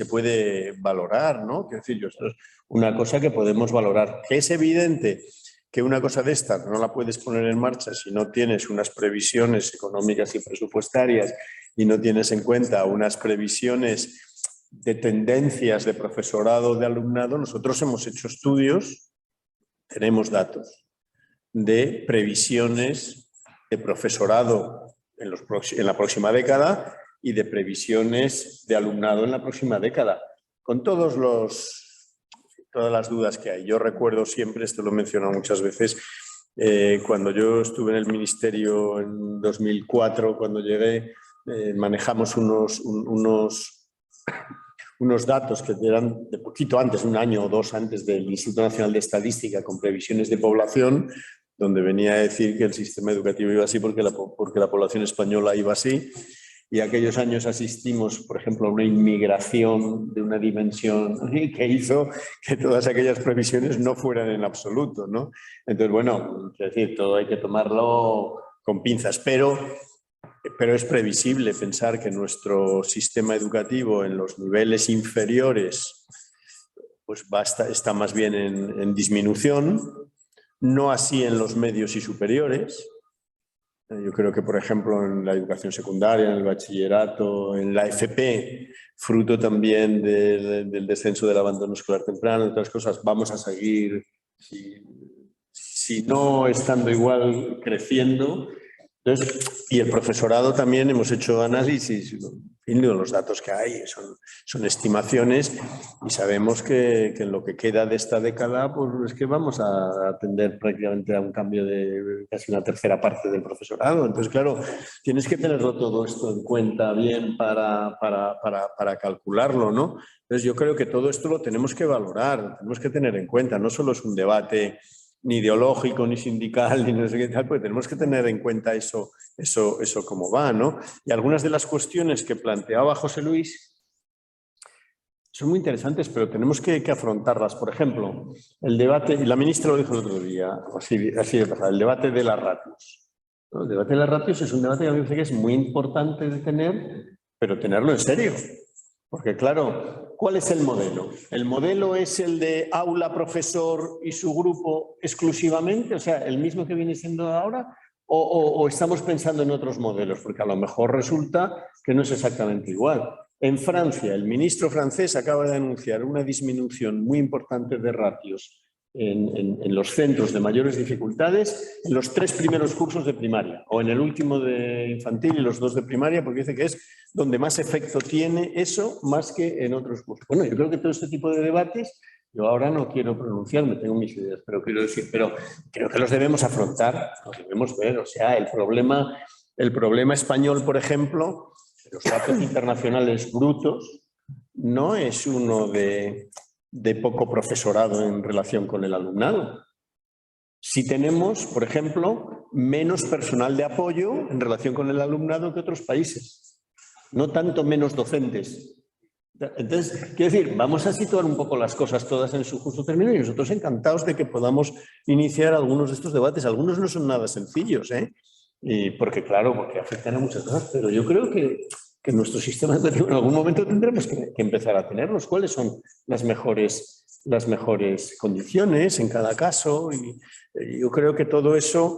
puede valorar, ¿no? Quiero decir, eso es una cosa que podemos valorar. Que es evidente que una cosa de esta no la puedes poner en marcha si no tienes unas previsiones económicas y presupuestarias y no tienes en cuenta unas previsiones de tendencias de profesorado, de alumnado. Nosotros hemos hecho estudios, tenemos datos de previsiones de profesorado en la próxima década y de previsiones de alumnado en la próxima década, con todas las dudas que hay. Yo recuerdo siempre, esto lo he mencionado muchas veces, cuando yo estuve en el ministerio en 2004, cuando llegué, manejamos unos datos que eran de poquito antes, un año o dos antes del Instituto Nacional de Estadística, con previsiones de población, donde venía a decir que el sistema educativo iba así porque la población española iba así. Y aquellos años asistimos, por ejemplo, a una inmigración de una dimensión que hizo que todas aquellas previsiones no fueran en absoluto, ¿no? Entonces, bueno, es decir, todo hay que tomarlo con pinzas, pero es previsible pensar que nuestro sistema educativo en los niveles inferiores pues está más bien en disminución, no así en los medios y superiores. Yo creo que, por ejemplo, en la educación secundaria, en el bachillerato, en la FP, fruto también del descenso del abandono escolar temprano, de otras cosas, vamos a seguir, si no estando igual, creciendo. Entonces, y el profesorado también hemos hecho análisis, los datos que hay son estimaciones y sabemos que en lo que queda de esta década pues es que vamos a atender prácticamente a un cambio de casi una tercera parte del profesorado. Entonces, claro, tienes que tenerlo todo esto en cuenta bien para calcularlo, ¿no? Entonces, yo creo que todo esto lo tenemos que valorar, tenemos que tener en cuenta, no solo es un debate ni ideológico, ni sindical, ni no sé qué tal, porque tenemos que tener en cuenta eso cómo va, ¿no? Y algunas de las cuestiones que planteaba José Luis son muy interesantes, pero tenemos que afrontarlas. Por ejemplo, el debate, y la ministra lo dijo el otro día, así de pasada, el debate de las ratios, ¿no? El debate de las ratios es un debate que a mí me parece que es muy importante de tener, pero tenerlo en serio. Porque claro, ¿cuál es el modelo? ¿El modelo es el de aula, profesor y su grupo exclusivamente? O sea, ¿el mismo que viene siendo ahora? ¿O estamos pensando en otros modelos? Porque a lo mejor resulta que no es exactamente igual. En Francia, el ministro francés acaba de anunciar una disminución muy importante de ratios en los centros de mayores dificultades en los 3 primeros cursos de primaria o en el último de infantil y los 2 de primaria, porque dice que es donde más efecto tiene eso más que en otros cursos. Bueno, yo creo que todo este tipo de debates, yo ahora no quiero pronunciarme, tengo mis ideas, pero quiero decir, pero creo que los debemos afrontar, los debemos ver. O sea, el problema español, por ejemplo, los datos internacionales brutos, no es uno de poco profesorado en relación con el alumnado. Si tenemos, por ejemplo, menos personal de apoyo en relación con el alumnado que otros países, no tanto menos docentes. Entonces, quiero decir, vamos a situar un poco las cosas todas en su justo término y nosotros encantados de que podamos iniciar algunos de estos debates. Algunos no son nada sencillos, y porque afectan a muchas cosas, pero yo creo que nuestro sistema educativo en algún momento tendremos que empezar a tenerlos. ¿Cuáles son las mejores condiciones en cada caso? Y yo creo que todo eso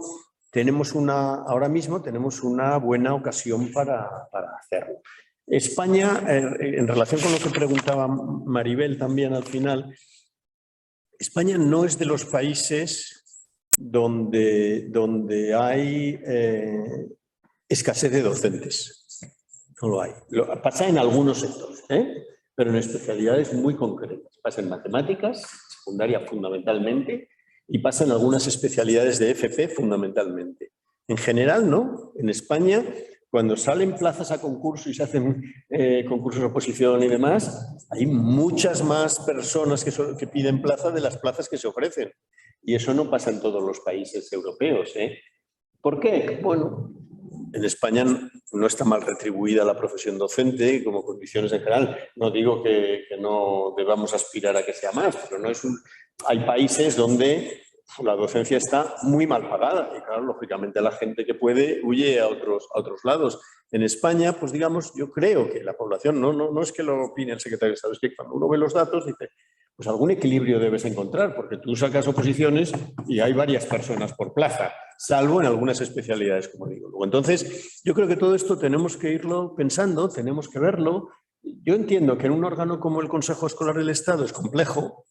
ahora mismo tenemos una buena ocasión para hacerlo. España, en relación con lo que preguntaba Maribel también al final, España no es de los países donde hay escasez de docentes. No lo hay. Pasa en algunos sectores, pero en especialidades muy concretas. Pasa en matemáticas, secundaria fundamentalmente, y pasa en algunas especialidades de FP fundamentalmente. En general, no. En España, cuando salen plazas a concurso y se hacen concursos de oposición y demás, hay muchas más personas que piden plaza de las plazas que se ofrecen. Y eso no pasa en todos los países europeos. ¿Por qué? Bueno, en España no está mal retribuida la profesión docente como condiciones en general. No digo que no debamos aspirar a que sea más, pero hay países donde la docencia está muy mal pagada y claro, lógicamente la gente que puede huye a otros lados. En España, pues digamos, yo creo que la población, no es que lo opine el secretario de Estado, es que cuando uno ve los datos dice, pues algún equilibrio debes encontrar, porque tú sacas oposiciones y hay varias personas por plaza, salvo en algunas especialidades, como digo. Luego, entonces, yo creo que todo esto tenemos que irlo pensando, tenemos que verlo. Yo entiendo que en un órgano como el Consejo Escolar del Estado es complejo,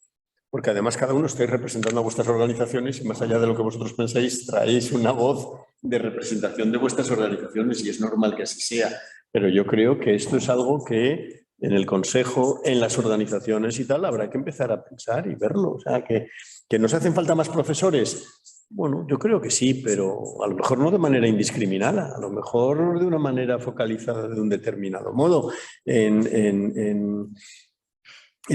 porque además cada uno estáis representando a vuestras organizaciones y más allá de lo que vosotros pensáis, traéis una voz de representación de vuestras organizaciones y es normal que así sea. Pero yo creo que esto es algo que en el Consejo, en las organizaciones y tal, habrá que empezar a pensar y verlo. O sea, que nos hacen falta más profesores. Bueno, yo creo que sí, pero a lo mejor no de manera indiscriminada, a lo mejor de una manera focalizada de un determinado modo. En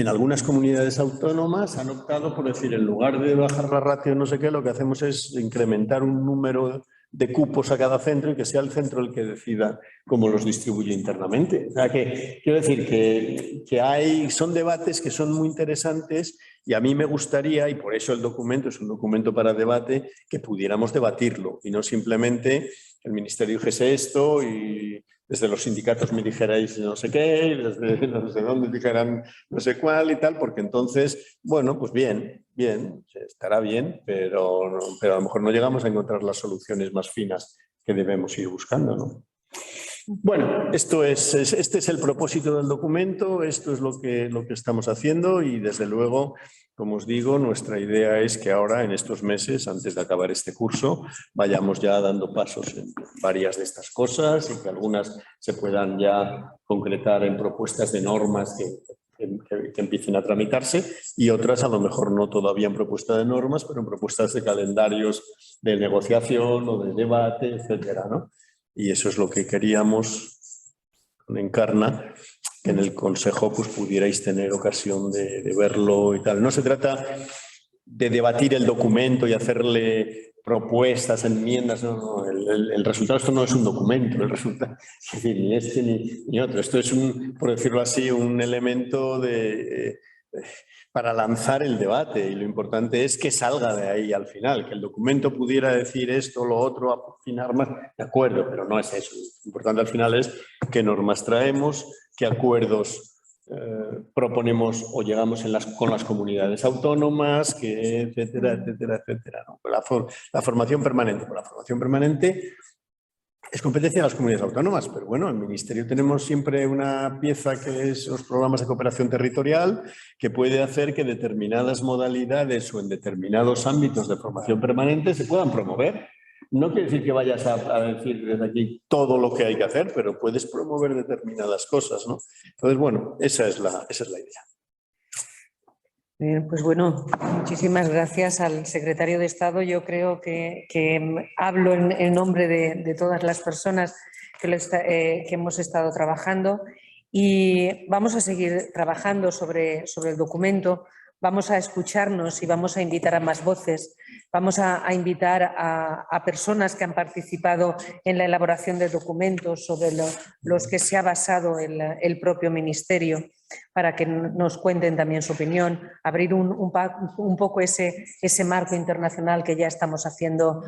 algunas comunidades autónomas han optado por decir, en lugar de bajar la ratio no sé qué, lo que hacemos es incrementar un número de cupos a cada centro y que sea el centro el que decida cómo los distribuye internamente. O sea, que quiero decir que son debates que son muy interesantes y a mí me gustaría, y por eso el documento es un documento para debate, que pudiéramos debatirlo y no simplemente el Ministerio dijese esto y desde los sindicatos me dijerais no sé qué, y desde no sé dónde dijeran no sé cuál y tal, porque entonces, bueno, pues bien, estará bien, pero a lo mejor no llegamos a encontrar las soluciones más finas que debemos ir buscando, ¿no? Bueno, este es el propósito del documento, esto es lo que estamos haciendo y desde luego, como os digo, nuestra idea es que ahora en estos meses, antes de acabar este curso, vayamos ya dando pasos en varias de estas cosas y que algunas se puedan ya concretar en propuestas de normas que empiecen a tramitarse y otras a lo mejor no todavía en propuesta de normas, pero en propuestas de calendarios de negociación o de debate, etcétera, ¿no? Y eso es lo que queríamos con Encarna, que en el Consejo pues, pudierais tener ocasión de verlo y tal. No se trata de debatir el documento y hacerle propuestas, enmiendas, no. El resultado, esto no es un documento, el resultado, es decir, ni este ni otro. Esto es, por decirlo así, un elemento para lanzar el debate y lo importante es que salga de ahí al final, que el documento pudiera decir esto, lo otro, afinar más, de acuerdo, pero no es eso. Lo importante al final es qué normas traemos, qué acuerdos proponemos o llegamos con las comunidades autónomas, etcétera, etcétera, etcétera, ¿no? La formación permanente. La formación permanente es competencia de las comunidades autónomas, pero bueno, en el Ministerio tenemos siempre una pieza que es los programas de cooperación territorial que puede hacer que determinadas modalidades o en determinados ámbitos de formación permanente se puedan promover. No quiere decir que vayas a decir desde aquí todo lo que hay que hacer, pero puedes promover determinadas cosas, ¿no? Entonces, bueno, esa es la idea. Bien, pues bueno, muchísimas gracias al secretario de Estado. Yo creo que hablo en nombre de todas las personas que hemos estado trabajando y vamos a seguir trabajando sobre el documento. Vamos a escucharnos y vamos a invitar a más voces. Vamos a invitar a personas que han participado en la elaboración de documentos sobre los que se ha basado el propio Ministerio para que nos cuenten también su opinión, abrir un poco ese marco internacional que ya estamos haciendo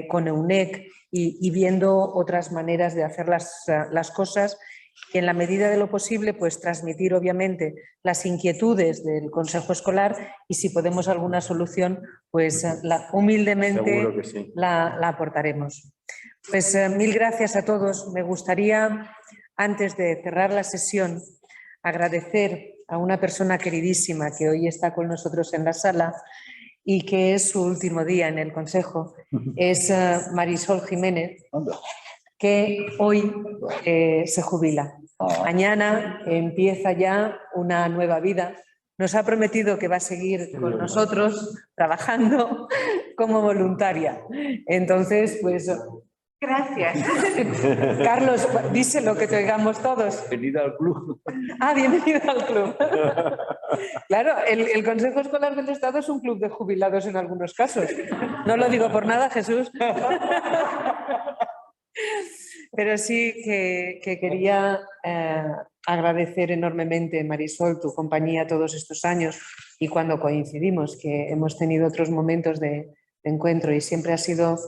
con EUNEC y viendo otras maneras de hacer las cosas. Y en la medida de lo posible, pues transmitir obviamente las inquietudes del Consejo Escolar y si podemos alguna solución, pues humildemente sí. la aportaremos. Pues mil gracias a todos. Me gustaría, antes de cerrar la sesión, agradecer a una persona queridísima que hoy está con nosotros en la sala y que es su último día en el Consejo. Es Marisol Jiménez, que hoy se jubila. Mañana empieza ya una nueva vida. Nos ha prometido que va a seguir con nosotros trabajando como voluntaria. Entonces, pues, gracias. Carlos, díselo que te oigamos todos. Bienvenida al club. Bienvenido al club. Claro, el Consejo Escolar del Estado es un club de jubilados en algunos casos. No lo digo por nada, Jesús. Pero sí que quería agradecer enormemente, Marisol, tu compañía todos estos años y cuando coincidimos, que hemos tenido otros momentos de encuentro y siempre ha sido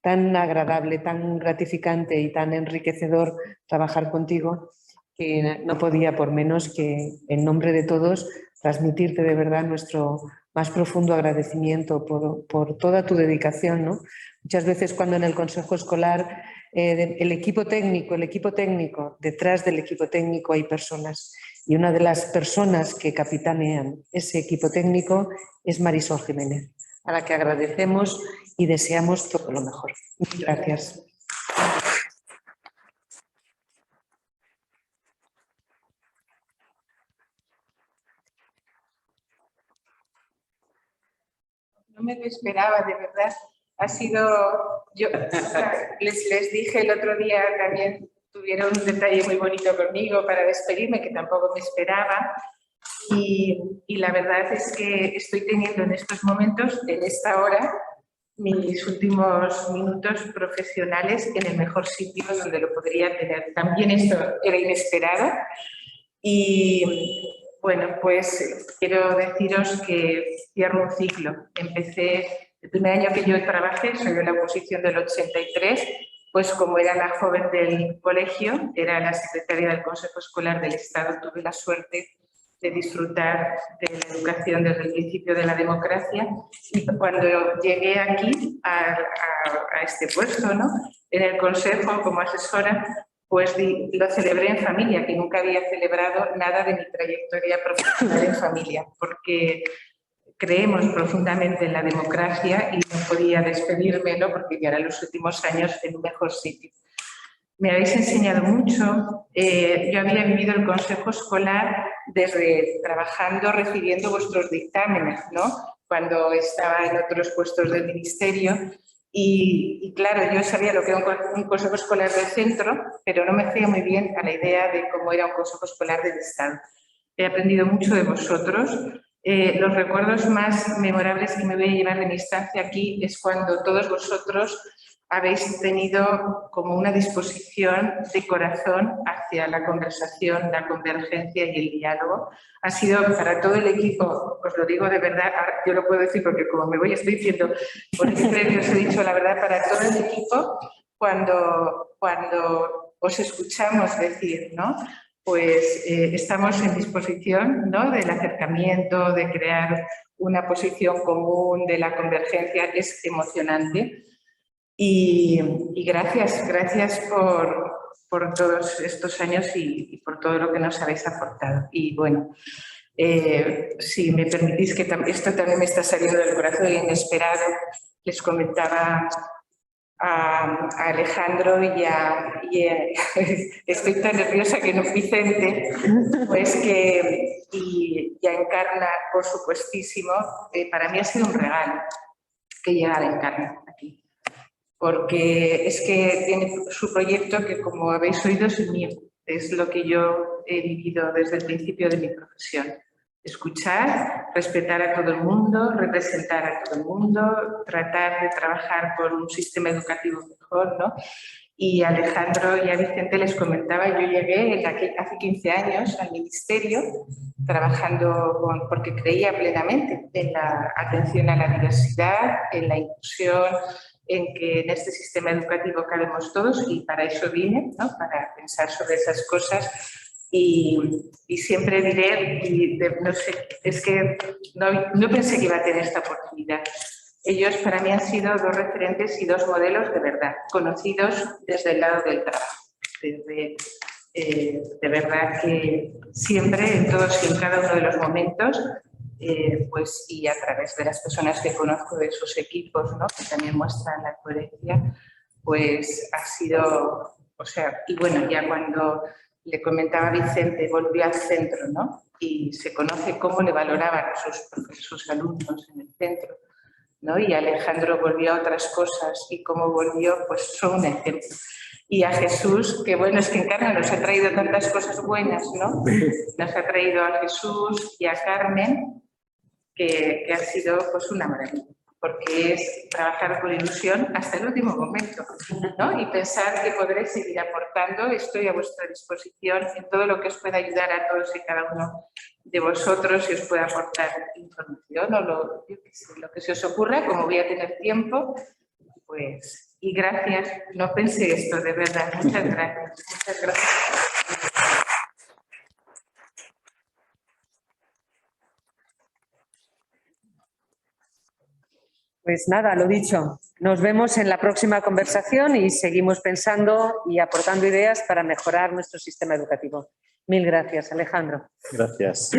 tan agradable, tan gratificante y tan enriquecedor trabajar contigo que no podía por menos que en nombre de todos transmitirte de verdad nuestro más profundo agradecimiento por toda tu dedicación, ¿no? Muchas veces cuando en el Consejo Escolar el equipo técnico, detrás del equipo técnico hay personas Y una de las personas que capitanean ese equipo técnico es Marisol Jiménez, a la que agradecemos y deseamos todo lo mejor. Muchas gracias. No me lo esperaba, de verdad. Ha sido, yo les dije el otro día, también tuvieron un detalle muy bonito conmigo para despedirme, que tampoco me esperaba. Y la verdad es que estoy teniendo en estos momentos, en esta hora, mis últimos minutos profesionales en el mejor sitio donde lo podría tener. También esto era inesperado. Y bueno, pues quiero deciros que cierro un ciclo. Empecé el primer año que yo trabajé, soy de la oposición del 83, pues como era la joven del colegio, era la secretaria del Consejo Escolar del Estado, tuve la suerte de disfrutar de la educación desde el principio de la democracia, y cuando llegué aquí a este puesto, ¿no?, en el Consejo como asesora, pues lo celebré en familia, que nunca había celebrado nada de mi trayectoria profesional en familia, porque creemos profundamente en la democracia y no podía despedirme, ¿no?, porque ya eran los últimos años en un mejor sitio. Me habéis enseñado mucho. Yo había vivido el consejo escolar desde trabajando, recibiendo vuestros dictámenes, ¿no?, cuando estaba en otros puestos del ministerio. Y claro, yo sabía lo que era un consejo escolar del centro, pero no me hacía muy bien a la idea de cómo era un consejo escolar del Estado. He aprendido mucho de vosotros. Los recuerdos más memorables que me voy a llevar de mi estancia aquí es cuando todos vosotros habéis tenido como una disposición de corazón hacia la conversación, la convergencia y el diálogo. Ha sido para todo el equipo, os lo digo de verdad, ahora yo lo puedo decir porque como me voy estoy diciendo, por el previo os he dicho la verdad, para todo el equipo, cuando os escuchamos decir, ¿no?, pues estamos en disposición, ¿no?, del acercamiento, de crear una posición común, de la convergencia, es emocionante. Y gracias por todos estos años y por todo lo que nos habéis aportado. Y bueno, si me permitís, que esto también me está saliendo del corazón y inesperado, les comentaba a Alejandro y estoy tan nerviosa que no, Vicente, pues que y a Encarna, por supuestísimo, para mí ha sido un regalo que llegara Encarna aquí, porque es que tiene su proyecto que, como habéis oído, es el mío, es lo que yo he vivido desde el principio de mi profesión. Escuchar, respetar a todo el mundo, representar a todo el mundo, tratar de trabajar por un sistema educativo mejor, ¿no? Y a Alejandro y a Vicente les comentaba, yo llegué hace 15 años al ministerio trabajando porque creía plenamente en la atención a la diversidad, en la inclusión, en que en este sistema educativo cabemos todos, y para eso vine, ¿no?, para pensar sobre esas cosas. Y siempre diré, no sé, es que no pensé que iba a tener esta oportunidad. Ellos para mí han sido dos referentes y dos modelos de verdad, conocidos desde el lado del trabajo. De verdad que siempre, en todos y en cada uno de los momentos, pues, y a través de las personas que conozco de sus equipos, ¿no?, que también muestran la coherencia, pues ha sido, o sea, y bueno, ya cuando le comentaba a Vicente, volvió al centro, ¿no?, y se conoce cómo le valoraban sus alumnos en el centro, ¿no?, y Alejandro volvió a otras cosas, y cómo volvió, pues son un ejemplo. Y a Jesús, que bueno, es que Encarna nos ha traído tantas cosas buenas, ¿no? Nos ha traído a Jesús y a Carmen, que ha sido pues una maravilla, porque es trabajar con ilusión hasta el último momento, ¿no?, y pensar que podré seguir aportando. Estoy a vuestra disposición en todo lo que os pueda ayudar a todos y cada uno de vosotros, y os pueda aportar información o lo que se os ocurra, como voy a tener tiempo, pues, y gracias. No pensé esto, de verdad. Muchas gracias. Muchas gracias. Pues nada, lo dicho, nos vemos en la próxima conversación y seguimos pensando y aportando ideas para mejorar nuestro sistema educativo. Mil gracias, Alejandro. Gracias.